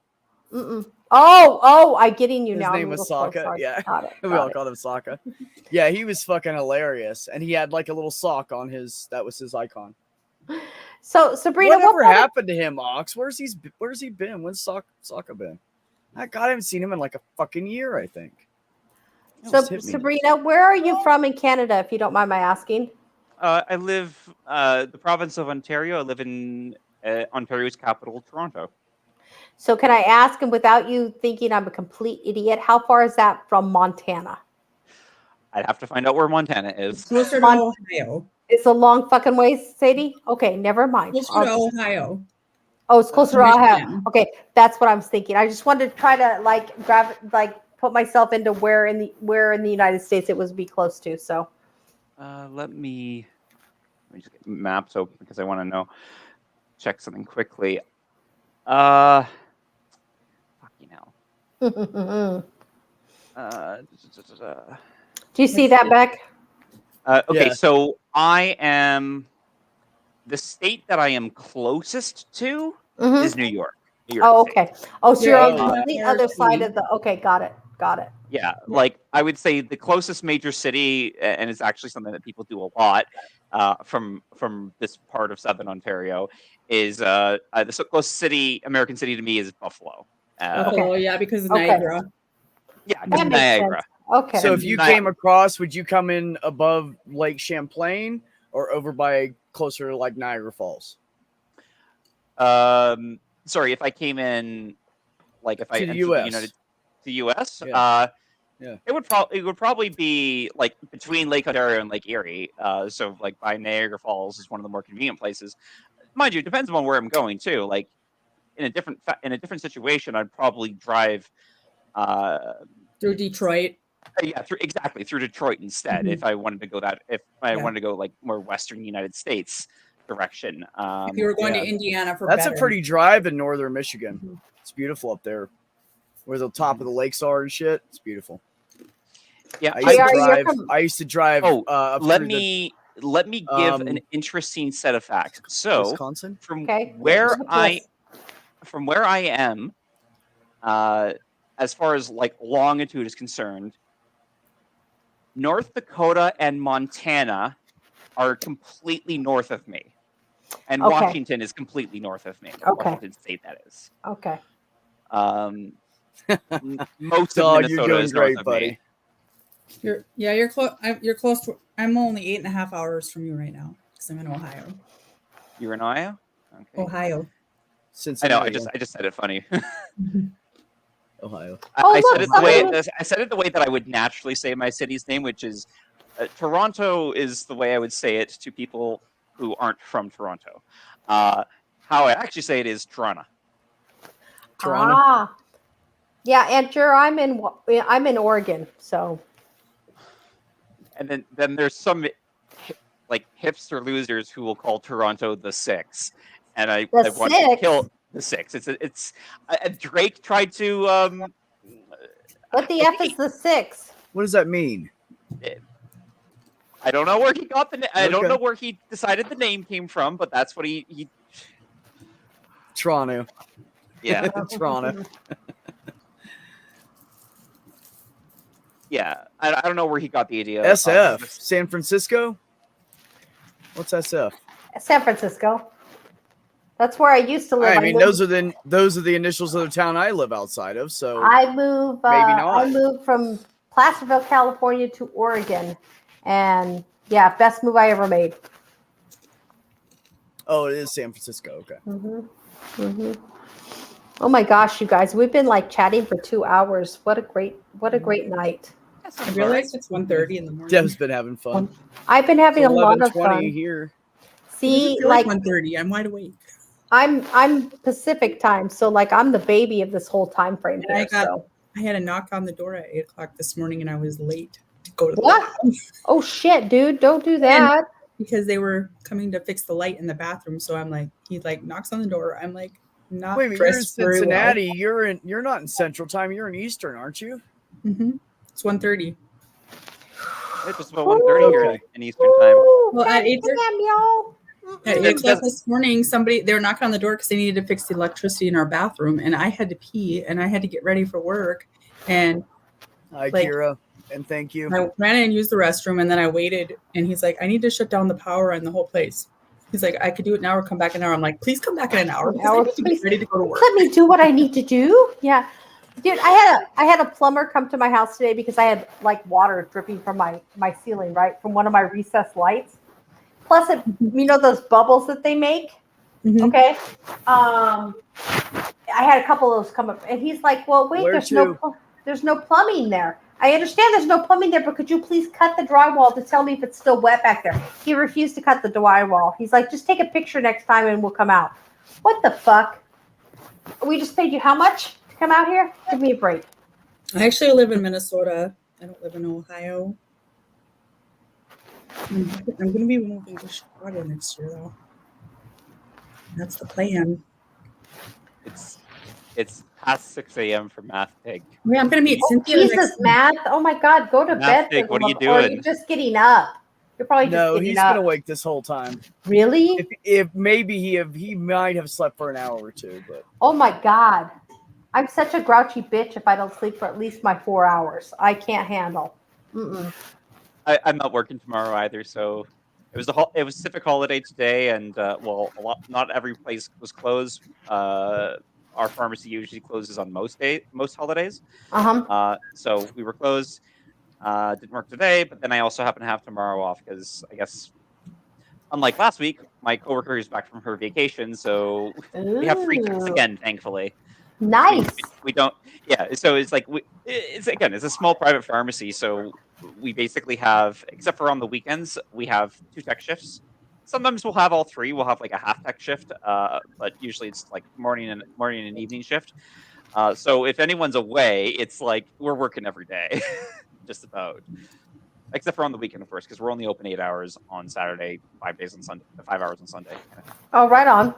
Oh, I getting you His now. His name was Sokka. Yeah. We all called him Sokka. Yeah, he was fucking hilarious. And he had like a little sock on that was his icon. So Sabrina, whatever happened to him, Ox? Where's he been? When's Sokka been? God, I haven't seen him in like a fucking year, I think. So Sabrina, where are you from in Canada, if you don't mind my asking? I live the province of Ontario. I live in Ontario's capital, Toronto. So can I ask, and without you thinking I'm a complete idiot, how far is that from Montana? I'd have to find out where Montana is. Closer to Ohio. It's a long fucking ways, Sadie. Okay, never mind. Closer to Ohio. Oh, it's closer to Ohio. Michigan. Okay, that's what I was thinking. I just wanted to try to put myself into where in the United States it would be close to. So, Let me just get maps open because I want to know. Check something quickly. Fucking hell. do you see that, Beck? Okay, Yeah. so I am the state that I am closest to Mhm. is New York. New York Oh, State. okay. Oh, so you're on Yeah. the other side of the. Okay, got it. Yeah, like I would say the closest major city, and it's actually something that people do a lot from this part of Southern Ontario, is the closest American city to me is Buffalo. Buffalo, yeah, because of Okay. Niagara. Yeah, That because makes Niagara. sense. Okay. So And if you Ni- came across, would you come in above Lake Champlain or over by closer to like Niagara Falls? Sorry, if I came in, like if I To the entered US. the US, Yeah. Yeah. it would probably be like between Lake Ontario and Lake Erie. So like by Niagara Falls is one of the more convenient places. Mind you, it depends on where I'm going too. Like in a different situation, I'd probably drive Through Detroit. yeah, through Detroit instead. Mhm. If I wanted to go Yeah. wanted to go like more Western United States direction. If you were going yeah. to Indiana for That's better. a pretty drive in northern Michigan. Mhm. It's beautiful up there, where the top of the lakes are and shit. It's beautiful. Yeah, I used to JR, you're drive. from- I used to drive. Oh, up let through me give an um, interesting set of facts. the So Wisconsin. from Okay. where Yes. I am, as far as like longitude is concerned, North Dakota and Montana are completely north of me, and Okay. Washington is completely north of me. Okay. Washington State, that is. Okay. Most of Dog, Minnesota you're doing is north great, of buddy. me. You're close. You're close to. I'm only 8.5 hours from you right now because I'm in Ohio. You're in Ohio? Okay. Ohio. I know. Cincinnati. I just said it funny. Ohio. Oh, I look, said it the way somebody- I said it the way that I would naturally say my city's name, which is Toronto. Is the way I would say it to people who aren't from Toronto. How I actually say it is Toronto. Toronto. Ah. Yeah, and I'm in Oregon, so And then there's some like hipster losers who will call Toronto the Six, and I want to Six? kill the Six. It's Drake tried to what the F is the 6? What does that mean? I don't know where he got I don't Okay. know where he decided the name came from, but that's what he Toronto. yeah. Toronto. Yeah, I don't know where he got the idea. SF. San Francisco. What's SF? San Francisco. That's where I used to live. I mean, those are the initials of the town I live outside of. So I moved. Maybe not. I moved from Placerville, California, to Oregon, and yeah, best move I ever made. oh, it is San Francisco. Okay. Oh my gosh, you guys, we've been like chatting for 2 hours. What a great night. I realized it's 1:30 in the morning. Deb's been having fun. I've been having a lot of 11:20 fun. here. See, It's like like 1:30. I'm wide awake. I'm Pacific time, so like I'm the baby of this whole time frame And here. I had a knock on the door at 8 o'clock this morning, and I was late to go to the What? bathroom Oh shit, dude, don't do that. because they were coming to fix the light in the bathroom. So I'm like, he like knocks on the door. I'm like, not Wait a minute, you're in dressed very Cincinnati. You're not in Central Time. You're in Eastern, aren't you? well. It's 1:30. It's just about 1:30 here in Eastern time. Ooh, Well, at God 8:30 damn, y'all. At 8 o'clock this morning, they were knocking on the door because they needed to fix the electricity in our bathroom, and I had to pee and I had to get ready for work. And Hi, Like- Kira, and thank you. I ran in and used the restroom, and then I waited, and he's like, I need to shut down the power on the whole place. He's like, I could do it now or come back in an hour. I'm like, please come back in an hour. Because I need to get ready to go to work. Let me do what I need to do. Yeah. Dude, I had a plumber come to my house today because I had like water dripping from my ceiling, right? From one of my recessed lights. Plus it, those bubbles that they make. Mhm. Okay. I had a couple of those come up and he's like, well, wait, Where there's to? no plumbing there. I understand there's no plumbing there, but could you please cut the drywall to tell me if it's still wet back there? He refused to cut the drywall. He's like, just take a picture next time and we'll come out. What the fuck? We just paid you how much to come out here? Give me a break. I actually live in Minnesota. I don't live in Ohio. I'm going to be moving to Chicago next year, though. That's the plan. It's past 6 a.m. for Math Pig. Yeah, I'm going to meet Cynthia. Jesus, Matt. Oh my God. Go to bed. Pig, what are you Or doing? you're just getting up. You're probably just No, getting he's up. been awake this whole time. Really? If maybe he might have slept for an hour or two, but Oh my God. I'm such a grouchy bitch if I don't sleep for at least my 4 hours. I can't handle. Mm-mm. I'm not working tomorrow either, so it was civic holiday today, and not every place was closed. Our pharmacy usually closes on most holidays. So we were closed. Didn't work today, but then I also happen to have tomorrow off because I guess, unlike last week, my coworker is back from her vacation, so we have free cooks again, thankfully. Nice. We don't. Yeah. So it's like it's a small private pharmacy, so we basically have, except for on the weekends, we have 2 tech shifts. Sometimes we'll have all 3. We'll have like a half tech shift, but usually it's like morning and evening shift. So if anyone's away, it's like we're working every day, just about. Except for on the weekend, of course, because we're only open 8 hours on Saturday, 5 days on Sunday, 5 hours on Sunday. Oh, right on.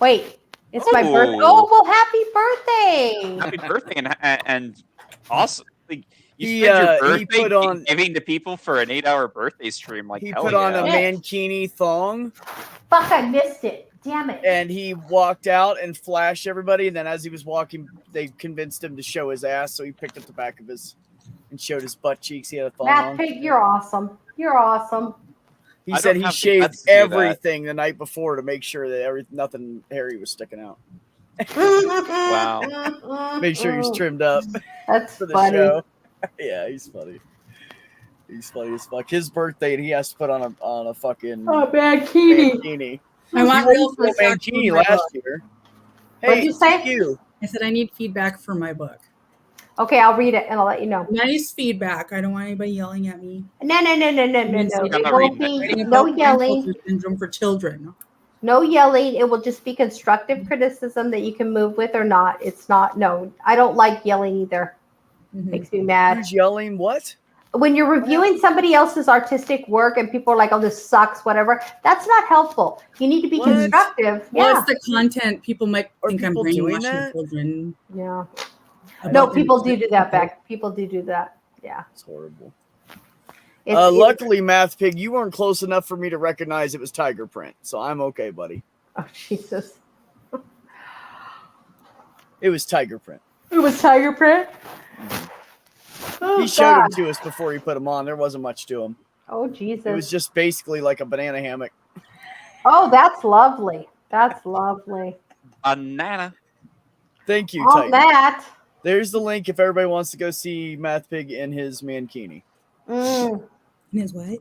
Wait, it's my birthday. Oh, well, happy birthday! Happy birthday and awesome. Like, you he spent your birthday put on giving to people for an 8-hour birthday stream. Like he hell put on a yeah. mankini thong. Fuck, I missed it. Damn it. And he walked out and flashed everybody. And then as he was walking, they convinced him to show his ass. So he picked up the back of his and showed his butt cheeks. He had a thong Matt on. Pig, you're awesome. You're awesome. He I said don't he have the shaved guts to do that. everything the night before to make sure that nothing hairy was sticking out. Wow. Make sure he's trimmed up That's for the funny. show. Yeah, he's funny. He's funny as fuck. His birthday, he has to put on a fucking mankini. I want He real wore a feedback mankini for my last book. year. What'd Hey, you say? you. I said I need feedback for my book. Okay, I'll read it and I'll let you know. Nice feedback. I don't want anybody yelling at me. No. I'm It not won't reading it. be Writing no about yelling. Klinefelter syndrome for children. No yelling. It will just be constructive criticism that you can move with or not. It's not. No, I don't like yelling either. Makes me mad. Who's yelling? What? When you're reviewing somebody else's artistic work and people are like, "Oh, this sucks," whatever. That's not helpful. You need to be What? constructive. Well, Yeah. it's the content. People might Are think I'm people doing brainwashing that? children. Yeah. about No, their people do music. that back. People do that. Yeah. It's horrible. It's- Luckily, Math Pig, you weren't close enough for me to recognize it was tiger print, so I'm okay, buddy. Oh, Jesus. It was tiger print. It was tiger print? Oh, He showed God. him to us before he put him on. There wasn't much to him. Oh, Jesus. It was just basically like a banana hammock. Oh, that's lovely. That's lovely. Banana. Thank you, On Tiger. that. There's the link if everybody wants to go see Math Pig in his mankini. Mm. And his what?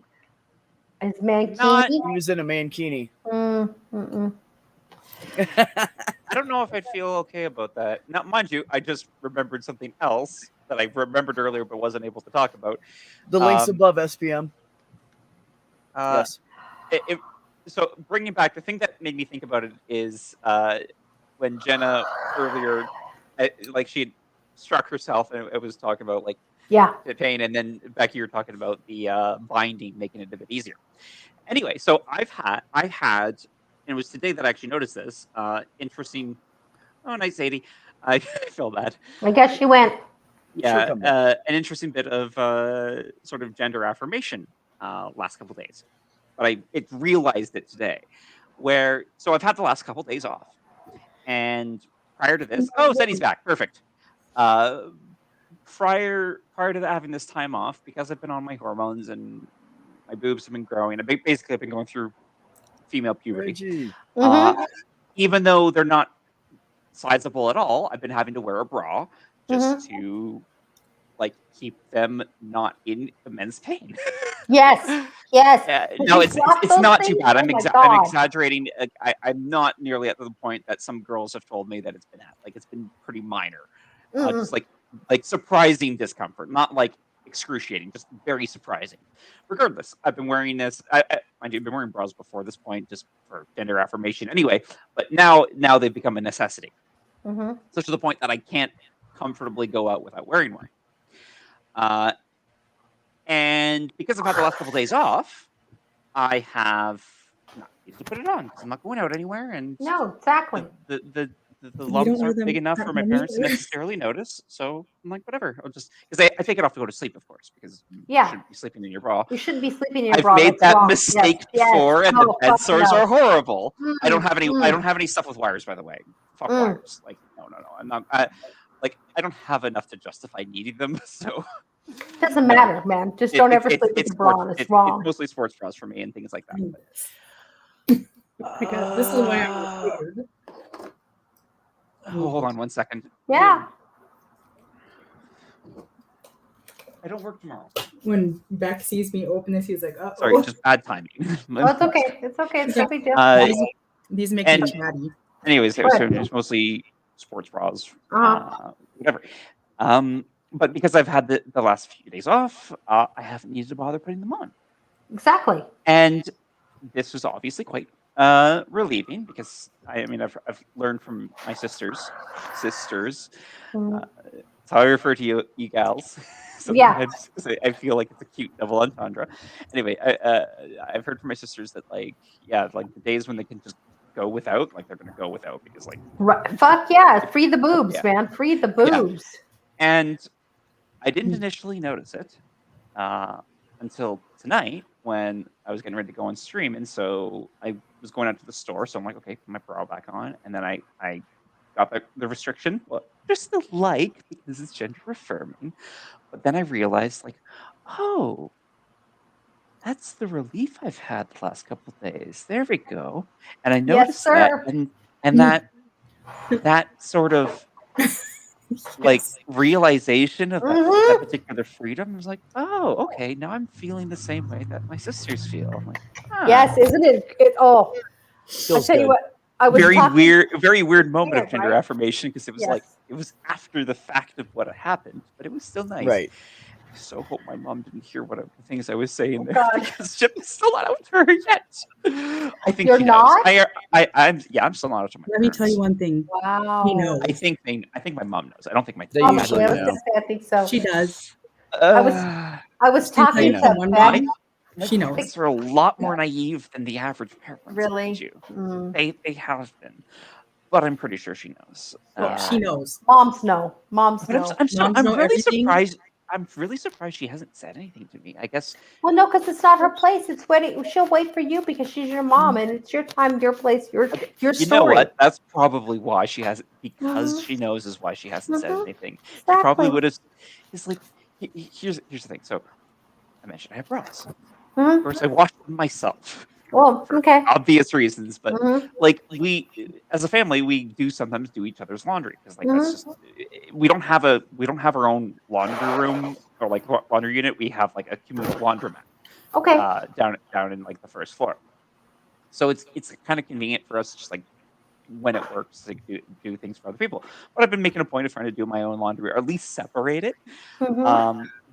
It's mankini. He was in a mankini. Mm-mm. I don't know if I'd feel okay about that. Now, mind you, I just remembered something else that I remembered earlier but wasn't able to talk about. The link's above SPM. Yes. So bringing back, the thing that made me think about it is when Jena earlier, like she had struck herself and it was talking about like Yeah. the pain, and then Becky, you're talking about the binding, making it a bit easier. Anyway, so I had, and it was today that I actually noticed this interesting. Oh, nice 80. I feel bad. I guess she went. Yeah, an interesting bit of sort of gender affirmation last couple days, but I realized it today. So I've had the last couple days off, and prior to this, Zeddy's back, perfect. Prior to having this time off, because I've been on my hormones and my boobs have been growing, basically I've been going through female puberty. Even though they're not sizable at all, I've been having to wear a bra just to like keep them not in immense pain. Yes. No, it's not too bad. I'm God. exaggerating. I'm not nearly at the point that some girls have told me that it's been at. Like it's been pretty minor. Just like like surprising discomfort, not like excruciating, just very surprising. Regardless, I've been wearing this. I've been wearing bras before this point, just for gender affirmation, anyway. But now they've become a necessity, such to the point that I can't comfortably go out without wearing one. And because I've had the last couple days off, I have not needed to put it on because I'm not going out anywhere, and No, exactly. the lumps aren't big enough for my parents to necessarily notice. So I'm like, whatever. I'll just because I take it off to go to sleep, of course, because you shouldn't be sleeping in your bra. You shouldn't be sleeping in your I've bra. made That's that wrong. mistake before, and the bed sores are horrible. I don't have any. I don't have any stuff with wires, by the way. Fuck wires. Like no. I'm not. I don't have enough to justify needing them. So doesn't matter, man. Just don't ever sleep with a bra on. It's wrong. It's mostly sports bras for me and things like that. Because this is why I'm scared. Hold on 1 second. Yeah. I don't work tomorrow. When Beck sees me open this, he's like, "Oh, sorry, just bad timing." Oh, it's okay. It's okay. It's no big deal. These make me chatty. Anyways, so it's mostly sports bras, whatever. But because I've had the last few days off, I haven't needed to bother putting them on. Exactly. And this was obviously quite relieving because I've learned from my sisters. That's how I refer to you gals. Sometimes, because I feel like it's a cute double entendre. Anyway, I've heard from my sisters that like the days when they can just go without, like they're gonna go without because like fuck yeah, free the boobs, man, free the boobs. Yeah. And I didn't initially notice it until tonight when I was getting ready to go on stream, and so I was going out to the store, so I'm like, okay, put my bra back on, and then I got the restriction, well, just the like, because it's gender affirming, but then I realized like, oh, that's the relief I've had the last couple of days. There we go. And I noticed that, and that sort of like realization of that particular freedom was like, oh, okay, now I'm feeling the same way that my sisters feel. I'm like, yes, isn't it? I'll tell you what. I was very weird moment of gender affirmation because it was like it was after the fact of what had happened, but it was still nice. Right. I so hope my mom didn't hear the things I was saying there because Jim is still not out to her yet. I think you're not. I'm still not out to my. Let me tell you one thing. Wow. He knows. I think my mom knows. I don't think my they dad usually know. I think so. She does. I was talking to Beck. She knows. Kids are a lot more naive than the average parent. Really? They have been, but I'm pretty sure she knows. She knows. Moms know. Moms know. I'm really surprised. I'm really surprised she hasn't said anything to me. I guess. Well, no, because it's not her place. It's waiting. She'll wait for you because she's your mom, and it's your time, your place, your story. You know what? That's probably why she hasn't. Because she knows is why she hasn't said anything. Exactly. She probably would have. It's like here's the thing. So I mentioned I have bras. Of course, I wash them myself. Well, okay. Obvious reasons, but like we, as a family, we sometimes do each other's laundry because like that's just we don't have our own laundry room or like laundry unit. We have like a communal laundromat. Okay. Down in like the first floor. So it's kind of convenient for us, just like when it works, to do things for other people. But I've been making a point of trying to do my own laundry or at least separate it.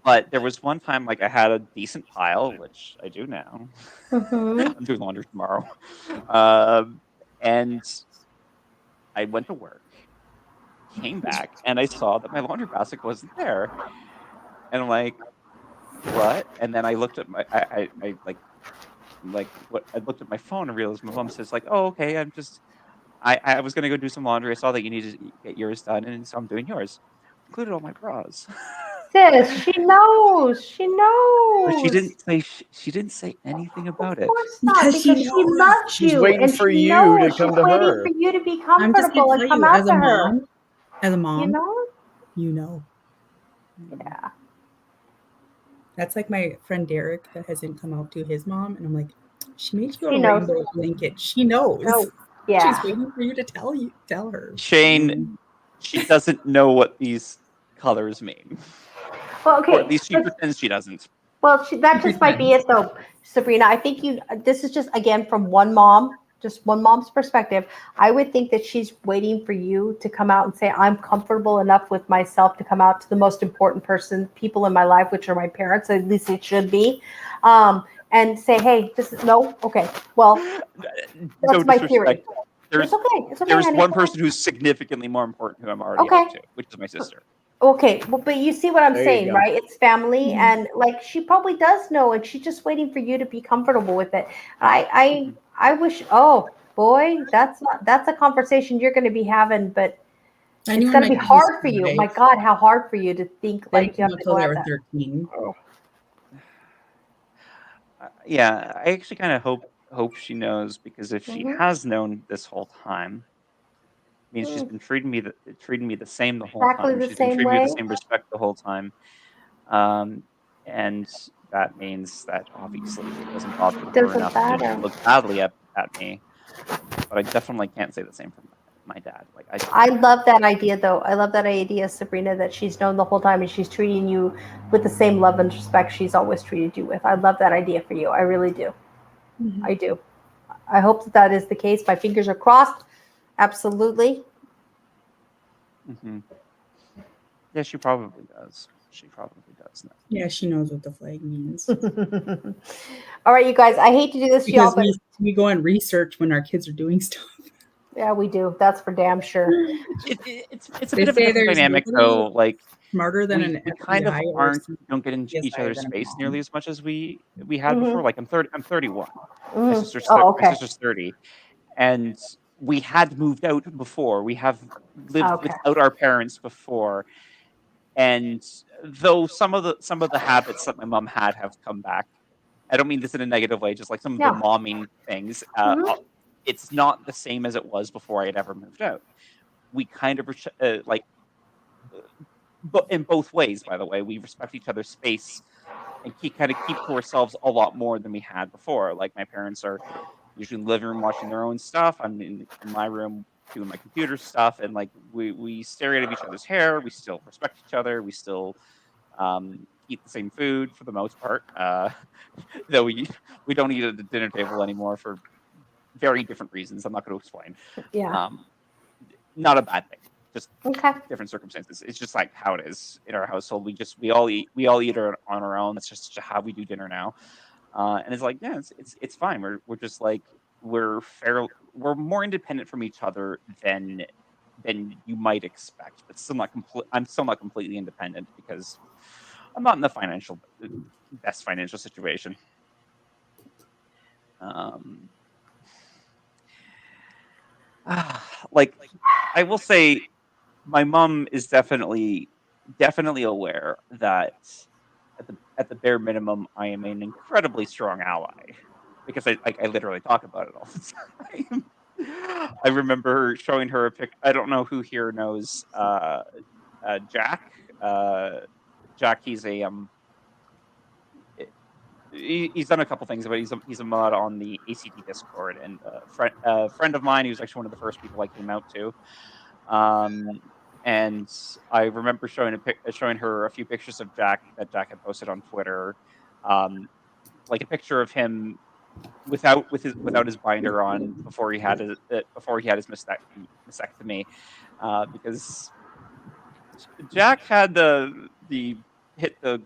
But there was one time like I had a decent pile, which I do now. I'm doing laundry tomorrow. And I went to work, came back, and I saw that my laundry basket wasn't there. And I'm like, what? And then I looked at I looked at my phone and realized my mom says like, oh, okay, I was gonna go do some laundry. I saw that you needed to get yours done, and so I'm doing yours. Included all my bras. Sis, she knows. She knows. But she didn't say anything about it. Of course not, because she loves She's you. waiting and for she you knows to come she's to waiting her. for you to be I'm just comfortable gonna and tell come you, out as to a her. mom, You know? Yeah. That's like my friend Derek that hasn't come out to his mom, and I'm like, she made you She a knows. rainbow blanket. She knows. No. Yeah. She's waiting for you to tell her. Shane, she doesn't know what these colors mean. Well, okay. Or at least she pretends she doesn't. Well, that just might be it, though, Sabrina. I think this is just, again, from one mom just one mom's perspective, I would think that she's waiting for you to come out and say, I'm comfortable enough with myself to come out to the most important people in my life, which are my parents, at least it should be. And say, hey, this is okay. Well, that's my theory. It's okay. It's okay. There's honey. one person who's significantly more important who I'm already up to, which is my sister. Okay, well, but you see what I'm saying, right? It's family, Mhm. and like she probably does know, and she's just waiting for you to be comfortable with it. I wish. Oh boy, that's a conversation you're going to be having, but I it's knew going to when be my kids was hard for you. 5. My God, how hard for you to think They like you didn't have come to out go till at they that. were 13. Yeah, I actually kind of hope she knows, because if she Mhm. has known this whole time, means she's been treating me the same the whole Exactly time. the She's been same treating me with the way. same respect the whole time. And that means that obviously it doesn't bother her Doesn't enough to matter. look badly at me. But I definitely can't say the same for my dad. Like I love that idea, though. I love that idea, Sabrina, that she's known the whole time and she's treating you with the same love and respect she's always treated you with. I love that idea for you. I really do. I do. I hope that is the case. My fingers are crossed. Absolutely. Mm-hmm. Yeah, she probably does. She probably does now. Yeah, she knows what the flag means. All right, you guys. I hate to do this to y'all, Because but we go and research when our kids are doing stuff. yeah, we do. That's for damn sure. It's a They bit of a say different there's dynamic, nobody though. Like smarter than we an kind of FBI or don't get in each CSI other's than a space mom. nearly as much as we had before. Like I'm 31. My sister's Oh, my okay. sister's 30, and we had moved out before. We have lived Okay. without our parents before, and though some of the habits that my mom had have come back. I don't mean this in a negative way, just like some of the Yeah. momming things. It's not the same as it was before I had ever moved out. We kind of but in both ways, by the way, we respect each other's space and keep to ourselves a lot more than we had before. Like my parents are usually in the living room watching their own stuff. I'm in my room doing my computer stuff, and like we stare at each other's hair. We still respect each other. We still eat the same food for the most part. Though we don't eat at the dinner table anymore for very different reasons. I'm not going to explain. Yeah. Not a bad thing. Just Okay. different circumstances. It's just like how it is in our household. We all eat on our own. That's just how we do dinner now. And it's like, yeah, it's fine. We're just like we're more independent from each other than you might expect, but still not I'm still not completely independent because I'm not in the best financial situation. Like I will say, my mom is definitely aware that at the bare minimum, I am an incredibly strong ally because I literally talk about it all the time. I remember showing her a pic. I don't know who here knows Jack. Jack, he's he's done a couple things, but he's a mod on the ACT Discord, and a friend of mine. He was actually one of the first people I came out to. And I remember showing her a few pictures of Jack that Jack had posted on Twitter, like a picture of him without his binder on before he had his mastectomy, because Jack had hit the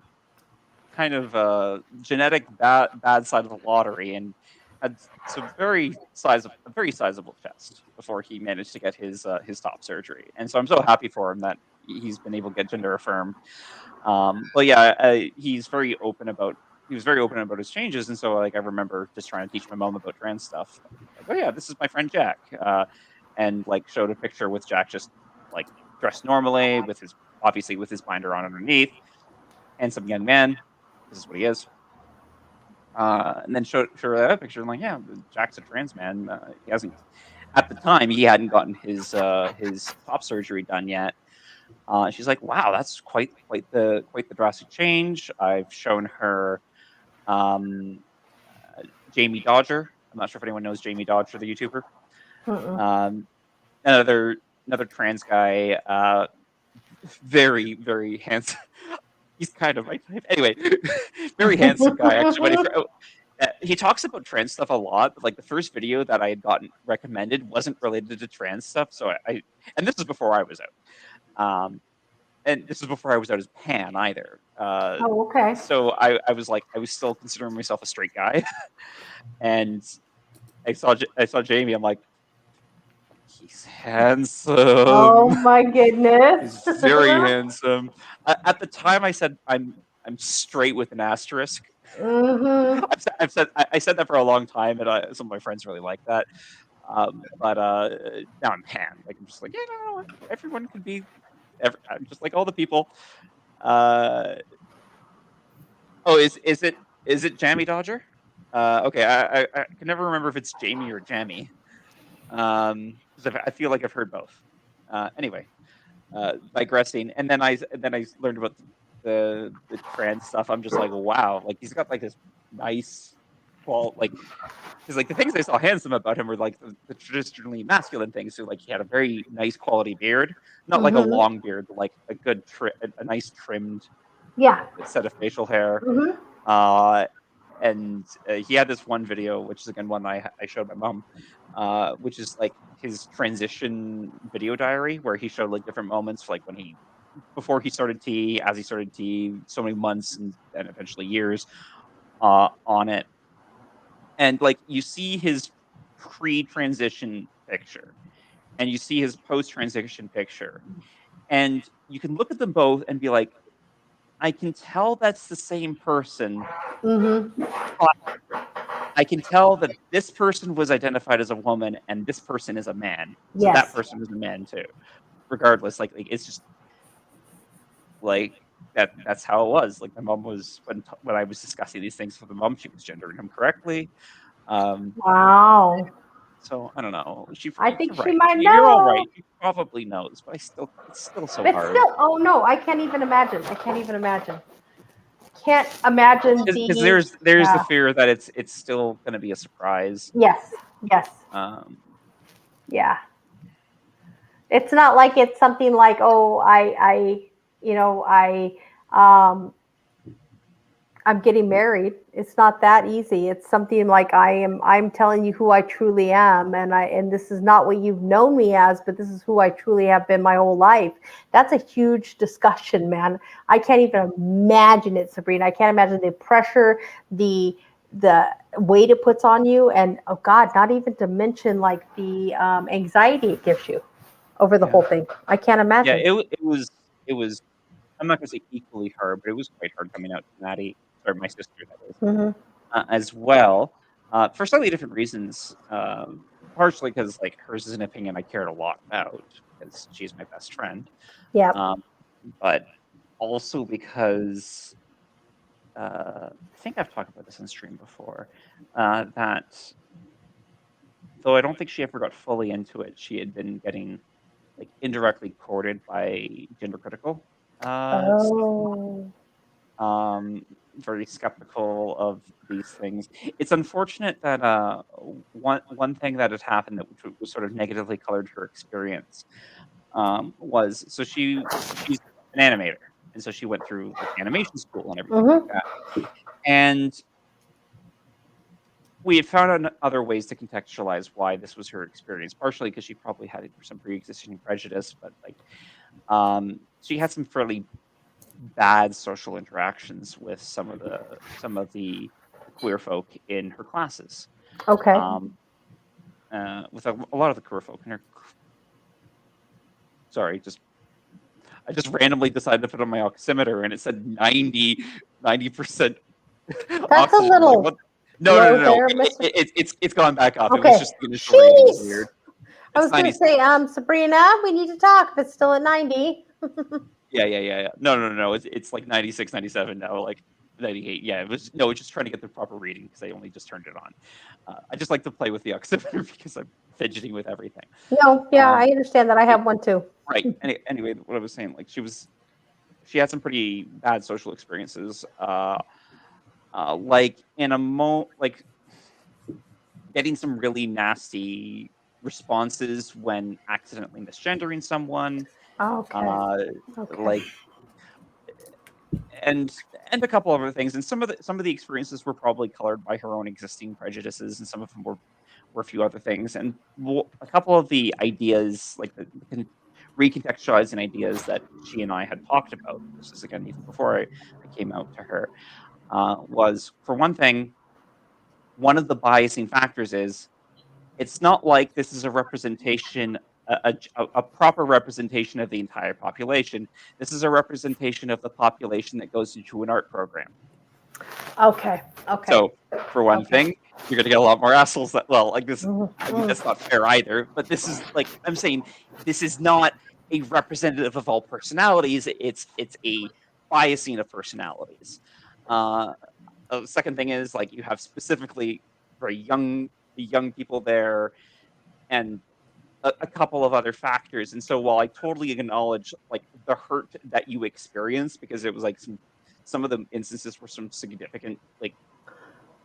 kind of genetic bad side of the lottery and had a very sizable chest before he managed to get his top surgery. And so I'm so happy for him that he's been able to get gender affirmed. But yeah, he was very open about his changes. And so like I remember just trying to teach my mom about trans stuff. Like, oh yeah, this is my friend Jack, and like showed a picture with Jack just like dressed normally with his binder on underneath, handsome young man. This is what he is. And then show that picture. I'm like, yeah, Jack's a trans man. He hasn't, at the time, he hadn't gotten his top surgery done yet. She's like, wow, that's quite the drastic change. I've shown her Jamie Dodger. I'm not sure if anyone knows Jamie Dodger, the YouTuber. Another trans guy, very, very handsome. He's kind of my type. Anyway, very handsome guy, actually. he talks about trans stuff a lot, but like the first video that I had gotten recommended wasn't related to trans stuff. So and this was before I was out. And this was before I was out as pan either. Oh, okay. So I was like, I was still considering myself a straight guy. And I saw Jamie. I'm like, he's handsome. Oh my goodness. He's very handsome. At the time, I said I'm straight with an asterisk. Mm-hmm. I said that for a long time, and some of my friends really like that. But now I'm pan. Like I'm just like, yeah, no, everyone can be. I'm just like all the people. Oh, is it Jamie Dodger? Okay, I can never remember if it's Jamie or Jamie. Because I feel like I've heard both. Anyway, digressing, and then I learned about the trans stuff. I'm just like, wow, like he's got like this nice, like, because like the things I saw handsome about him were like the traditionally masculine things. So like he had a very nice quality beard, not like a long beard, but like a good a nice trimmed set of facial hair. And he had this one video, which is again one I showed my mom, which is like his transition video diary, where he showed like different moments, like when before he started tea, as he started tea, so many months and eventually years on it. And like you see his pre-transition picture and you see his post-transition picture, and you can look at them both and be like, I can tell that's the same person. I can tell that this person was identified as a woman and this person is a man. So that person is a man too. Regardless, like it's just like that's how it was. Like my mom was when I was discussing these things with my mom, she was gendering him correctly. Wow. So I don't know. I think she right. might know. You're all right. She probably knows, but it's still so hard. Oh no, I can't even imagine. Can't imagine because there's the fear that it's still going to be a surprise. Yes. Yeah. It's not like it's something like, oh, I'm getting married. It's not that easy. It's something like I'm telling you who I truly am, and this is not what you've known me as, but this is who I truly have been my whole life. That's a huge discussion, man. I can't even imagine it, Sabrina. I can't imagine the pressure, the weight it puts on you, and oh God, not even to mention like the anxiety it gives you over the whole thing. I can't imagine. Yeah, it was. I'm not going to say equally hard, but it was quite hard coming out to Maddie, or my sister, that is, as well, for slightly different reasons. Partially because like hers is an opinion I cared a lot about because she's my best friend. Yeah. But also because I think I've talked about this on stream before. That though I don't think she ever got fully into it, she had been getting like indirectly courted by gender critical. Very skeptical of these things. It's unfortunate that one thing that had happened that was sort of negatively colored her experience was so she's an animator, and so she went through like animation school and everything like that. And we had found other ways to contextualize why this was her experience, partially because she probably had some pre-existing prejudice, but like she had some fairly bad social interactions with some of the queer folk in her classes. Okay. With a lot of the queer folk in her. Sorry, I just randomly decided to put on my oximeter and it said 90%. That's a little. Like, no. It's gone back up. Okay. It was just the initial reading was weird. I was going to say, Sabrina, we need to talk if it's still at 90. Yeah. No. It's like 96, 97 now, like 98. Yeah, it's just trying to get the proper reading because I only just turned it on. I just like to play with the oximeter because I'm fidgeting with everything. No, yeah, I understand that. I have one too. Right. Anyway, what I was saying, like she had some pretty bad social experiences. Like in like getting some really nasty responses when accidentally misgendering someone. Okay. Like, and a couple other things, and some of the experiences were probably colored by her own existing prejudices, and some of them were a few other things, and a couple of the ideas, like the recontextualizing ideas that she and I had talked about. This is again even before I came out to her. Was, for one thing, one of the biasing factors is it's not like this is a representation, a proper representation of the entire population. This is a representation of the population that goes into an art program. Okay. So, for one thing, you're going to get a lot more assholes that, well, like this, I mean, that's not fair either, but this is, like, I'm saying, this is not a representative of all personalities. It's a biasing of personalities. The second thing is, like, you have specifically very young people there, and a couple of other factors. And so while I totally acknowledge, like, the hurt that you experienced, because it was like some of the instances were some significant, like,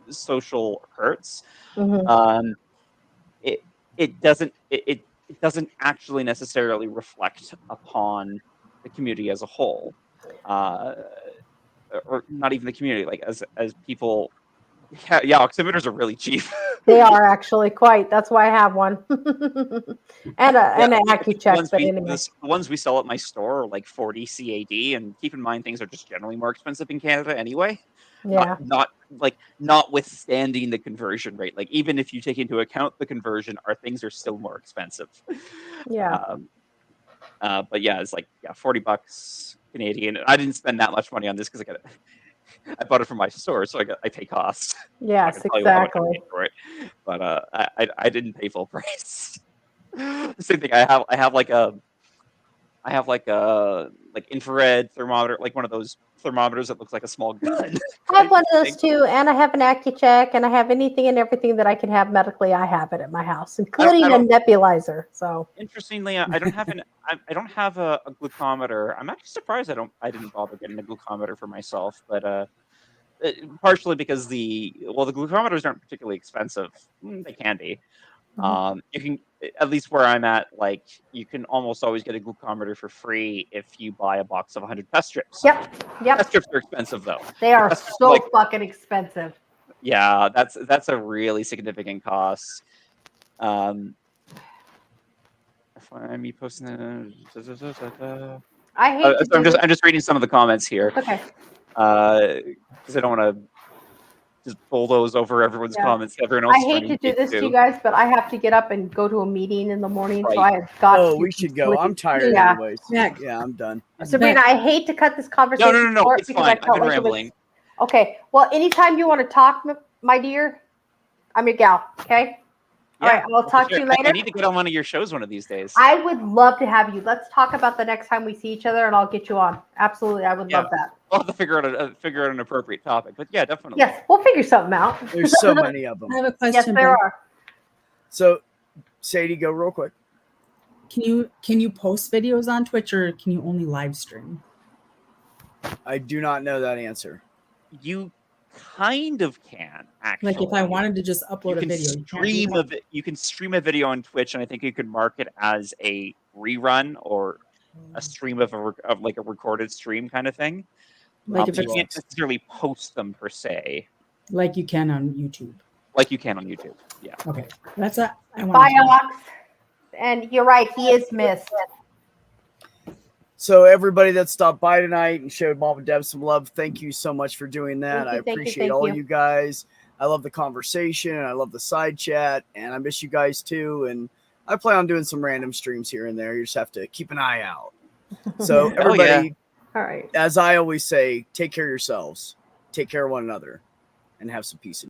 social hurts, it doesn't actually necessarily reflect upon the community as a whole, or not even the community, like as people. Yeah, oximeters are really cheap. They are actually quite. That's why I have one. and an AccuCheck. But anyway, the ones we sell at my store are like 40 CAD, and keep in mind things are just generally more expensive in Canada anyway. Yeah. Notwithstanding the conversion rate, like even if you take into account the conversion, our things are still more expensive. Yeah. But yeah, it's like $40 Canadian. I didn't spend that much money on this because I bought it from my store, so I pay cost. Yes, exactly. For it, but I didn't pay full price. The same thing. I have like infrared thermometer, like one of those thermometers that looks like a small gun. I have one of those too, and I have an AccuCheck, and I have anything and everything that I can have medically. I have it at my house, including a nebulizer. So interestingly, I don't have a glucometer. I'm actually surprised I didn't bother getting a glucometer for myself, but partially because the glucometers aren't particularly expensive. They can be. You can, at least where I'm at, like, you can almost always get a glucometer for free if you buy a box of 100 test strips. Yep. Test strips are expensive though. They are so fucking expensive. Yeah, that's a really significant cost. Me posting. I hate. I'm just reading some of the comments here. Okay. Because I don't want to just bulldoze over everyone's comments. Everyone else. I hate to do this to you guys, but I have to get up and go to a meeting in the morning, so I have got. Oh, we should go. I'm tired anyways. Yeah, I'm done. Sabrina, I hate to cut this conversation No. short It's because fine. I felt I've been like rambling. Okay. Well, anytime you want to talk, my dear, I'm your gal. Okay. All right. I'll talk to you later. I need to get on one of your shows one of these days. I would love to have you. Let's talk about the next time we see each other, and I'll get you on. Absolutely, I would love that. We'll have to figure out an appropriate topic, but yeah, definitely. Yes, we'll figure something out. There's so many of them. I have a question. Yes, there are. So, Sadie, go real quick. Can you post videos on Twitch, or can you only live stream? I do not know that answer. You kind of can, actually. Like if I wanted to just upload a video, you can stream a video on Twitch, and I think you could mark it as a rerun or a stream of like a recorded stream kind of thing. Like if you can't necessarily post them per se, like you can on YouTube. Yeah. Okay, that's a. Bye, Ox. And you're right, he is missed. So everybody that stopped by tonight and showed Momma Deb some love, thank you so much for doing that. I appreciate all you guys. I love the conversation, and I love the side chat, and I miss you guys too. And I plan on doing some random streams here and there. You just have to keep an eye out. So everybody, all right. As I always say, take care of yourselves, take care of one another, and have some peace.